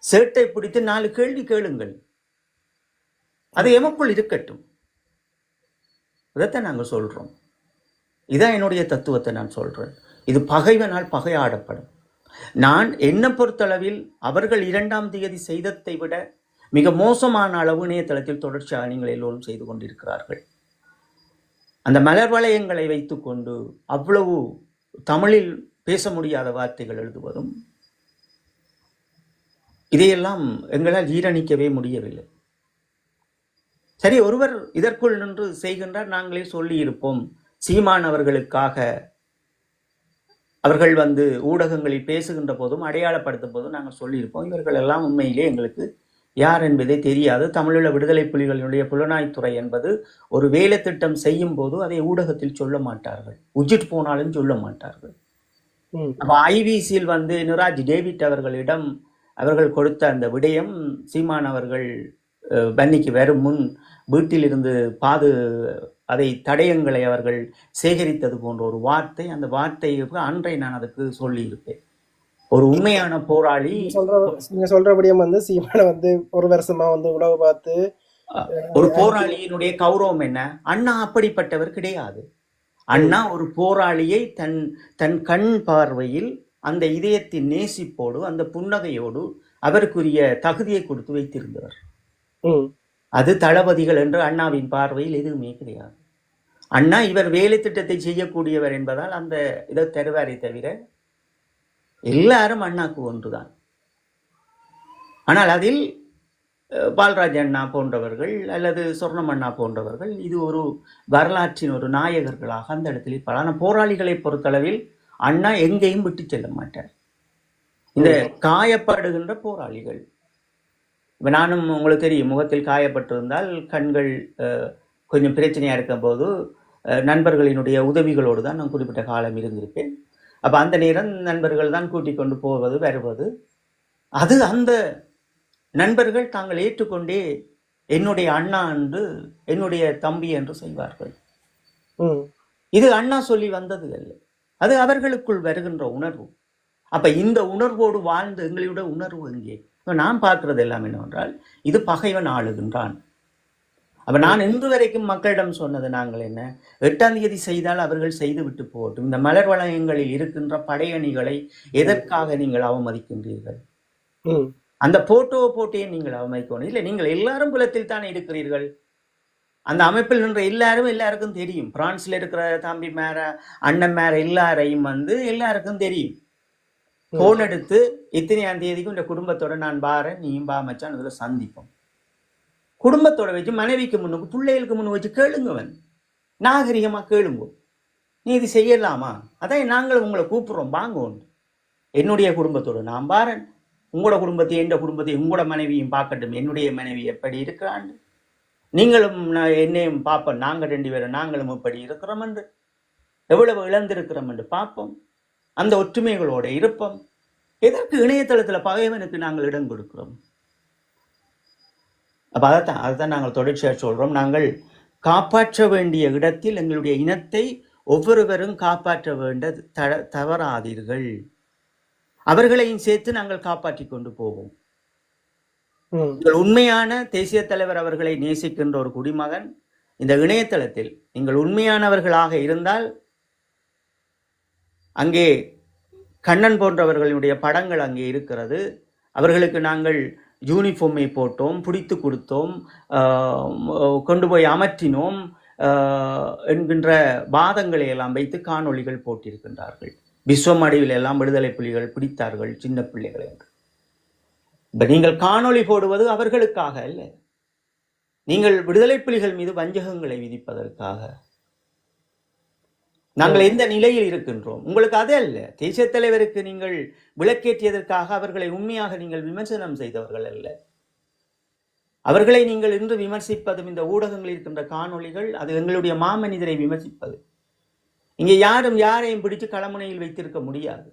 Speaker 3: சேட்டை பிடித்து 4 கேள்வி கேளுங்கள், அது எமக்குள் இருக்கட்டும். இதைத்தான் நாங்கள் சொல்றோம். இதான் என்னுடைய தத்துவத்தை நான் சொல்றேன். இது பகைவனால் பகையாடப்படும். நான் என்ன பொறுத்தளவில் அவர்கள் 2ஆம் தேதி செய்ததை விட மிக மோசமான அளவு இணையதளத்தில் தொடர்ச்சியாக நீங்கள் எல்லோரும் செய்து கொண்டிருக்கிறார்கள். அந்த மலர் வளையங்களை வைத்துக்கொண்டு அவ்வளவு தமிழில் பேச முடியாத வார்த்தைகள் எழுதுவதும், இதையெல்லாம் எங்களால் ஜீரணிக்கவே முடியவில்லை. சரி, ஒருவர் இதற்குள் நின்று செய்கின்றார், நாங்களே சொல்லி இருப்போம். சீமான் அவர்களுக்காக அவர்கள் ஊடகங்களில் பேசுகின்ற போதும் அடையாளப்படுத்தும் போதும் நாங்கள் சொல்லியிருப்போம், இவர்கள் எல்லாம் உண்மையிலே எங்களுக்கு யார் என்பதே தெரியாது. தமிழீழ விடுதலை புலிகளினுடைய புலனாய்த்துறை என்பது ஒரு வேலை திட்டம் செய்யும் போது அதை ஊடகத்தில் சொல்ல மாட்டார்கள், உஜிட் போனாலும் சொல்ல மாட்டார்கள். அப்ப ஐவிசியில் நிராஜ் டேவிட் அவர்களிடம் அவர்கள் கொடுத்த அந்த விடயம், சீமான் அவர்கள் பன்னிக்கு வரும் முன் வீட்டில் இருந்து அதை தடயங்களை அவர்கள் சேகரித்தது போன்ற ஒரு வார்த்தை, அந்த வார்த்தைக்கு அன்றை நான் அதுக்கு சொல்லி இருப்பேன். ஒரு உண்மையான போராளி
Speaker 1: நீங்க சொல்றபடியும் சீமான ஒரு வருஷமா உணவு பார்த்து
Speaker 3: ஒரு போராளியினுடைய கௌரவம் என்ன? அண்ணா அப்படிப்பட்டவர் கிடையாது. அண்ணா ஒரு போராளியை தன் கண் பார்வையில் அந்த இதயத்தின் நேசிப்போடு அந்த புன்னகையோடு அவருக்குரிய தகுதியை கொடுத்து வைத்திருந்தவர். அது தளபதிகள் என்று அண்ணாவின் பார்வையில் எதுவுமே கிடையாது. அண்ணா இவர் வேலை திட்டத்தை செய்யக்கூடியவர் என்பதால் அந்த இதை தருவாரை தவிர எல்லாரும் அண்ணாக்கு ஒன்றுதான். ஆனால் அதில் பால்ராஜ் அண்ணா போன்றவர்கள் அல்லது சொர்ணம் அண்ணா போன்றவர்கள் இது ஒரு வரலாற்றின் ஒரு நாயகர்களாக அந்த இடத்தில் பல போராளிகளை பொறுத்தளவில் அண்ணா எங்கேயும் விட்டு செல்ல மாட்டார். இந்த காயப்படுகின்ற போராளிகள், இப்போ நானும் உங்களுக்கு தெரியும், முகத்தில் காயப்பட்டிருந்தால் கண்கள் கொஞ்சம் பிரச்சனையாக இருக்கும் போது நண்பர்களினுடைய உதவிகளோடு தான் நான் குறிப்பிட்ட காலம் இருந்திருப்பேன். அப்போ அந்த நேரம் நண்பர்கள் தான் கூட்டிக் கொண்டு போவது வருவது. அது அந்த நண்பர்கள் தாங்கள் ஏற்றுக்கொண்டே என்னுடைய அண்ணா என்று என்னுடைய தம்பி என்று செய்வார்கள். இது அண்ணா சொல்லி வந்தது அல்ல, அது அவர்களுக்குள் வருகின்ற உணர்வு. அப்ப இந்த உணர்வோடு வாழ்ந்து எங்களுடைய உணர்வு எங்கே? நான் பார்க்கிறது எல்லாம் என்னவென்றால் இது பகைவன் ஆளுகின்றான். அப்ப நான் இன்று வரைக்கும் மக்களிடம் சொன்னது, நாங்கள் என்ன 8ஆம் தேதி செய்தால் அவர்கள் செய்து விட்டு போகட்டும். இந்த மலர் வளையங்களில் இருக்கின்ற படையணிகளை எதற்காக நீங்கள் அவமதிக்கின்றீர்கள்? அந்த போட்டோவே நீங்கள் அவமதிக்கணும். இல்லை, நீங்கள் எல்லாரும் குலத்தில் தானே இருக்கிறீர்கள். அந்த அமைப்பில் நின்ற எல்லாருக்கும் தெரியும். பிரான்ஸ்ல இருக்கிற தம்பி மேர அண்ணன் மேர எல்லாரையும் எல்லாருக்கும் தெரியும். போன் எடுத்து இத்தனையாம் தேதிக்கும் இந்த குடும்பத்தோட நான் பாரேன், நீயும் பா மச்சான், இதுல சந்திப்போம். குடும்பத்தோட வச்சு மனைவிக்கு முன்னுக்கு பிள்ளைகளுக்கு முன்னு வச்சு கேளுங்கவன், நாகரிகமா கேளுங்க. நீ இது செய்யலாமா? அதான் நாங்கள் உங்களை கூப்பிடுறோம், வாங்க. என்னுடைய குடும்பத்தோட நான் பாரேன், உங்களோட குடும்பத்தையும் எந்த குடும்பத்தையும் உங்களோட மனைவியும் பார்க்கட்டும், என்னுடைய மனைவி எப்படி இருக்கிறான்னு. நீங்களும் என்னையும் பார்ப்போம், நாங்கள் 2 பேரும் நாங்களும் இப்படி இருக்கிறோம் என்று, எவ்வளவு இழந்திருக்கிறோம் என்று பார்ப்போம். அந்த ஒற்றுமைகளோட இருப்போம். எதற்கு இணையதளத்தில் பகைவனுக்கு நாங்கள் இடம் கொடுக்கிறோம்? அப்போ அதைத்தான் நாங்கள் தொடர்ச்சியாக சொல்கிறோம். நாங்கள் காப்பாற்ற வேண்டிய இடத்தில் எங்களுடைய இனத்தை ஒவ்வொருவரும் காப்பாற்ற வேண்ட தவறாதீர்கள். அவர்களையும் சேர்த்து நாங்கள் காப்பாற்றி கொண்டு போவோம். உண்மையான தேசிய தலைவர் அவர்களை நேசிக்கின்ற ஒரு குடிமகன் இந்த இணையதளத்தில் நீங்கள் உண்மையானவர்களாக இருந்தால் அங்கே கண்ணன் போன்றவர்களுடைய படங்கள் அங்கே இருக்கிறது. அவர்களுக்கு நாங்கள் யூனிஃபார்மை போட்டோம், பிடித்து கொடுத்தோம், கொண்டு போய் அமர்த்தினோம் என்கின்ற வாதங்களை எல்லாம் வைத்து காணொளிகள் போட்டிருக்கின்றார்கள். விஸ்வமடிவில் எல்லாம் விடுதலை புலிகள் பிடித்தார்கள் சின்ன பிள்ளைகளை என்று. இப்ப நீங்கள் காணொளி போடுவது அவர்களுக்காக அல்ல, நீங்கள் விடுதலை புலிகள் மீது வஞ்சகங்களை விதிப்பதற்காக. நாங்கள் எந்த நிலையில் இருக்கின்றோம் உங்களுக்கு அதே அல்ல. தேசிய தலைவருக்கு நீங்கள் விளக்கேற்றியதற்காக அவர்களை உண்மையாக நீங்கள் விமர்சனம் செய்தவர்கள் அல்ல. அவர்களை நீங்கள் இன்று விமர்சிப்பதும் இந்த ஊடகங்களில் இருக்கின்ற காணொளிகள் அது எங்களுடைய மாமனிதரை விமர்சிப்பது. இங்கே யாரும் யாரையும் பிடித்து களமுனையில் வைத்திருக்க முடியாது.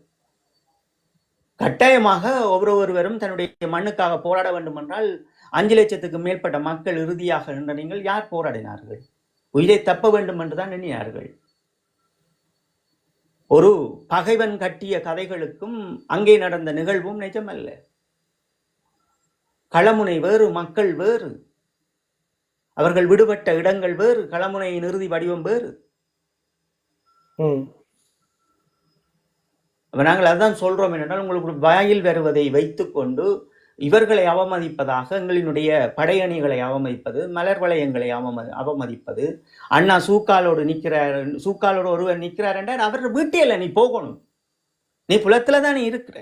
Speaker 3: கட்டாயமாக ஒவ்வொருவரும் தன்னுடைய மண்ணுக்காக போராட வேண்டும் என்றால் 5 லட்சத்துக்கு மேற்பட்ட மக்கள் இறுதியாக நின்ற நீங்கள் யார் போராடினார்கள்? உயிரை தப்ப வேண்டும் என்றுதான் எண்ணினார்கள். ஒரு பகைவன் கட்டிய கதைகளுக்கும் அங்கே நடந்த நிகழ்வும் நிஜமல்ல. களமுனை வேறு, மக்கள் வேறு, அவர்கள் விடுபட்ட இடங்கள் வேறு, களமுனையின் இறுதி வடிவம் வேறு. நாங்கள் அதான் சொல்றோம் என்னென்றால், உங்களுக்கு வாயில் வருவதை வைத்துக்கொண்டு இவர்களை அவமதிப்பதாக எங்களினுடைய படையணிகளை அவமதிப்பது, மலர் வளையங்களை அவமதிப்பது, அண்ணா சூக்காலோடு நிற்கிறார், சூக்காலோடு ஒருவர் நிற்கிறார் என்றால் அவர் வீட்டில் நீ போகணும், நீ புலத்துல தான் நீ இருக்கிற.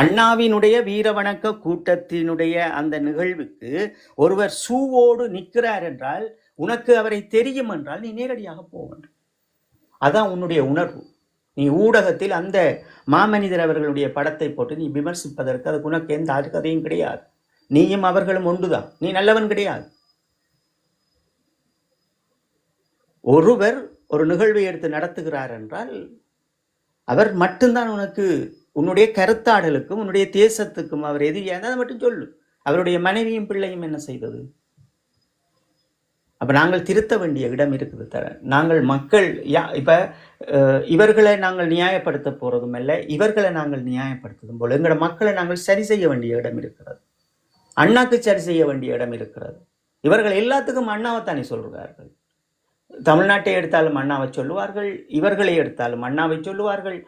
Speaker 3: அண்ணாவினுடைய வீரவணக்க கூட்டத்தினுடைய அந்த நிகழ்வுக்கு ஒருவர் சூவோடு நிற்கிறார் என்றால் உனக்கு அவரை தெரியும் என்றால் நீ நேரடியாக போக வேண்டும். அதான் உன்னுடைய உணர்வு. நீ ஊடகத்தில் அந்த மாமனிதர் அவர்களுடைய படத்தை போட்டு நீ விமர்சிப்பதற்கு அதுக்கு உனக்கு எந்த அருகதையும் கிடையாது. நீயும் அவர்களும் ஒன்றுதான், நீ நல்லவன் கிடையாது. ஒருவர் ஒரு நிகழ்வை எடுத்து நடத்துகிறார் என்றால் அவர் மட்டும்தான் உனக்கு உன்னுடைய கருத்தாடலுக்கும் உன்னுடைய தேசத்துக்கும் அவர் எதிரியாக அதை மட்டும் சொல்லு. அவருடைய மனைவியும் பிள்ளையும் என்ன செய்தது? அப்ப நாங்கள் திருத்த வேண்டிய இடம் இருக்குது. நாங்கள் மக்கள் இப்ப இவர்களை நாங்கள் நியாயப்படுத்த போறதும் இல்லை, இவர்களை நாங்கள் நியாயப்படுத்தும் போல எங்களோட மக்களை நாங்கள் சரி செய்ய வேண்டிய இடம் இருக்கிறது. அண்ணாக்கு சரி செய்ய வேண்டிய இடம் இருக்கிறது. இவர்கள் எல்லாத்துக்கும் அண்ணாவைத்தானே சொல்கிறார்கள். தமிழ்நாட்டை எடுத்தாலும் அண்ணாவை சொல்லுவார்கள், இவர்களை எடுத்தாலும் அண்ணாவை சொல்லுவார்கள்.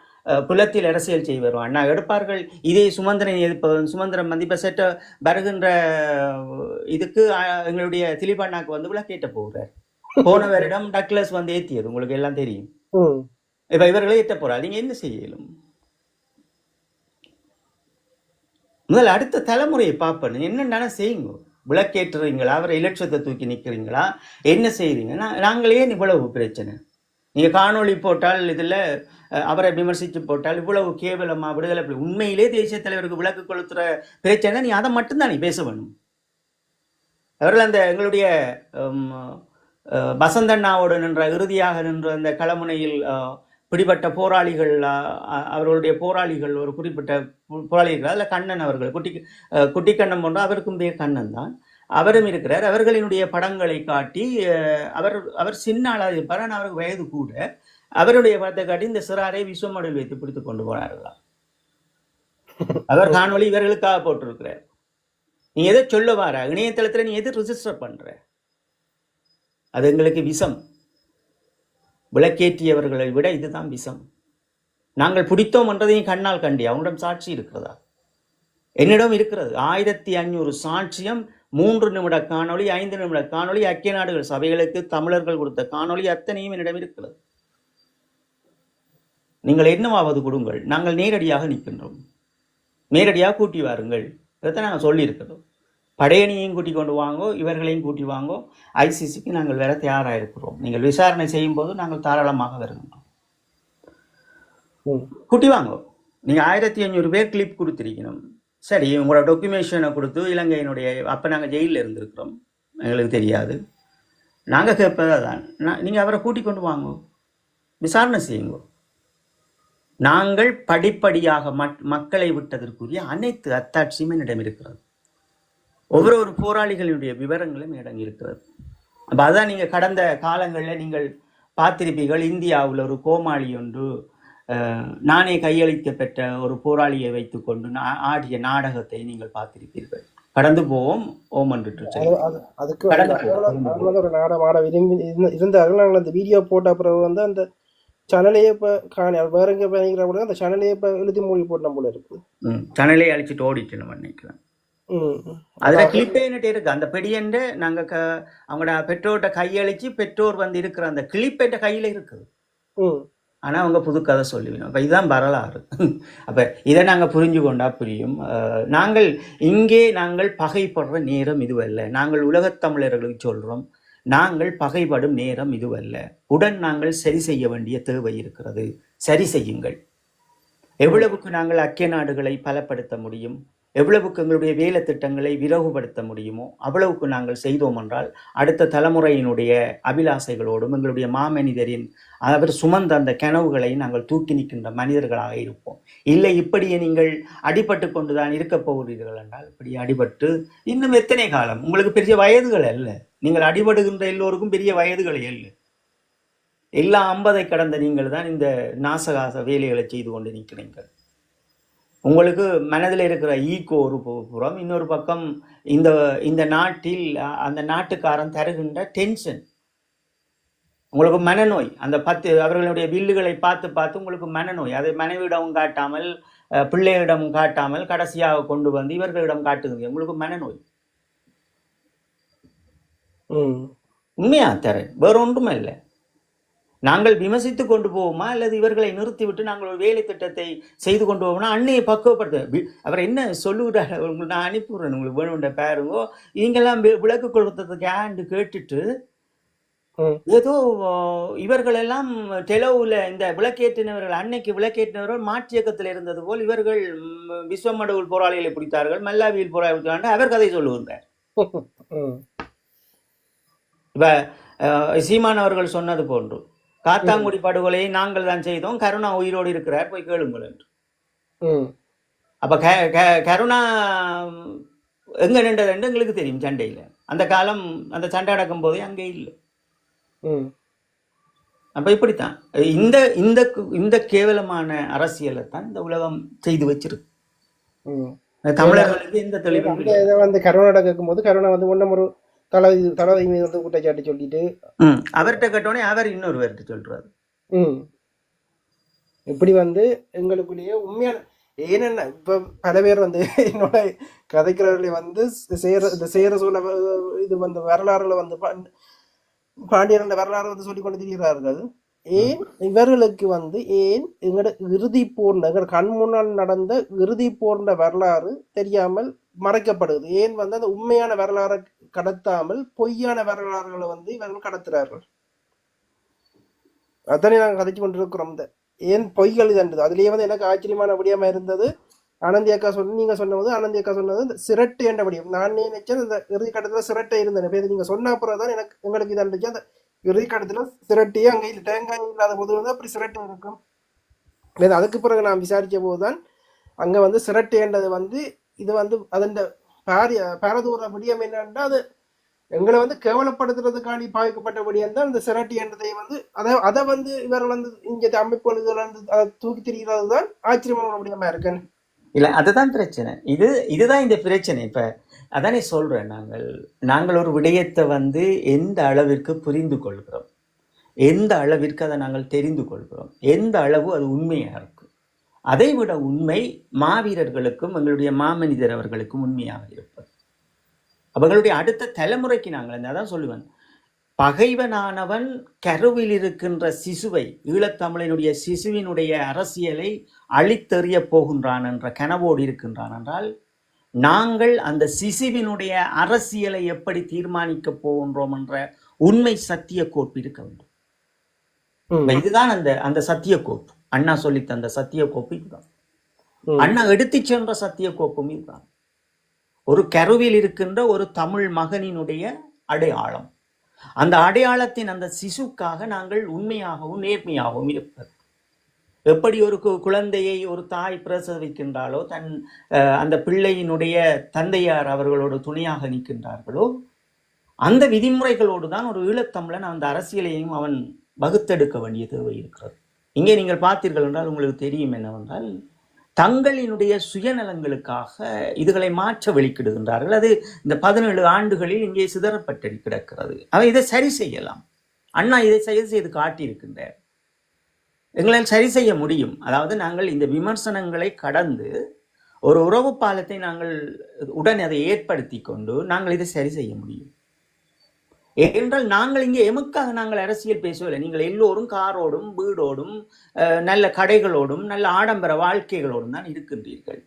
Speaker 3: புலத்தில் அரசியல் செய்வர் அண்ணா எடுப்பார்கள். இதே சுமந்திரன் எதிர்ப்பவன் சுமந்திரன் மதிப்ப செட்ட வருகின்ற இதுக்கு எங்களுடைய திலீப் அண்ணாக்கு வந்து விளக்கேற்ற போகிறார். போன வருடம் டக்ளஸ் வந்து ஏற்றியது உங்களுக்கு எல்லாம் தெரியும். இப்ப இவர்களே ஏற்ற போறாள். நீங்க என்ன செய்யலும்? முதல்ல அடுத்த தலைமுறையை பார்ப்பேன். என்னென்ன செய்யுங்க. விளக்கேற்றுறீங்களா? அவரை இலட்சத்தை தூக்கி நிற்கிறீங்களா? என்ன செய்றீங்க? நாங்களே இவ்வளவு பிரச்சனை. நீங்க காணொளி போட்டால் இதுல அவரை விமர்சித்து போட்டால் இவ்வளவு கேவலமா விடுதலை உண்மையிலே தேசிய தலைவருக்கு விளக்கு கொளுத்துற பிரச்சனை நீ அதை மட்டும்தான் நீ பேச வேணும். அவர்கள் அந்த எங்களுடைய வசந்தண்ணாவோடு நின்ற இறுதியாக நின்ற அந்த களமுனையில் பிடிபட்ட போராளிகள், அவர்களுடைய போராளிகள் ஒரு குறிப்பிட்ட போராளிகள், அதில் கண்ணன் அவர்கள் குட்டிக்கண்ணன் போன்ற அவருக்கும் பேர் கண்ணன் தான், அவரும் இருக்கிறார். அவர்களினுடைய படங்களை காட்டி அவர் சின்ன ஆளாக இருப்பார், ஆனால் அவருக்கு வயது கூட. அவருடைய படத்தை காட்டி இந்த சிறாரை விஸ்வமடில் வைத்து பிடித்து கொண்டு போனார்களாம். அவர் காணொளி இவர்களுக்காக போட்டிருக்கிறார். நீ எதை சொல்ல வார? இணையதளத்தில் நீ எது ரிஜிஸ்டர் பண்ற? அது எங்களுக்கு விஷம். விளக்கேற்றியவர்களை விட இதுதான் விஷம். நாங்கள் பிடித்தோம் என்றதையும் கண்ணால் கண்டி அவனிடம் சாட்சி இருக்கிறதா? என்னிடம் இருக்கிறது. 1500 சாட்சியம், 3 நிமிட காணொளி, 5 நிமிட காணொளி, ஐக்கிய நாடுகள் சபைகளுக்கு தமிழர்கள் கொடுத்த காணொளி அத்தனையும் என்னிடம் இருக்கிறது. நீங்கள் என்னவாவது கொடுங்கள், நாங்கள் நேரடியாக நிற்கின்றோம். நேரடியாக கூட்டி வாருங்கள். இதைத்தான் நாங்கள் சொல்லியிருக்கிறோம். படையணியையும் கூட்டி கொண்டு வாங்கோ, இவர்களையும் கூட்டி வாங்கோ. ஐசிசிக்கு நாங்கள் வேற தயாராக இருக்கிறோம். நீங்கள் விசாரணை செய்யும் போது நாங்கள் தாராளமாக வருகின்றோம். கூட்டி வாங்கோ. நீங்கள் 1500 பேர் கிளிப் கொடுத்துருக்கணும். சரி, உங்களோட டாக்குமெண்டேஷனை கொடுத்து இலங்கையினுடைய அப்போ நாங்கள் ஜெயிலில் இருந்திருக்கிறோம், எங்களுக்கு தெரியாது. நாங்கள் கேட்பதா தான். நீங்கள் அவரை கூட்டி கொண்டு வாங்கோ, விசாரணை செய்யுங்கோ. நாங்கள் படிப்படியாக மக்களை விட்டதற்குரிய அனைத்து அத்தாட்சியும் என்னிடம் இருக்கிறது. ஒவ்வொரு போராளிகளுடைய விவரங்களும் இடம் இருக்கிறது. அப்ப அதான் நீங்க கடந்த காலங்களில் நீங்கள் பார்த்திருப்பீர்கள். இந்தியாவில் ஒரு கோமாளி ஒன்று நானே கையளிக்க பெற்ற ஒரு போராளியை வைத்துக்கொண்டு ஆடிய நாடகத்தை நீங்கள் பார்த்திருப்பீர்கள். கடந்து போவோம் ஓம் என்று
Speaker 1: அதுக்கு ஒரு நாடகம் ஆட விரும்பி இருந்தார்கள். நாங்கள் அந்த வீடியோ போட்ட பிறகு வந்து அந்த சேனலையே இப்போ வேற எங்கே பயணிக்கிற கூட அந்த சேனலையே இப்போ எழுதி மூடி போட்ட போல இருக்கு.
Speaker 3: சேனலே அழிச்சிட்டு ஓடிட்டு நம்ம நினைக்கிறேன். அதுல கிளிப்பே என்னட்டு இருக்கு. அந்த பெடியன்ட்டு நாங்க அவங்களோட பெற்றோர்கிட்ட கையளிச்சு பெற்றோர் வந்து இருக்கிற அந்த கிளிப்பேட்ட கையில இருக்குது. ஆனா அவங்க புது கதை சொல்லுவீங்க. அப்ப இதுதான் வரலாறு. அப்ப இதை நாங்க புரிஞ்சு கொண்டா புரியும். நாங்கள் பகைப்படுற நேரம் இதுவல்ல. நாங்கள் உலகத் தமிழர்களுக்கு சொல்றோம், நாங்கள் பகைப்படும் நேரம் இதுவல்ல. உடன் நாங்கள் சரி செய்ய வேண்டிய தேவை இருக்கிறது. சரி செய்யுங்கள். எவ்வளவுக்கு நாங்கள் ஐக்கிய நாடுகளை பலப்படுத்த முடியும், எவ்வளவுக்கு எங்களுடைய வேலை திட்டங்களை விரைவுபடுத்த முடியுமோ அவ்வளவுக்கு நாங்கள் செய்தோம் என்றால் அடுத்த தலைமுறையினுடைய அபிலாசைகளோடும் எங்களுடைய மாமனிதரின் அவர் சுமந்த அந்த கனவுகளை நாங்கள் தூக்கி நிற்கின்ற மனிதர்களாக இருப்போம். இல்லை இப்படியே நீங்கள் அடிபட்டு கொண்டுதான் இருக்க போகிறீர்கள் என்றால் இப்படி அடிபட்டு இன்னும் எத்தனை காலம்? உங்களுக்கு பெரிய வயதுகள் அல்ல. நீங்கள் அடிபடுகின்ற எல்லோருக்கும் பெரிய வயதுகள் இல்லை. எல்லா 50 கடந்த நீங்கள் தான் இந்த நாசகாச வேலைகளை செய்து கொண்டு நிற்கிறீர்கள். உங்களுக்கு மனதில் இருக்கிற ஈகோ ஒரு புறம், இன்னொரு பக்கம் இந்த நாட்டில் அந்த நாட்டுக்காரன் தருகின்ற டென்ஷன், உங்களுக்கு மனநோய். அந்த அவர்களுடைய வில்லுகளை பார்த்து உங்களுக்கு மனநோய். அதை மனைவியிடமும் காட்டாமல் பிள்ளைகளிடமும் காட்டாமல் கடைசியாக கொண்டு வந்து இவர்களிடம் காட்டுகிறது. உங்களுக்கு மனநோய். உண்மையா தரேன், வேற ஒன்றுமே இல்லை. நாங்கள் விமர்சித்து கொண்டு போவோமா அல்லது இவர்களை நிறுத்திவிட்டு நாங்கள் ஒரு வேலை திட்டத்தை செய்து கொண்டு போவோம்னா அன்னையை பக்குவப்படுத்த அவர் என்ன சொல்லுகிறார் நான் அனுப்பிவிடுறேன் உங்களுக்கு வேணுன்ற பாருங்கோ. இவங்கெல்லாம் விளக்கு கொடுத்ததுக்கு ஆண்டு கேட்டுட்டு ஏதோ இவர்களெல்லாம் டெலோவில் இந்த விளக்கேற்றினவர்கள் அன்னைக்கு விளக்கேற்றினவர்கள் மாற்று இயக்கத்தில் இருந்தது போல் இவர்கள் விஸ்வமடவுள் போராளிகளை பிடித்தார்கள், மல்லாவியில் போராளி பிடித்தார்கள், அவர் கதை சொல்லுகின்றார். இப்ப சீமான் அவர்கள் சொன்னது போன்று காத்தாங்குடி படுகொலையை நாங்கள் தான் செய்தோம், கருணா உயிரோடு இருக்கிறார், போய் கேளுங்கள் என்று. அப்ப கருணா எங்க நின்றது என்று எங்களுக்கு தெரியும். சண்டையில அந்த காலம் அந்த சண்டை அடக்கும் போதே அங்கே இல்லை. அப்ப இப்படித்தான் இந்த கேவலமான அரசியலை தான் இந்த உலகம் செய்து வச்சிருக்கு. தமிழர்களுக்கு இந்த தெளிவு
Speaker 1: வந்து கருணா கேட்கும் போது கருணா வந்து ஒன்றும் ஒரு தளபதி மீது வந்து குற்றச்சாட்டு சொல்லிட்டு
Speaker 3: அவர்கிட்ட கேட்டோடனே அவர் இன்னொருவர்கிட்ட சொல்றாரு.
Speaker 1: இப்படி வந்து எங்களுக்குள்ளேயே உண்மையான ஏனென்ன இப்ப பல பேர் வந்து என்னோட கதைக்கிறவர்களை வந்து சேர சூழ இது வந்து வரலாறுல வந்து பாண்டியன் வரலாறு வந்து சொல்லிக் கொண்டு திரிகிறார்கள். ஏன் இவர்களுக்கு வந்து ஏன் எங்களோட இறுதி போர்ந்த எங்களோட கண் முன்னால் நடந்த இறுதி போர்ந்த வரலாறு தெரியாமல் மறைக்கப்படுது? ஏன் வந்து அந்த உண்மையான வரலாறை கடத்தாமல் பொய்யான வரலாறுகளை வந்து இவர்கள் கடத்துறார்கள்? அதானே நாங்கள் கதைச்சு கொண்டிருக்கிறோம். இந்த ஏன் பொய்கள் இதுன்றது அதுலயே வந்து எனக்கு ஆச்சரியமான விடயமா இருந்தது. ஆனந்தி அக்கா நீங்க சொன்னது ஆனந்தி அக்கா சொன்னது இந்த சிரட்டை என்ற விடயம். நான் நினைச்சேன் இந்த இறுதி கட்டத்துல சிரட்டை இருந்தேன். நீங்க சொன்ன அப்புறம் தான் எங்களுக்கு இது இருந்துச்சு. அந்த இறுதி கட்டத்துல சிரட்டையே அங்கே இல்லை, தேங்காய் இல்லாத போது வந்து அப்படி சிரட்டை இருக்கும். அதுக்கு பிறகு நான் விசாரிச்ச போதுதான் அங்க வந்து சிரட்டைன்றது வந்து இது வந்து அதன் பாரதூர விடயம் என்னன்னா அது எங்களை வந்து கேவலப்படுத்துறதுக்காண்டி பாதிக்கப்பட்ட விடயம் தான் இந்த சிரட்டி என்றதை வந்து அதை வந்து இவர்கள் வந்து இங்க அமைப்புகள் வந்து அதை தூக்கி திரிகிறது தான் ஆச்சரியமான விடயமா இருக்குன்னு.
Speaker 3: இல்ல அதுதான் பிரச்சனை. இதுதான் இந்த பிரச்சனை. இப்ப அதானே சொல்றேன், நாங்கள் ஒரு விடயத்தை வந்து எந்த அளவிற்கு புரிந்து கொள்கிறோம், எந்த அளவிற்கு அதை நாங்கள் தெரிந்து கொள்கிறோம், எந்த அளவு அது உண்மையா இருக்கு. அதை விட உண்மை மாவீரர்களுக்கும் எங்களுடைய மாமனிதர் அவர்களுக்கும் உண்மையாக இருப்பது. அவர்களுடைய அடுத்த தலைமுறைக்கு நாங்கள் அதான் சொல்லுவேன், பகைவனானவன் கருவில் இருக்கின்ற சிசுவை, ஈழத்தமிழனுடைய சிசுவினுடைய அரசியலை அழித்தெறிய போகின்றான் என்ற கனவோடு இருக்கின்றான் என்றால் நாங்கள் அந்த சிசுவினுடைய அரசியலை எப்படி தீர்மானிக்க போகின்றோம் என்ற உண்மை சத்திய கோப்பு இருக்க வேண்டும். இதுதான் அந்த சத்திய கோப்பு. அண்ணா சொல்லி தந்த சத்திய கோப்பு இதுதான். அண்ணா எடுத்து சென்ற சத்திய கோப்பும் இதுதான். ஒரு கருவில் இருக்கின்ற ஒரு தமிழ் மகனினுடைய அடையாளம். அந்த அடையாளத்தின் அந்த சிசுக்காக நாங்கள் உண்மையாகவும் நேர்மையாகவும் இருப்பது. எப்படி ஒரு குழந்தையை ஒரு தாய் பிரசவிக்கின்றாளோ அந்த பிள்ளையினுடைய தந்தையார் அவர்களோடு துணையாக நிற்கின்றார்களோ அந்த விதிமுறைகளோடு தான் ஒரு ஈழத்தமிழன் அந்த அரசியலையும் அவன் வகுத்தெடுக்க வேண்டிய தேவை இருக்கிறது. இங்கே நீங்கள் பார்த்தீர்கள் என்றால் உங்களுக்கு தெரியும் என்னவென்றால் தங்களினுடைய சுயநலங்களுக்காக இதுகளை மாற்ற வெளிக்கிடுகின்றார்கள். அது இந்த 17 ஆண்டுகளில் இங்கே சிதறப்பட்டு கிடக்கிறது. அவை இதை சரி செய்யலாம். அண்ணா இதை சரி செய்து காட்டியிருக்கின்றார். எங்களால் சரி செய்ய முடியும். அதாவது நாங்கள் இந்த விமர்சனங்களை கடந்து ஒரு உறவு பாலத்தை நாங்கள் உடனே அதை ஏற்படுத்தி கொண்டு நாங்கள் இதை சரி செய்ய முடியும். ஏனென்றால் நாங்கள் இங்கே எமக்காக நாங்கள் அரசியல் பேசவில்லை. நீங்கள் எல்லோரும் காரோடும் வீடோடும் நல்ல கடைகளோடும் நல்ல ஆடம்பர வாழ்க்கைகளோடும் தான் இருக்கின்றீர்கள்.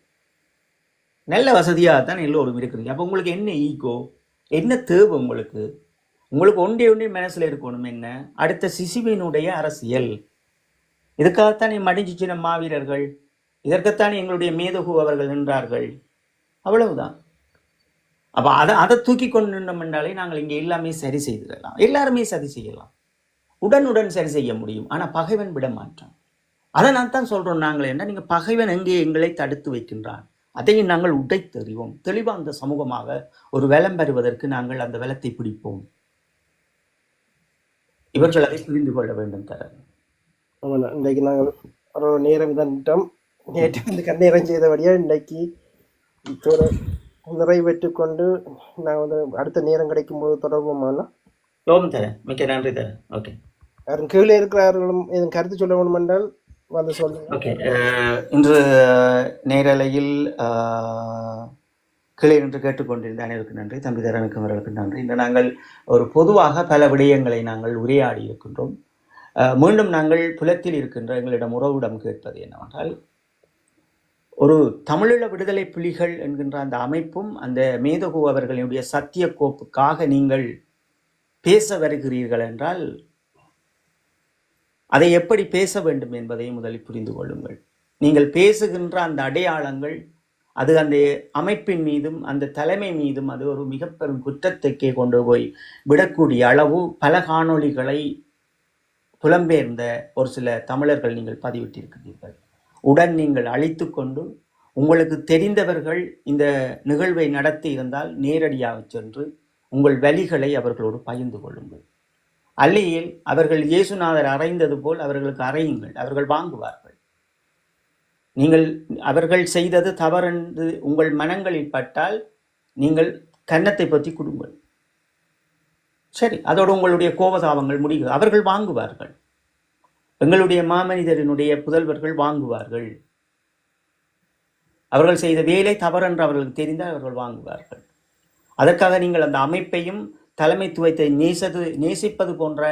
Speaker 3: நல்ல வசதியாக தான் எல்லோரும் இருக்கிறீங்க. அப்போ உங்களுக்கு என்ன ஈகோ, என்ன தேவை? உங்களுக்கு ஒன்றே மனசில் இருக்கணும், என்ன அடுத்த சிசுவினுடைய அரசியல். இதுக்காகத்தானே மடிஞ்சிச்சின மாவீரர்கள், இதற்குத்தானே எங்களுடைய மேதகு அவர்கள் நின்றார்கள். அவ்வளவுதான். அப்போ அதை தூக்கி கொண்டு நின்றோம் என்றாலே நாங்கள் இங்கே எல்லாமே சரி செய்திடலாம். எல்லாருமே சரி செய்யலாம், உடனுடன் சரி செய்ய முடியும். ஆனால் பகைவன் விட மாட்டான். அதை நான் தான் சொல்கிறோம். நாங்கள் என்ன, நீங்கள் பகைவன் எங்கே எங்களை தடுத்து வைக்கின்றான், அதையும் நாங்கள் உடைத்தறிவோம். தெளிவாக அந்த சமூகமாக ஒரு வலம் பெறுவதற்கு நாங்கள் அந்த வலத்தை பிடிப்போம். இவர்கள் அதை புரிந்து கொள்ள வேண்டும்.
Speaker 1: இன்றைக்கு நாங்கள் ஒரு நேரம் தன்னிட்டோம். நேற்று வந்து கண்ணீரம் செய்தபடியாக இன்றைக்கு நிறைவேற்று கொண்டு நாங்கள் வந்து அடுத்த நேரம் கிடைக்கும் போது தொடர்போமானா
Speaker 3: மிக்க நன்றி தரேன். ஓகே,
Speaker 1: யாரும் கீழே இருக்கிறார்களும் எதுவும் கருத்து சொல்ல வேண்டும் என்றால் வந்து சொல்லுங்கள்.
Speaker 3: ஓகே, இன்று நேரலையில் கீழே நின்று கேட்டுக்கொண்டிருந்த அனைவருக்கு நன்றி. தம்பி தரனுக்கு அவர்களுக்கு நன்றி. இந்த நாங்கள் ஒரு பொதுவாக பல விடயங்களை நாங்கள் உரையாடி இருக்கின்றோம். மீண்டும் நாங்கள் புலத்தில் இருக்கின்ற எங்களிடம் உறவிடம் கேட்பது என்னவென்றால், ஒரு தமிழீழ விடுதலை புலிகள் என்கின்ற அந்த அமைப்பும் அந்த மேதகு அவர்களுடைய சத்திய கோப்புக்காக நீங்கள் பேச வருகிறீர்கள் என்றால் அதை எப்படி பேச வேண்டும் என்பதை முதலில் புரிந்து கொள்ளுங்கள். நீங்கள் பேசுகின்ற அந்த அடையாளங்கள் அது அந்த அமைப்பின் மீதும் அந்த தலைமை மீதும் அது ஒரு மிக பெரும் குற்றத்தைக்கே கொண்டு போய் விடக்கூடிய அளவு பல காணொளிகளை புலம்பெயர்ந்த ஒரு சில தமிழர்கள் நீங்கள் பதிவிட்டிருக்கிறீர்கள். உடன் நீங்கள் அழைத்து கொண்டு உங்களுக்கு தெரிந்தவர்கள் இந்த நிகழ்வை நடத்தி இருந்தால் நேரடியாக சென்று உங்கள் வலிகளை அவர்களோடு பகிர்ந்து கொள்ளுங்கள். அல்லையில் அவர்கள் இயேசுநாதர் அறைந்தது போல் அவர்களுக்கு அறையுங்கள், அவர்கள் வாங்குவார்கள். நீங்கள் அவர்கள் செய்தது தவறென்று உங்கள் மனங்களில் பட்டால் நீங்கள் கன்னத்தை பற்றி கொடுங்கள். சரி, அதோடு உங்களுடைய கோபதாபங்கள் முடிவு. அவர்கள் வாங்குவார்கள். எங்களுடைய மாமனிதரினுடைய புதல்வர்கள் வாங்குவார்கள். அவர்கள் செய்த வேலை தவறென்று அவர்களுக்கு தெரிந்தால் அவர்கள் வாங்குவார்கள். அதற்காக நீங்கள் அந்த அமைப்பையும் தலைமைத்துவத்தை நேசிப்பது போன்ற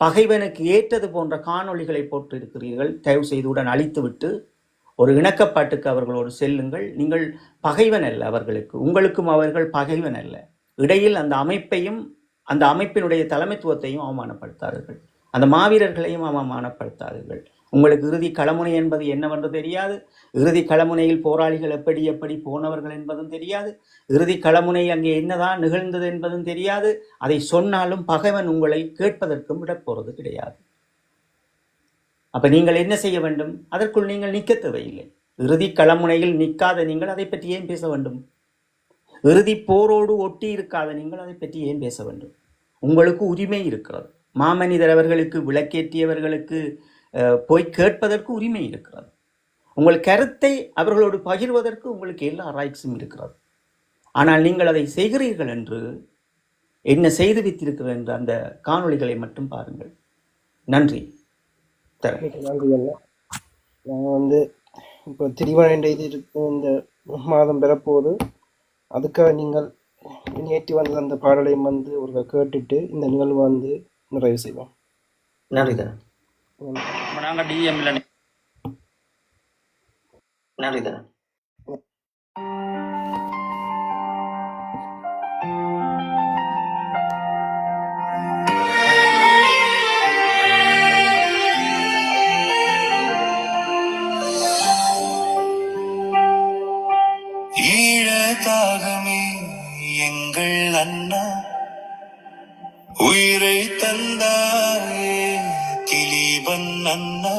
Speaker 3: பகைவனுக்கு ஏற்றது போன்ற காணொளிகளை போட்டு இருக்கிறீர்கள். தயவு செய்துடன் அழித்துவிட்டு ஒரு இணக்கப்பாட்டுக்கு அவர்களோடு செல்லுங்கள். நீங்கள் பகைவன் அல்ல அவர்களுக்கு, உங்களுக்கும் அவர்கள் பகைவன் அல்ல. இடையில் அந்த அமைப்பையும் அந்த அமைப்பினுடைய தலைமைத்துவத்தையும் அவமானப்படுத்தார்கள், அந்த மாவீரர்களையும் அவமானப்படுத்தார்கள். உங்களுக்கு இறுதி களமுனை என்பது என்னவென்று தெரியாது. இறுதி களமுனையில் போராளிகள் எப்படி எப்படி போனவர்கள் என்பதும் தெரியாது. இறுதி களமுனை அங்கே என்னதான் நிகழ்ந்தது என்பதும் தெரியாது. அதை சொன்னாலும் பகைவன் உங்களை கேட்பதற்கும் விடப்போறது கிடையாது. அப்ப நீங்கள் என்ன செய்ய வேண்டும்? அதற்குள் நீங்கள் நிற்க தேவையில்லை. இறுதி களமுனையில் நிற்காத நீங்கள் அதை பற்றி ஏன் பேச வேண்டும்? இறுதி போரோடு ஒட்டி இருக்காத நீங்கள் அதை பற்றி ஏன் பேச வேண்டும்? உங்களுக்கு உரிமை இருக்கிறது. மாமனிதர் அவர்களுக்கு விளக்கேற்றியவர்களுக்கு போய் கேட்பதற்கு உரிமை இருக்கிறது. உங்கள் கருத்தை அவர்களோடு பகிர்வதற்கு உங்களுக்கு எல்லா ரைட்ஸும் இருக்கிறது. ஆனால் நீங்கள் அதை செய்கிறீர்கள் என்று என்ன செய்து வைத்திருக்கிறது என்ற அந்த காணொளிகளை மட்டும் பாருங்கள். நன்றி.
Speaker 1: நன்றி அண்ணா. நாங்கள் வந்து இப்போ திருமண இது இருக்கு, இந்த மாதம் பெறப்போகுது. அதுக்காக நீங்கள் நேற்று வந்து அந்த பாடலையும் வந்து ஒரு கேட்டுட்டு இந்த நிகழ்வு வந்து நிறைவு செய்வோம்.
Speaker 3: நன்றி தரேன். நாங்கள் டிஎம்ல நன்றி தரேன்.
Speaker 2: ஈழதாகமே எங்கள் அண்ணா, உயிரை தந்தாயே திலீபன் அண்ணா.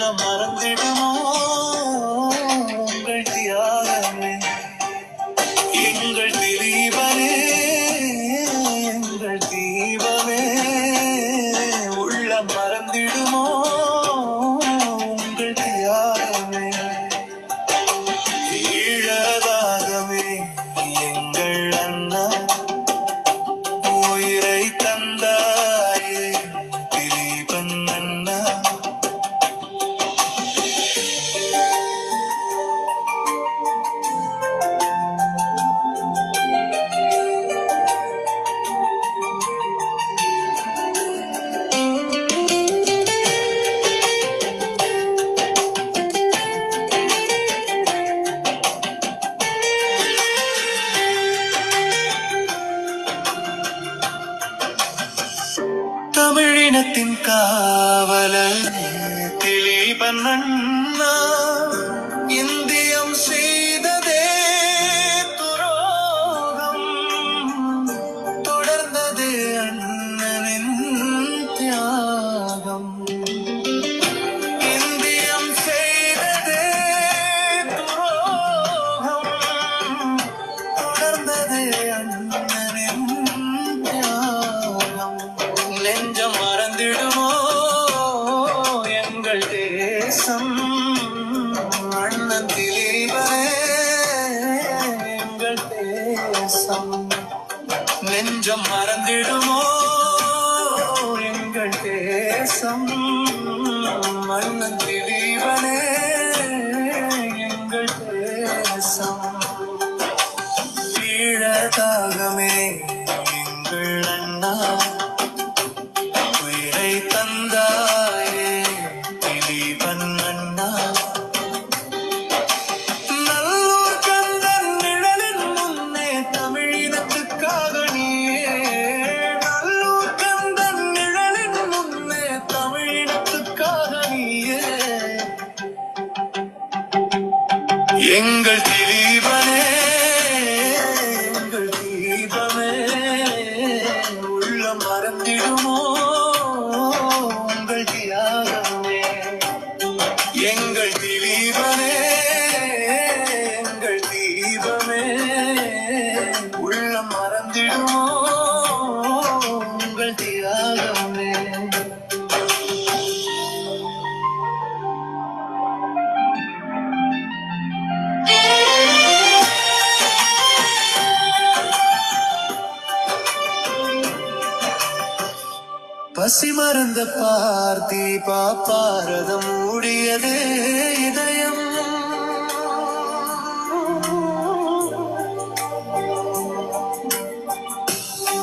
Speaker 2: உள்ளம் மறந்திடுமோ உங்கள் தியாகமே எங்கள் திலீபனே எங்கள் தீபமே உள்ளம் மறந்திடுமோ உங்கள் தியாகமே ஈழதாகவே எங்கள் அண்ணா உயிரை தந்தாயே திலீபன் அண்ணா தமிழினத்தின் காவலர் திலீபன் அண்ணா இந்தியம் செய்ததே துரோகம் தொடர்ந்தது அண்ணனின் தியாகம் இந்தியம் செய்ததே துரோகம் தொடர்ந்தது அண்ணனின் தியாகம் நெஞ்சம் மறந்திடுமோ எங்கள் தேசம் அண்ணன் திலீபனே எங்கள் தேசம் நெஞ்சம் மறந்திடுமோ எங்கள் தேசம் அண்ணன் திலீபனே எங்கள் தேசம் ஈழதாகமே எங்கள் அண்ணா உயிரை தந்தாயே திலீபன் அண்ணா நல்லூர் கந்தன் நிழலின் முன்னே தமிழினத்துக்காக நீயே நல்லூர் கந்தன் நிழலின் முன்னே தமிழினத்துக்காக நீயே எங்கள் திலீபனே எங்கள் தீபமே உள்ளம் மறந்திடுமோ உங்கள் தியாகமே எங்கள் திலீபனே எங்கள் தீபமே உள்ளம் மறந்திடுமோ உங்கள் தியாகமே பசி மறந்த பார்த்தீபா பாரதம் மூடியதே இதயம்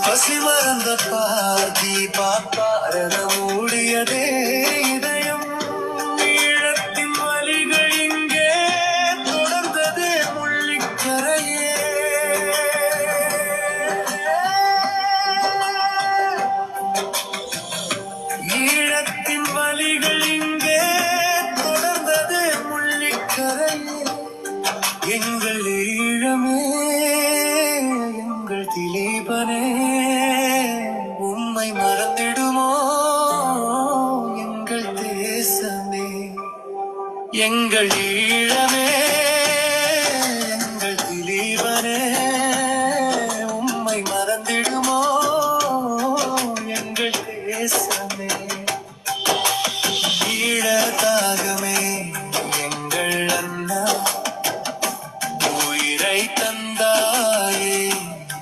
Speaker 2: பசி மறந்த பார்த்தீபா பாரதம் மூடியதே இதயம் ஈழத்தின் வலிகள் இங்கே தொடர்ந்ததே முள்ளிக்கரையே ஈழத்தின் வலிகள் இங்கே தொடர்ந்தது முள்ளிக்கரையே எங்கள் ஈழமே எங்கள் திலீபனே உம்மை மறந்திடுமோ எங்கள் தேசமே எங்கள் ஈழமே எங்கள் திலீபனே உம்மை மறந்திடுமோ எங்கள் தேசமே ஈழதாகமே எங்கள் அண்ணா உயிரை தந்தாயே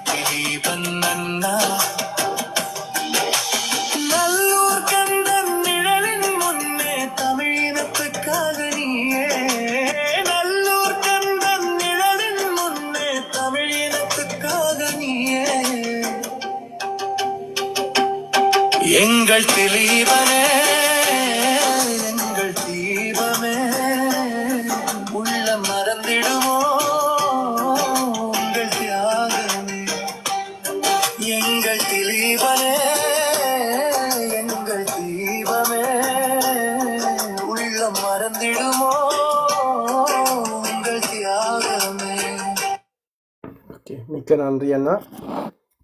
Speaker 2: திலீபன் அண்ணா நல்லூர் கந்தன் நிழலின் முன்னே தமிழினத்துக்காக நீயே நல்லூர் கந்தன் நிழலின் முன்னே தமிழினத்துக்காக நீயே எங்கள் திலீபனே எங்கள் தீபமே உள்ளம் மறந்திடுமோ உங்கள் தியாகமே எங்கள் திலீபனே எங்கள் தீபமே உள்ளம் மறந்திடுமோ உங்கள் தியாகமே.
Speaker 1: ஓகே, மிக்க நன்றி அண்ணா.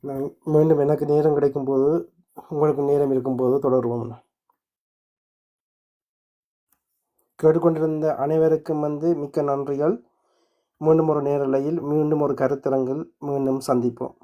Speaker 1: நான் மீண்டும் எனக்கு நேரம் கிடைக்கும்போது உங்களுக்கு நேரம் இருக்கும்போது தொடருவோம். கேட்டுக்கொண்டிருந்த அனைவருக்கும் மிக்க நன்றிகள். மீண்டும் ஒரு நேரலையில் மீண்டும் ஒரு கருத்தரங்கில் மீண்டும் சந்திப்போம்.